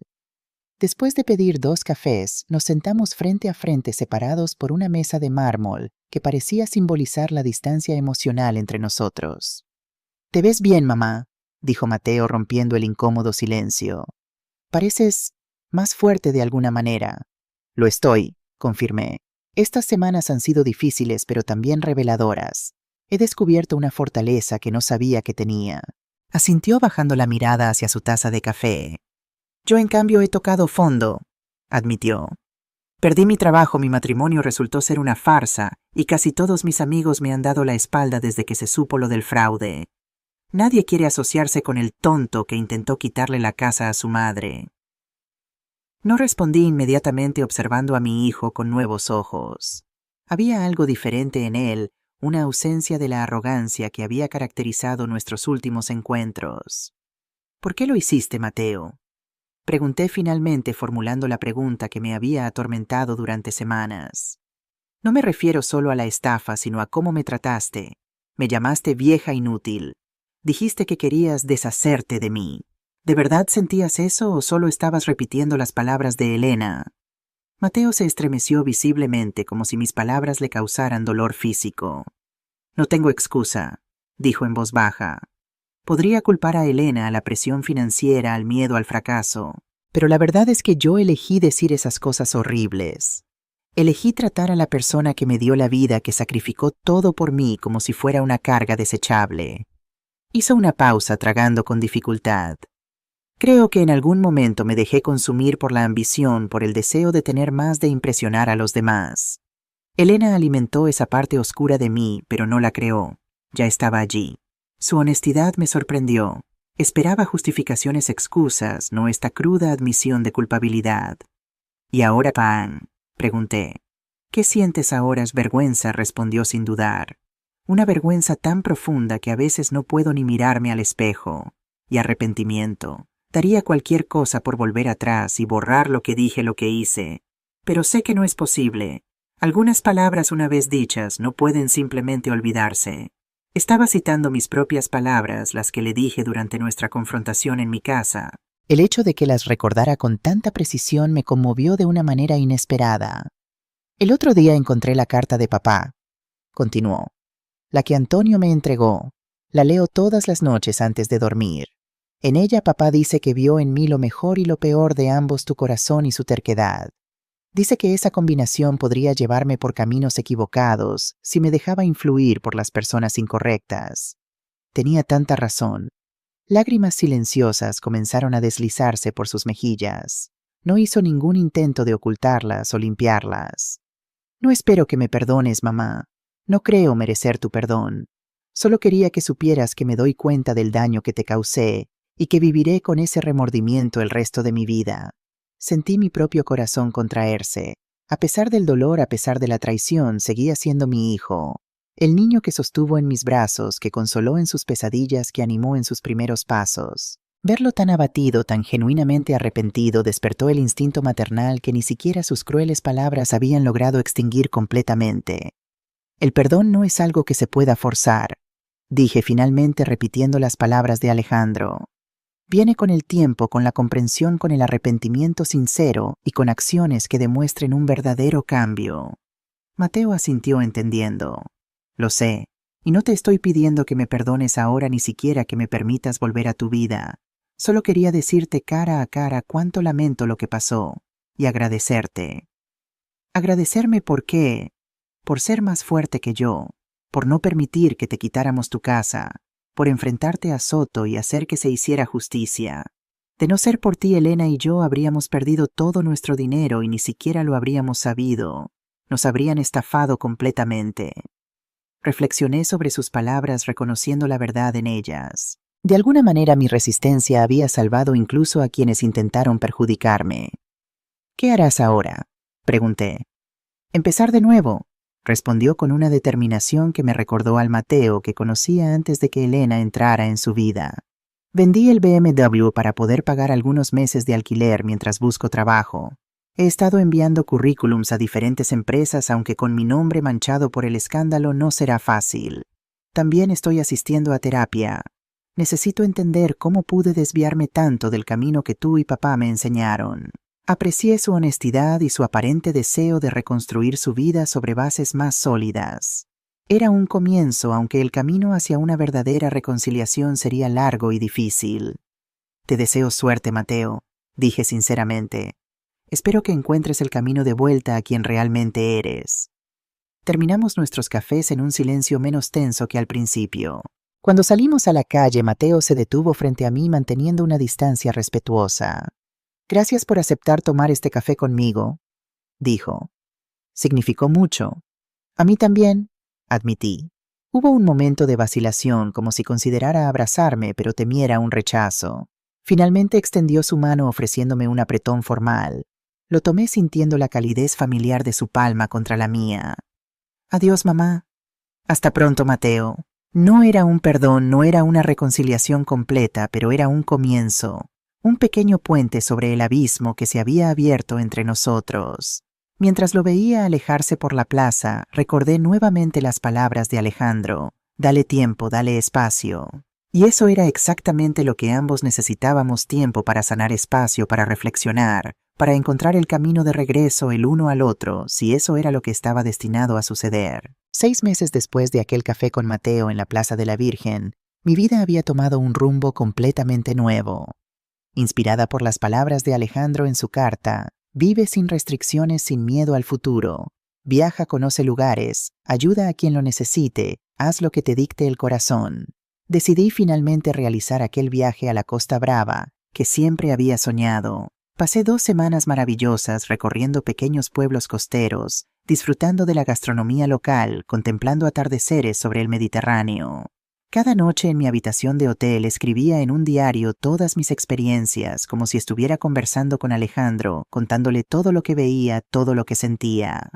Speaker 2: Después de pedir 2 cafés, nos sentamos frente a frente, separados por una mesa de mármol que parecía simbolizar la distancia emocional entre nosotros. «Te ves bien, mamá», dijo Mateo, rompiendo el incómodo silencio. «Pareces más fuerte de alguna manera». «Lo estoy», confirmé. «Estas semanas han sido difíciles, pero también reveladoras. He descubierto una fortaleza que no sabía que tenía». Asintió bajando la mirada hacia su taza de café. «Yo, en cambio, he tocado fondo», admitió. «Perdí mi trabajo, mi matrimonio resultó ser una farsa, y casi todos mis amigos me han dado la espalda desde que se supo lo del fraude. Nadie quiere asociarse con el tonto que intentó quitarle la casa a su madre». No respondí inmediatamente, observando a mi hijo con nuevos ojos. Había algo diferente en él, una ausencia de la arrogancia que había caracterizado nuestros últimos encuentros. «¿Por qué lo hiciste, Mateo?», pregunté finalmente, formulando la pregunta que me había atormentado durante semanas. No me refiero solo a la estafa, sino a cómo me trataste. Me llamaste vieja inútil. Dijiste que querías deshacerte de mí. ¿De verdad sentías eso o solo estabas repitiendo las palabras de Elena? Mateo se estremeció visiblemente como si mis palabras le causaran dolor físico. No tengo excusa, dijo en voz baja. Podría culpar a Elena, a la presión financiera, al miedo al fracaso. Pero la verdad es que yo elegí decir esas cosas horribles. Elegí tratar a la persona que me dio la vida, que sacrificó todo por mí como si fuera una carga desechable. Hizo una pausa, tragando con dificultad. Creo que en algún momento me dejé consumir por la ambición, por el deseo de tener más, de impresionar a los demás. Elena alimentó esa parte oscura de mí, pero no la creó. Ya estaba allí. Su honestidad me sorprendió. Esperaba justificaciones, excusas, no esta cruda admisión de culpabilidad. ¿Y ahora, Pan? Pregunté. ¿Qué sientes ahora? Es vergüenza, respondió sin dudar. Una vergüenza tan profunda que a veces no puedo ni mirarme al espejo. Y arrepentimiento. Daría cualquier cosa por volver atrás y borrar lo que dije, lo que hice. Pero sé que no es posible. Algunas palabras una vez dichas no pueden simplemente olvidarse. Estaba citando mis propias palabras, las que le dije durante nuestra confrontación en mi casa.
Speaker 1: El hecho de que las recordara con tanta precisión me conmovió de una manera inesperada. El otro día encontré la carta de papá, continuó, la que Antonio me entregó. La leo todas las noches antes de dormir. En ella papá dice que vio en mí lo mejor y lo peor de ambos, tu corazón y su terquedad. Dice que esa combinación podría llevarme por caminos equivocados si me dejaba influir por las personas incorrectas. Tenía tanta razón. Lágrimas silenciosas comenzaron a deslizarse por sus mejillas. No hizo ningún intento de ocultarlas o limpiarlas. No espero que me perdones, mamá. No creo merecer tu perdón. Solo quería que supieras que me doy cuenta del daño que te causé y que viviré con ese remordimiento el resto de mi vida. Sentí mi propio corazón contraerse. A pesar del dolor, a pesar de la traición, seguía siendo mi hijo. El niño que sostuvo en mis brazos, que consoló en sus pesadillas, que animó en sus primeros pasos. Verlo tan abatido, tan genuinamente arrepentido, despertó el instinto maternal que ni siquiera sus crueles palabras habían logrado extinguir completamente. El perdón no es algo que se pueda forzar, dije finalmente repitiendo las palabras de Alejandro. Viene con el tiempo, con la comprensión, con el arrepentimiento sincero y con acciones que demuestren un verdadero cambio. Mateo asintió entendiendo. Lo sé, y no te estoy pidiendo que me perdones ahora, ni siquiera que me permitas volver a tu vida. Solo quería decirte cara a cara cuánto lamento lo que pasó y agradecerte. ¿Agradecerme por qué? Por ser más fuerte que yo, por no permitir que te quitáramos tu casa, por enfrentarte a Soto y hacer que se hiciera justicia. De no ser por ti, Elena y yo habríamos perdido todo nuestro dinero y ni siquiera lo habríamos sabido. Nos habrían estafado completamente. Reflexioné sobre sus palabras, reconociendo la verdad en ellas. De alguna manera mi resistencia había salvado incluso a quienes intentaron perjudicarme. ¿Qué harás ahora?, pregunté. Empezar de nuevo, respondió con una determinación que me recordó al Mateo que conocía antes de que Elena entrara en su vida. Vendí el BMW para poder pagar algunos meses de alquiler mientras busco trabajo. He estado enviando currículums a diferentes empresas, aunque con mi nombre manchado por el escándalo no será fácil. También estoy asistiendo a terapia. Necesito entender cómo pude desviarme tanto del camino que tú y papá me enseñaron. Aprecié su honestidad y su aparente deseo de reconstruir su vida sobre bases más sólidas. Era un comienzo, aunque el camino hacia una verdadera reconciliación sería largo y difícil. Te deseo suerte, Mateo, dije sinceramente. Espero que encuentres el camino de vuelta a quien realmente eres. Terminamos nuestros cafés en un silencio menos tenso que al principio. Cuando salimos a la calle, Mateo se detuvo frente a mí manteniendo una distancia respetuosa. Gracias por aceptar tomar este café conmigo, dijo. Significó mucho. A mí también, admití. Hubo un momento de vacilación, como si considerara abrazarme, pero temiera un rechazo. Finalmente extendió su mano ofreciéndome un apretón formal. Lo tomé sintiendo la calidez familiar de su palma contra la mía. Adiós, mamá. Hasta pronto, Mateo. No era un perdón, no era una reconciliación completa, pero era un comienzo. Un pequeño puente sobre el abismo que se había abierto entre nosotros. Mientras lo veía alejarse por la plaza, recordé nuevamente las palabras de Alejandro: dale tiempo, dale espacio. Y eso era exactamente lo que ambos necesitábamos: tiempo para sanar, espacio para reflexionar, para encontrar el camino de regreso el uno al otro, si eso era lo que estaba destinado a suceder. 6 meses después de aquel café con Mateo en la Plaza de la Virgen, mi vida había tomado un rumbo completamente nuevo. Inspirada por las palabras de Alejandro en su carta: vive sin restricciones, sin miedo al futuro. Viaja, conoce lugares, ayuda a quien lo necesite, haz lo que te dicte el corazón. Decidí finalmente realizar aquel viaje a la Costa Brava, que siempre había soñado. Pasé 2 semanas maravillosas recorriendo pequeños pueblos costeros, disfrutando de la gastronomía local, contemplando atardeceres sobre el Mediterráneo. Cada noche en mi habitación de hotel escribía en un diario todas mis experiencias, como si estuviera conversando con Alejandro, contándole todo lo que veía, todo lo que sentía.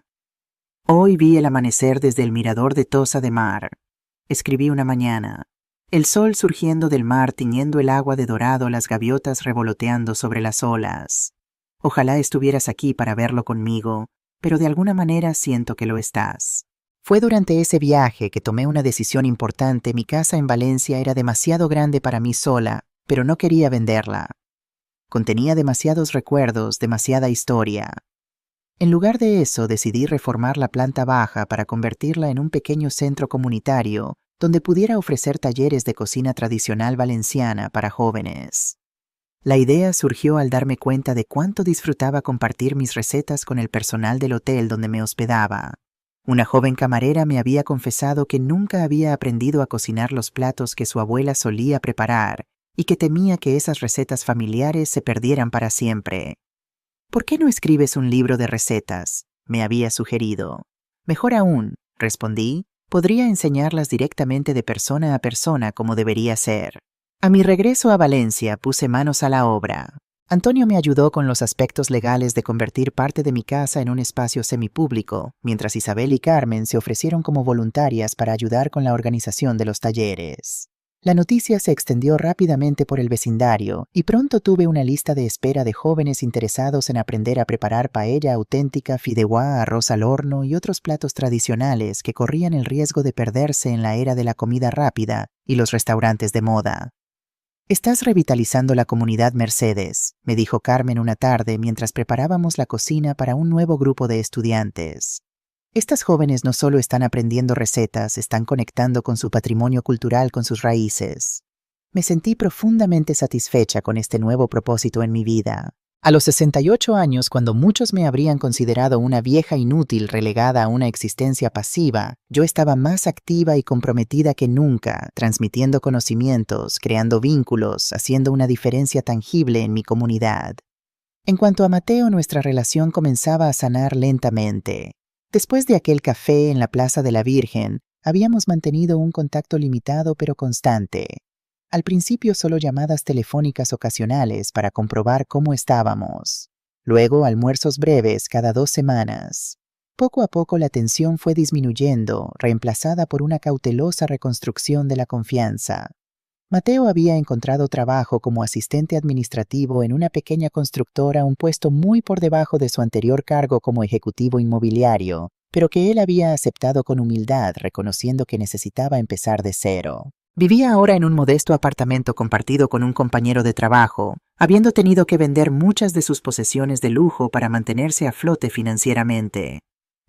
Speaker 1: Hoy vi el amanecer desde el mirador de Tossa de Mar. Escribí una mañana. El sol surgiendo del mar tiñendo el agua de dorado, las gaviotas revoloteando sobre las olas. Ojalá estuvieras aquí para verlo conmigo, pero de alguna manera siento que lo estás. Fue durante ese viaje que tomé una decisión importante. Mi casa en Valencia era demasiado grande para mí sola, pero no quería venderla. Contenía demasiados recuerdos, demasiada historia. En lugar de eso, decidí reformar la planta baja para convertirla en un pequeño centro comunitario donde pudiera ofrecer talleres de cocina tradicional valenciana para jóvenes. La idea surgió al darme cuenta de cuánto disfrutaba compartir mis recetas con el personal del hotel donde me hospedaba. Una joven camarera me había confesado que nunca había aprendido a cocinar los platos que su abuela solía preparar y que temía que esas recetas familiares se perdieran para siempre. ¿Por qué no escribes un libro de recetas?, me había sugerido. Mejor aún, respondí, podría enseñarlas directamente de persona a persona como debería ser. A mi regreso a Valencia puse manos a la obra. Antonio me ayudó con los aspectos legales de convertir parte de mi casa en un espacio semipúblico, mientras Isabel y Carmen se ofrecieron como voluntarias para ayudar con la organización de los talleres. La noticia se extendió rápidamente por el vecindario y pronto tuve una lista de espera de jóvenes interesados en aprender a preparar paella auténtica, fideuá, arroz al horno y otros platos tradicionales que corrían el riesgo de perderse en la era de la comida rápida y los restaurantes de moda. «Estás revitalizando la comunidad, Mercedes», me dijo Carmen una tarde mientras preparábamos la cocina para un nuevo grupo de estudiantes. Estas jóvenes no solo están aprendiendo recetas, están conectando con su patrimonio cultural, con sus raíces. Me sentí profundamente satisfecha con este nuevo propósito en mi vida. A los 68 años, cuando muchos me habrían considerado una vieja inútil relegada a una existencia pasiva, yo estaba más activa y comprometida que nunca, transmitiendo conocimientos, creando vínculos, haciendo una diferencia tangible en mi comunidad. En cuanto a Mateo, nuestra relación comenzaba a sanar lentamente. Después de aquel café en la Plaza de la Virgen, habíamos mantenido un contacto limitado pero constante. Al principio solo llamadas telefónicas ocasionales para comprobar cómo estábamos. Luego almuerzos breves cada 2 semanas. Poco a poco la tensión fue disminuyendo, reemplazada por una cautelosa reconstrucción de la confianza. Mateo había encontrado trabajo como asistente administrativo en una pequeña constructora, un puesto muy por debajo de su anterior cargo como ejecutivo inmobiliario, pero que él había aceptado con humildad, reconociendo que necesitaba empezar de cero. Vivía ahora en un modesto apartamento compartido con un compañero de trabajo, habiendo tenido que vender muchas de sus posesiones de lujo para mantenerse a flote financieramente.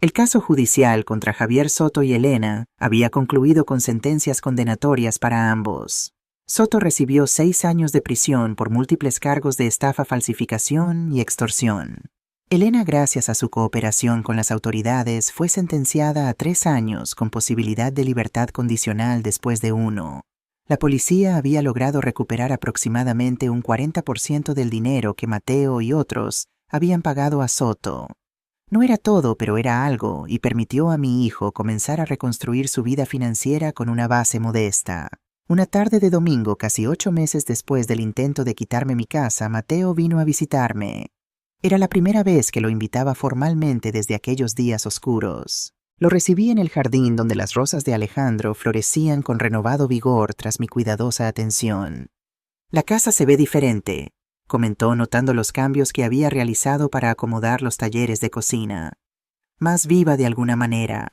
Speaker 1: El caso judicial contra Javier Soto y Elena había concluido con sentencias condenatorias para ambos. Soto recibió 6 años de prisión por múltiples cargos de estafa, falsificación y extorsión. Elena, gracias a su cooperación con las autoridades, fue sentenciada a 3 años con posibilidad de libertad condicional después de 1. La policía había logrado recuperar aproximadamente un 40% del dinero que Mateo y otros habían pagado a Soto. No era todo, pero era algo, y permitió a mi hijo comenzar a reconstruir su vida financiera con una base modesta. Una tarde de domingo, casi 8 meses después del intento de quitarme mi casa, Mateo vino a visitarme. Era la primera vez que lo invitaba formalmente desde aquellos días oscuros. Lo recibí en el jardín donde las rosas de Alejandro florecían con renovado vigor tras mi cuidadosa atención. «La casa se ve diferente», comentó notando los cambios que había realizado para acomodar los talleres de cocina.
Speaker 2: más viva de alguna manera.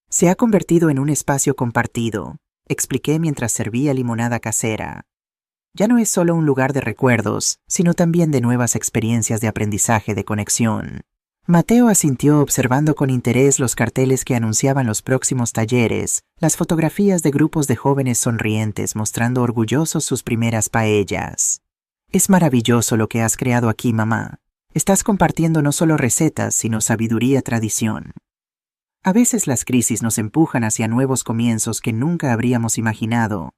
Speaker 2: Se ha convertido en un espacio compartido, expliqué mientras servía limonada casera. Ya no es solo un lugar de recuerdos, sino también de nuevas experiencias de aprendizaje de conexión. Mateo asintió observando con interés los carteles que anunciaban los próximos talleres, las fotografías de grupos de jóvenes sonrientes mostrando orgullosos sus primeras paellas. Es maravilloso lo que has creado aquí, mamá. Estás compartiendo no solo recetas, sino sabiduría, tradición. A veces las crisis nos empujan hacia nuevos comienzos que nunca habríamos imaginado.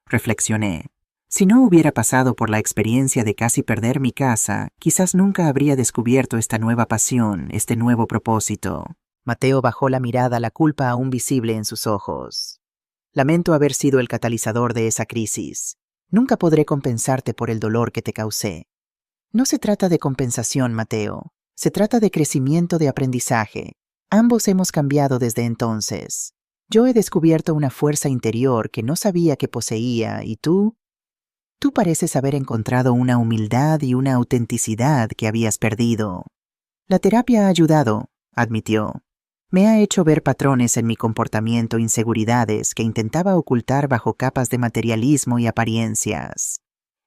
Speaker 2: Reflexioné. Si no hubiera pasado por la experiencia de casi perder mi casa, quizás nunca habría descubierto esta nueva pasión, este nuevo propósito.
Speaker 1: Mateo bajó la mirada, la culpa aún visible en sus ojos. Lamento haber sido el catalizador de esa crisis. Nunca podré compensarte por el dolor que te causé. No se trata de compensación, Mateo. Se trata de crecimiento, de aprendizaje. Ambos hemos cambiado desde entonces. Yo he descubierto una fuerza interior que no sabía que poseía, y tú pareces haber encontrado una humildad y una autenticidad que habías perdido. La terapia ha ayudado, admitió. Me ha hecho ver patrones en mi comportamiento, inseguridades que intentaba ocultar bajo capas de materialismo y apariencias.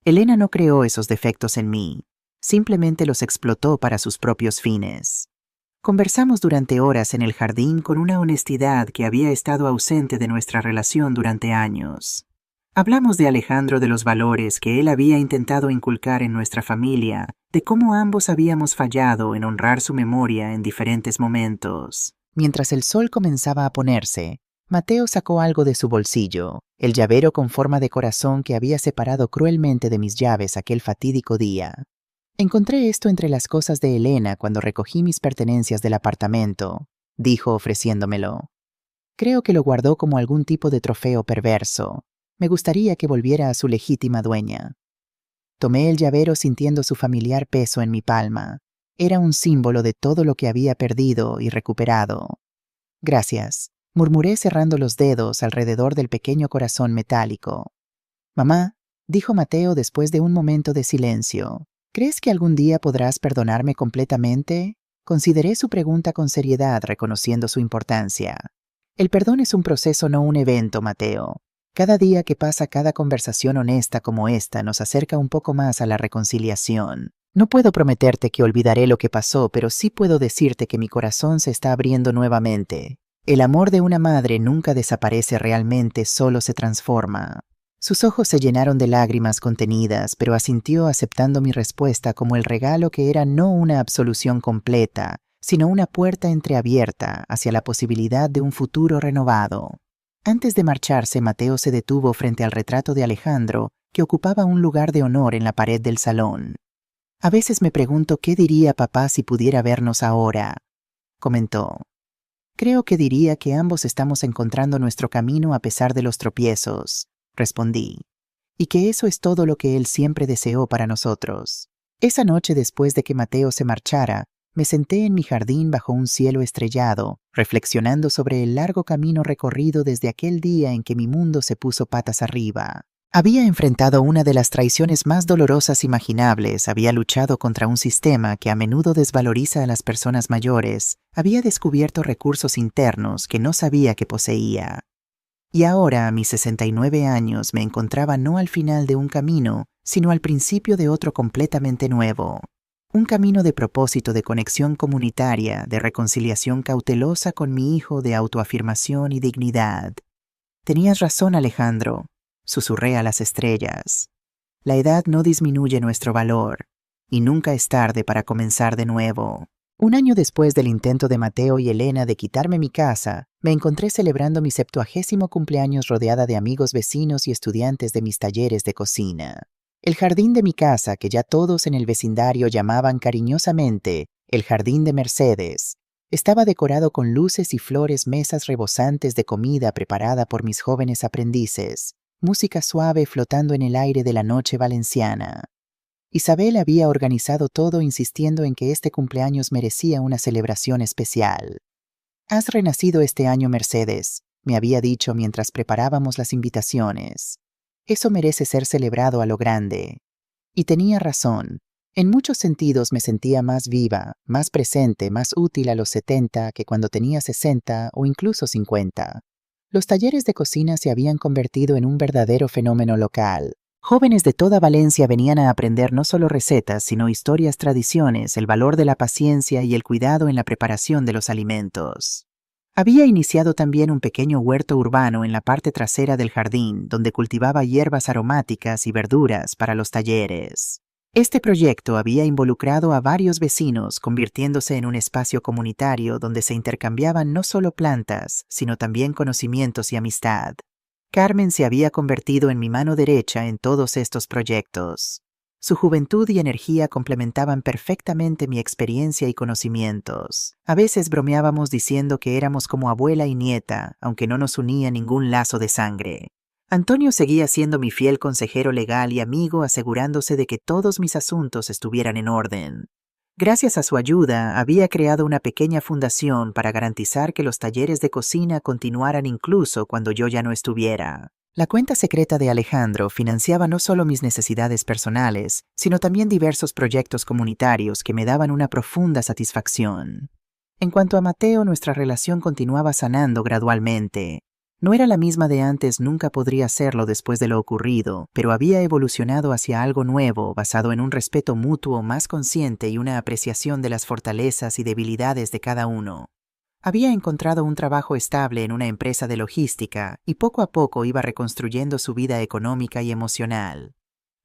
Speaker 1: Elena no creó esos defectos en mí, simplemente los explotó para sus propios fines. Conversamos durante horas en el jardín con una honestidad que había estado ausente de nuestra relación durante años. Hablamos de Alejandro, de los valores que él había intentado inculcar en nuestra familia, de cómo ambos habíamos fallado en honrar su memoria en diferentes momentos. Mientras el sol comenzaba a ponerse, Mateo sacó algo de su bolsillo, el llavero con forma de corazón que había separado cruelmente de mis llaves aquel fatídico día. Encontré esto entre las cosas de Elena cuando recogí mis pertenencias del apartamento, dijo ofreciéndomelo. Creo que lo guardó como algún tipo de trofeo perverso. Me gustaría que volviera a su legítima dueña. Tomé el llavero sintiendo su familiar peso en mi palma. Era un símbolo de todo lo que había perdido y recuperado. Gracias, murmuré cerrando los dedos alrededor del pequeño corazón metálico. Mamá, dijo Mateo después de un momento de silencio, ¿crees que algún día podrás perdonarme completamente? Consideré su pregunta con seriedad, reconociendo su importancia. El perdón es un proceso, no un evento, Mateo. Cada día que pasa, cada conversación honesta como esta nos acerca un poco más a la reconciliación. No puedo prometerte que olvidaré lo que pasó, pero sí puedo decirte que mi corazón se está abriendo nuevamente. El amor de una madre nunca desaparece realmente, solo se transforma. Sus ojos se llenaron de lágrimas contenidas, pero asintió aceptando mi respuesta como el regalo que era no una absolución completa, sino una puerta entreabierta hacia la posibilidad de un futuro renovado. Antes de marcharse, Mateo se detuvo frente al retrato de Alejandro, que ocupaba un lugar de honor en la pared del salón. A veces me pregunto qué diría papá si pudiera vernos ahora, comentó. Creo que diría que ambos estamos encontrando nuestro camino a pesar de los tropiezos, respondí, y que eso es todo lo que él siempre deseó para nosotros. Esa noche, después de que Mateo se marchara, me senté en mi jardín bajo un cielo estrellado, reflexionando sobre el largo camino recorrido desde aquel día en que mi mundo se puso patas arriba. Había enfrentado una de las traiciones más dolorosas imaginables, había luchado contra un sistema que a menudo desvaloriza a las personas mayores, había descubierto recursos internos que no sabía que poseía. Y ahora, a mis 69 años, me encontraba no al final de un camino, sino al principio de otro completamente nuevo. Un camino de propósito, de conexión comunitaria, de reconciliación cautelosa con mi hijo, de autoafirmación y dignidad. Tenías razón, Alejandro, susurré a las estrellas. La edad no disminuye nuestro valor, y nunca es tarde para comenzar de nuevo. Un año después del intento de Mateo y Elena de quitarme mi casa, me encontré celebrando mi 70º cumpleaños rodeada de amigos, vecinos y estudiantes de mis talleres de cocina. El jardín de mi casa, que ya todos en el vecindario llamaban cariñosamente el Jardín de Mercedes, estaba decorado con luces y flores, mesas rebosantes de comida preparada por mis jóvenes aprendices, música suave flotando en el aire de la noche valenciana. Isabel había organizado todo, insistiendo en que este cumpleaños merecía una celebración especial. «Has renacido este año, Mercedes», me había dicho mientras preparábamos las invitaciones. «Eso merece ser celebrado a lo grande». Y tenía razón. En muchos sentidos me sentía más viva, más presente, más útil a los 70 que cuando tenía 60 o incluso 50. Los talleres de cocina se habían convertido en un verdadero fenómeno local. Jóvenes de toda Valencia venían a aprender no solo recetas, sino historias, tradiciones, el valor de la paciencia y el cuidado en la preparación de los alimentos. Había iniciado también un pequeño huerto urbano en la parte trasera del jardín, donde cultivaba hierbas aromáticas y verduras para los talleres. Este proyecto había involucrado a varios vecinos, convirtiéndose en un espacio comunitario donde se intercambiaban no solo plantas, sino también conocimientos y amistad. Carmen se había convertido en mi mano derecha en todos estos proyectos. Su juventud y energía complementaban perfectamente mi experiencia y conocimientos. A veces bromeábamos diciendo que éramos como abuela y nieta, aunque no nos unía ningún lazo de sangre. Antonio seguía siendo mi fiel consejero legal y amigo, asegurándose de que todos mis asuntos estuvieran en orden. Gracias a su ayuda, había creado una pequeña fundación para garantizar que los talleres de cocina continuaran incluso cuando yo ya no estuviera. La cuenta secreta de Alejandro financiaba no solo mis necesidades personales, sino también diversos proyectos comunitarios que me daban una profunda satisfacción. En cuanto a Mateo, nuestra relación continuaba sanando gradualmente. No era la misma de antes, nunca podría serlo después de lo ocurrido, pero había evolucionado hacia algo nuevo, basado en un respeto mutuo más consciente y una apreciación de las fortalezas y debilidades de cada uno. Había encontrado un trabajo estable en una empresa de logística y poco a poco iba reconstruyendo su vida económica y emocional.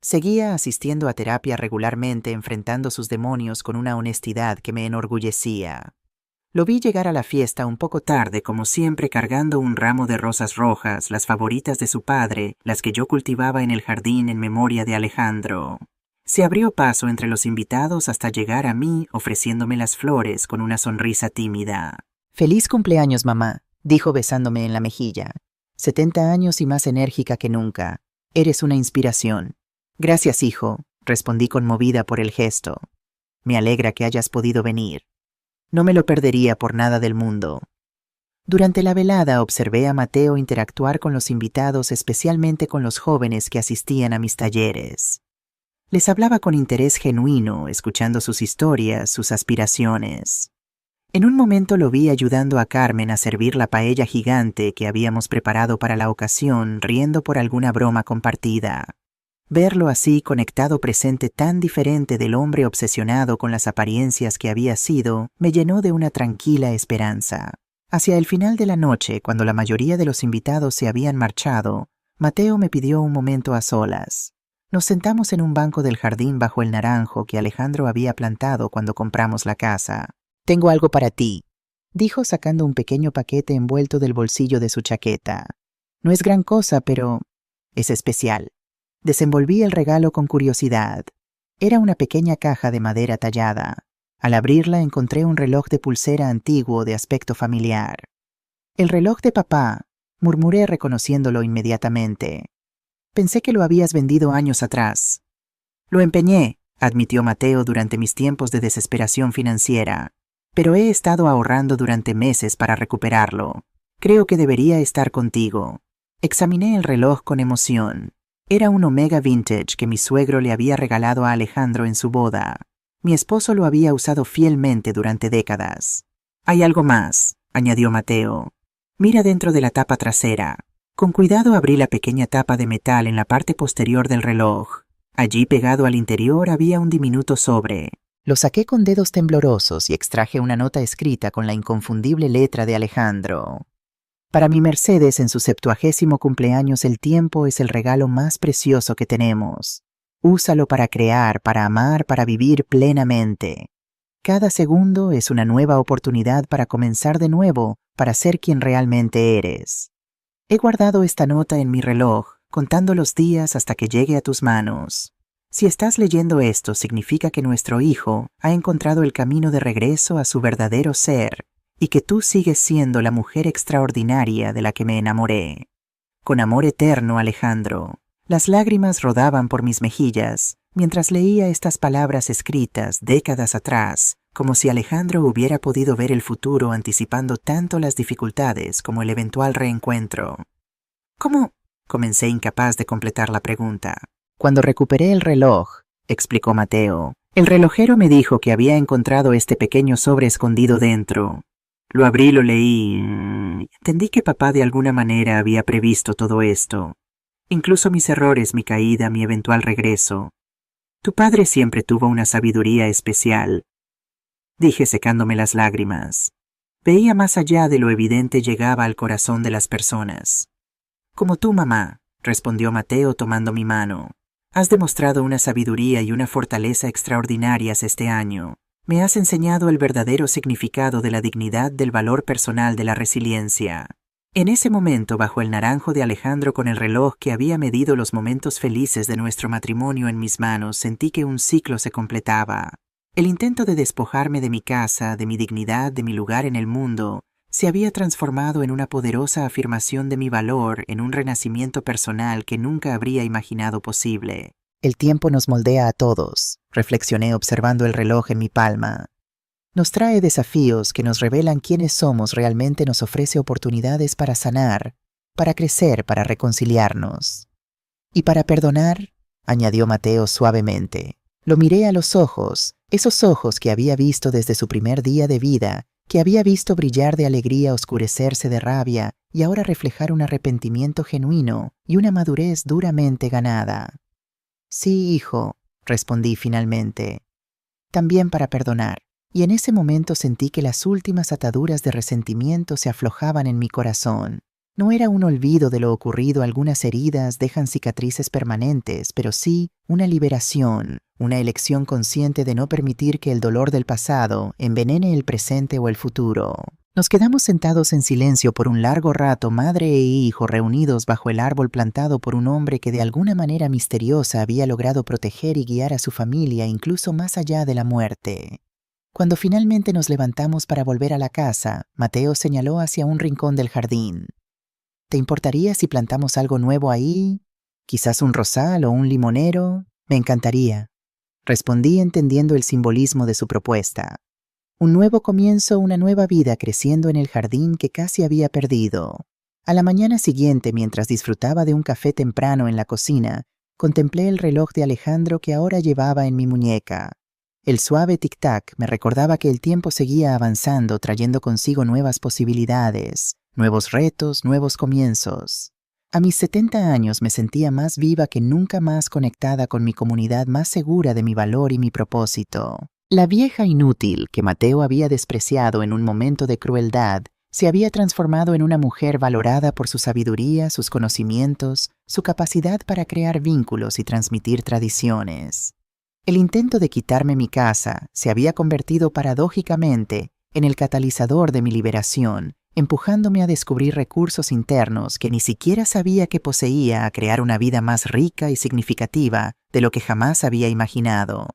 Speaker 1: Seguía asistiendo a terapia regularmente, enfrentando sus demonios con una honestidad que me enorgullecía. Lo vi llegar a la fiesta un poco tarde, como siempre, cargando un ramo de rosas rojas, las favoritas de su padre, las que yo cultivaba en el jardín en memoria de Alejandro. Se abrió paso entre los invitados hasta llegar a mí, ofreciéndome las flores con una sonrisa tímida.
Speaker 2: «Feliz cumpleaños, mamá», dijo besándome en la mejilla. 70 años y más enérgica que nunca. Eres una inspiración. «Gracias, hijo», respondí conmovida por el gesto. «Me alegra que hayas podido venir. No me lo perdería por nada del mundo». Durante la velada observé a Mateo interactuar con los invitados, especialmente con los jóvenes que asistían a mis talleres. Les hablaba con interés genuino, escuchando sus historias, sus aspiraciones. En un momento lo vi ayudando a Carmen a servir la paella gigante que habíamos preparado para la ocasión, riendo por alguna broma compartida. Verlo así, conectado, presente, tan diferente del hombre obsesionado con las apariencias que había sido, me llenó de una tranquila esperanza. Hacia el final de la noche, cuando la mayoría de los invitados se habían marchado, Mateo me pidió un momento a solas. Nos sentamos en un banco del jardín bajo el naranjo que Alejandro había plantado cuando compramos la casa. «Tengo algo para ti», dijo sacando un pequeño paquete envuelto del bolsillo de su chaqueta. «No es gran cosa, pero es especial». Desenvolví el regalo con curiosidad. Era una pequeña caja de madera tallada. Al abrirla encontré un reloj de pulsera antiguo de aspecto familiar. «El reloj de papá», murmuré reconociéndolo inmediatamente. «Pensé que lo habías vendido años atrás». «Lo empeñé», admitió Mateo, durante mis tiempos de desesperación financiera. «Pero he estado ahorrando durante meses para recuperarlo. Creo que debería estar contigo». Examiné el reloj con emoción. Era un Omega Vintage que mi suegro le había regalado a Alejandro en su boda. Mi esposo lo había usado fielmente durante décadas. «Hay algo más», añadió Mateo. «Mira dentro de la tapa trasera». Con cuidado abrí la pequeña tapa de metal en la parte posterior del reloj. Allí, pegado al interior, había un diminuto sobre. Lo saqué con dedos temblorosos y extraje una nota escrita con la inconfundible letra de Alejandro. «Para mi Mercedes, en su 70º cumpleaños, el tiempo es el regalo más precioso que tenemos. Úsalo para crear, para amar, para vivir plenamente. Cada segundo es una nueva oportunidad para comenzar de nuevo, para ser quien realmente eres. He guardado esta nota en mi reloj, contando los días hasta que llegue a tus manos. Si estás leyendo esto, significa que nuestro hijo ha encontrado el camino de regreso a su verdadero ser y que tú sigues siendo la mujer extraordinaria de la que me enamoré. Con amor eterno, Alejandro». Las lágrimas rodaban por mis mejillas mientras leía estas palabras escritas décadas atrás, como si Alejandro hubiera podido ver el futuro, anticipando tanto las dificultades como el eventual reencuentro. «¿Cómo?», comencé, incapaz de completar la pregunta. «Cuando recuperé el reloj», explicó Mateo, El relojero me dijo que había encontrado este pequeño sobre escondido dentro. Lo abrí, lo leí. Entendí que papá de alguna manera había previsto todo esto. Incluso mis errores, mi caída, mi eventual regreso. Tu padre siempre tuvo una sabiduría especial, dije secándome las lágrimas. Veía más allá de lo evidente, llegaba al corazón de las personas. Como tú, mamá, respondió Mateo tomando mi mano. Has demostrado una sabiduría y una fortaleza extraordinarias este año. Me has enseñado el verdadero significado de la dignidad, del valor personal, de la resiliencia. En ese momento, bajo el naranjo de Alejandro con el reloj que había medido los momentos felices de nuestro matrimonio en mis manos, sentí que un ciclo se completaba. El intento de despojarme de mi casa, de mi dignidad, de mi lugar en el mundo, se había transformado en una poderosa afirmación de mi valor, en un renacimiento personal que nunca habría imaginado posible.
Speaker 1: El tiempo nos moldea a todos, reflexioné observando el reloj en mi palma. Nos trae desafíos que nos revelan quiénes somos realmente, nos ofrece oportunidades para sanar, para crecer, para reconciliarnos. Y para perdonar, añadió Mateo suavemente. Lo miré a los ojos, esos ojos que había visto desde su primer día de vida, que había visto brillar de alegría, oscurecerse de rabia y ahora reflejar un arrepentimiento genuino y una madurez duramente ganada. Sí, hijo, respondí finalmente. También para perdonar. Y en ese momento sentí que las últimas ataduras de resentimiento se aflojaban en mi corazón. No era un olvido de lo ocurrido, algunas heridas dejan cicatrices permanentes, pero sí una liberación, una elección consciente de no permitir que el dolor del pasado envenene el presente o el futuro. Nos quedamos sentados en silencio por un largo rato, madre e hijo reunidos bajo el árbol plantado por un hombre que de alguna manera misteriosa había logrado proteger y guiar a su familia incluso más allá de la muerte. Cuando finalmente nos levantamos para volver a la casa, Mateo señaló hacia un rincón del jardín. ¿Te importaría si plantamos algo nuevo ahí? ¿Quizás un rosal o un limonero? Me encantaría. Respondí entendiendo el simbolismo de su propuesta. Un nuevo comienzo, una nueva vida creciendo en el jardín que casi había perdido. A la mañana siguiente, mientras disfrutaba de un café temprano en la cocina, contemplé el reloj de Alejandro que ahora llevaba en mi muñeca. El suave tic-tac me recordaba que el tiempo seguía avanzando, trayendo consigo nuevas posibilidades, nuevos retos, nuevos comienzos. A mis 70 años me sentía más viva que nunca, más conectada con mi comunidad, más segura de mi valor y mi propósito. La vieja inútil que Mateo había despreciado en un momento de crueldad se había transformado en una mujer valorada por su sabiduría, sus conocimientos, su capacidad para crear vínculos y transmitir tradiciones. El intento de quitarme mi casa se había convertido paradójicamente en el catalizador de mi liberación, empujándome a descubrir recursos internos que ni siquiera sabía que poseía, a crear una vida más rica y significativa de lo que jamás había imaginado.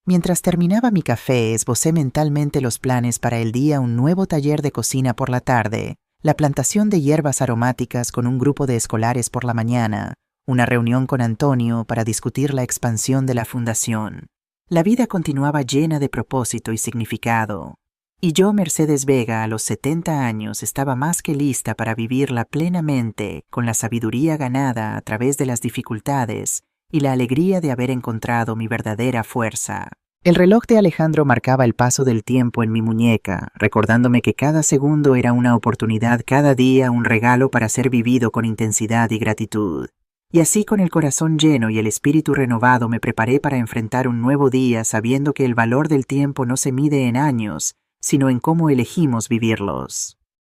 Speaker 1: Mientras terminaba mi café, esbocé mentalmente los planes para el día: un nuevo taller de cocina por la tarde, la plantación de hierbas aromáticas con un grupo de escolares por la mañana, una reunión con Antonio para discutir la expansión de la fundación. La vida continuaba llena de propósito y significado. Y yo, Mercedes Vega, a los 70 años, estaba más que lista para vivirla plenamente, con la sabiduría ganada a través de las dificultades y la alegría de haber encontrado mi verdadera fuerza. El reloj de Alejandro marcaba el paso del tiempo en mi muñeca, recordándome que cada segundo era una oportunidad, cada día un regalo para ser vivido con intensidad y gratitud. Y así, con el corazón lleno y el espíritu renovado, me preparé para enfrentar un nuevo día, sabiendo que el valor del tiempo no se mide en años, sino en cómo elegimos vivirlos.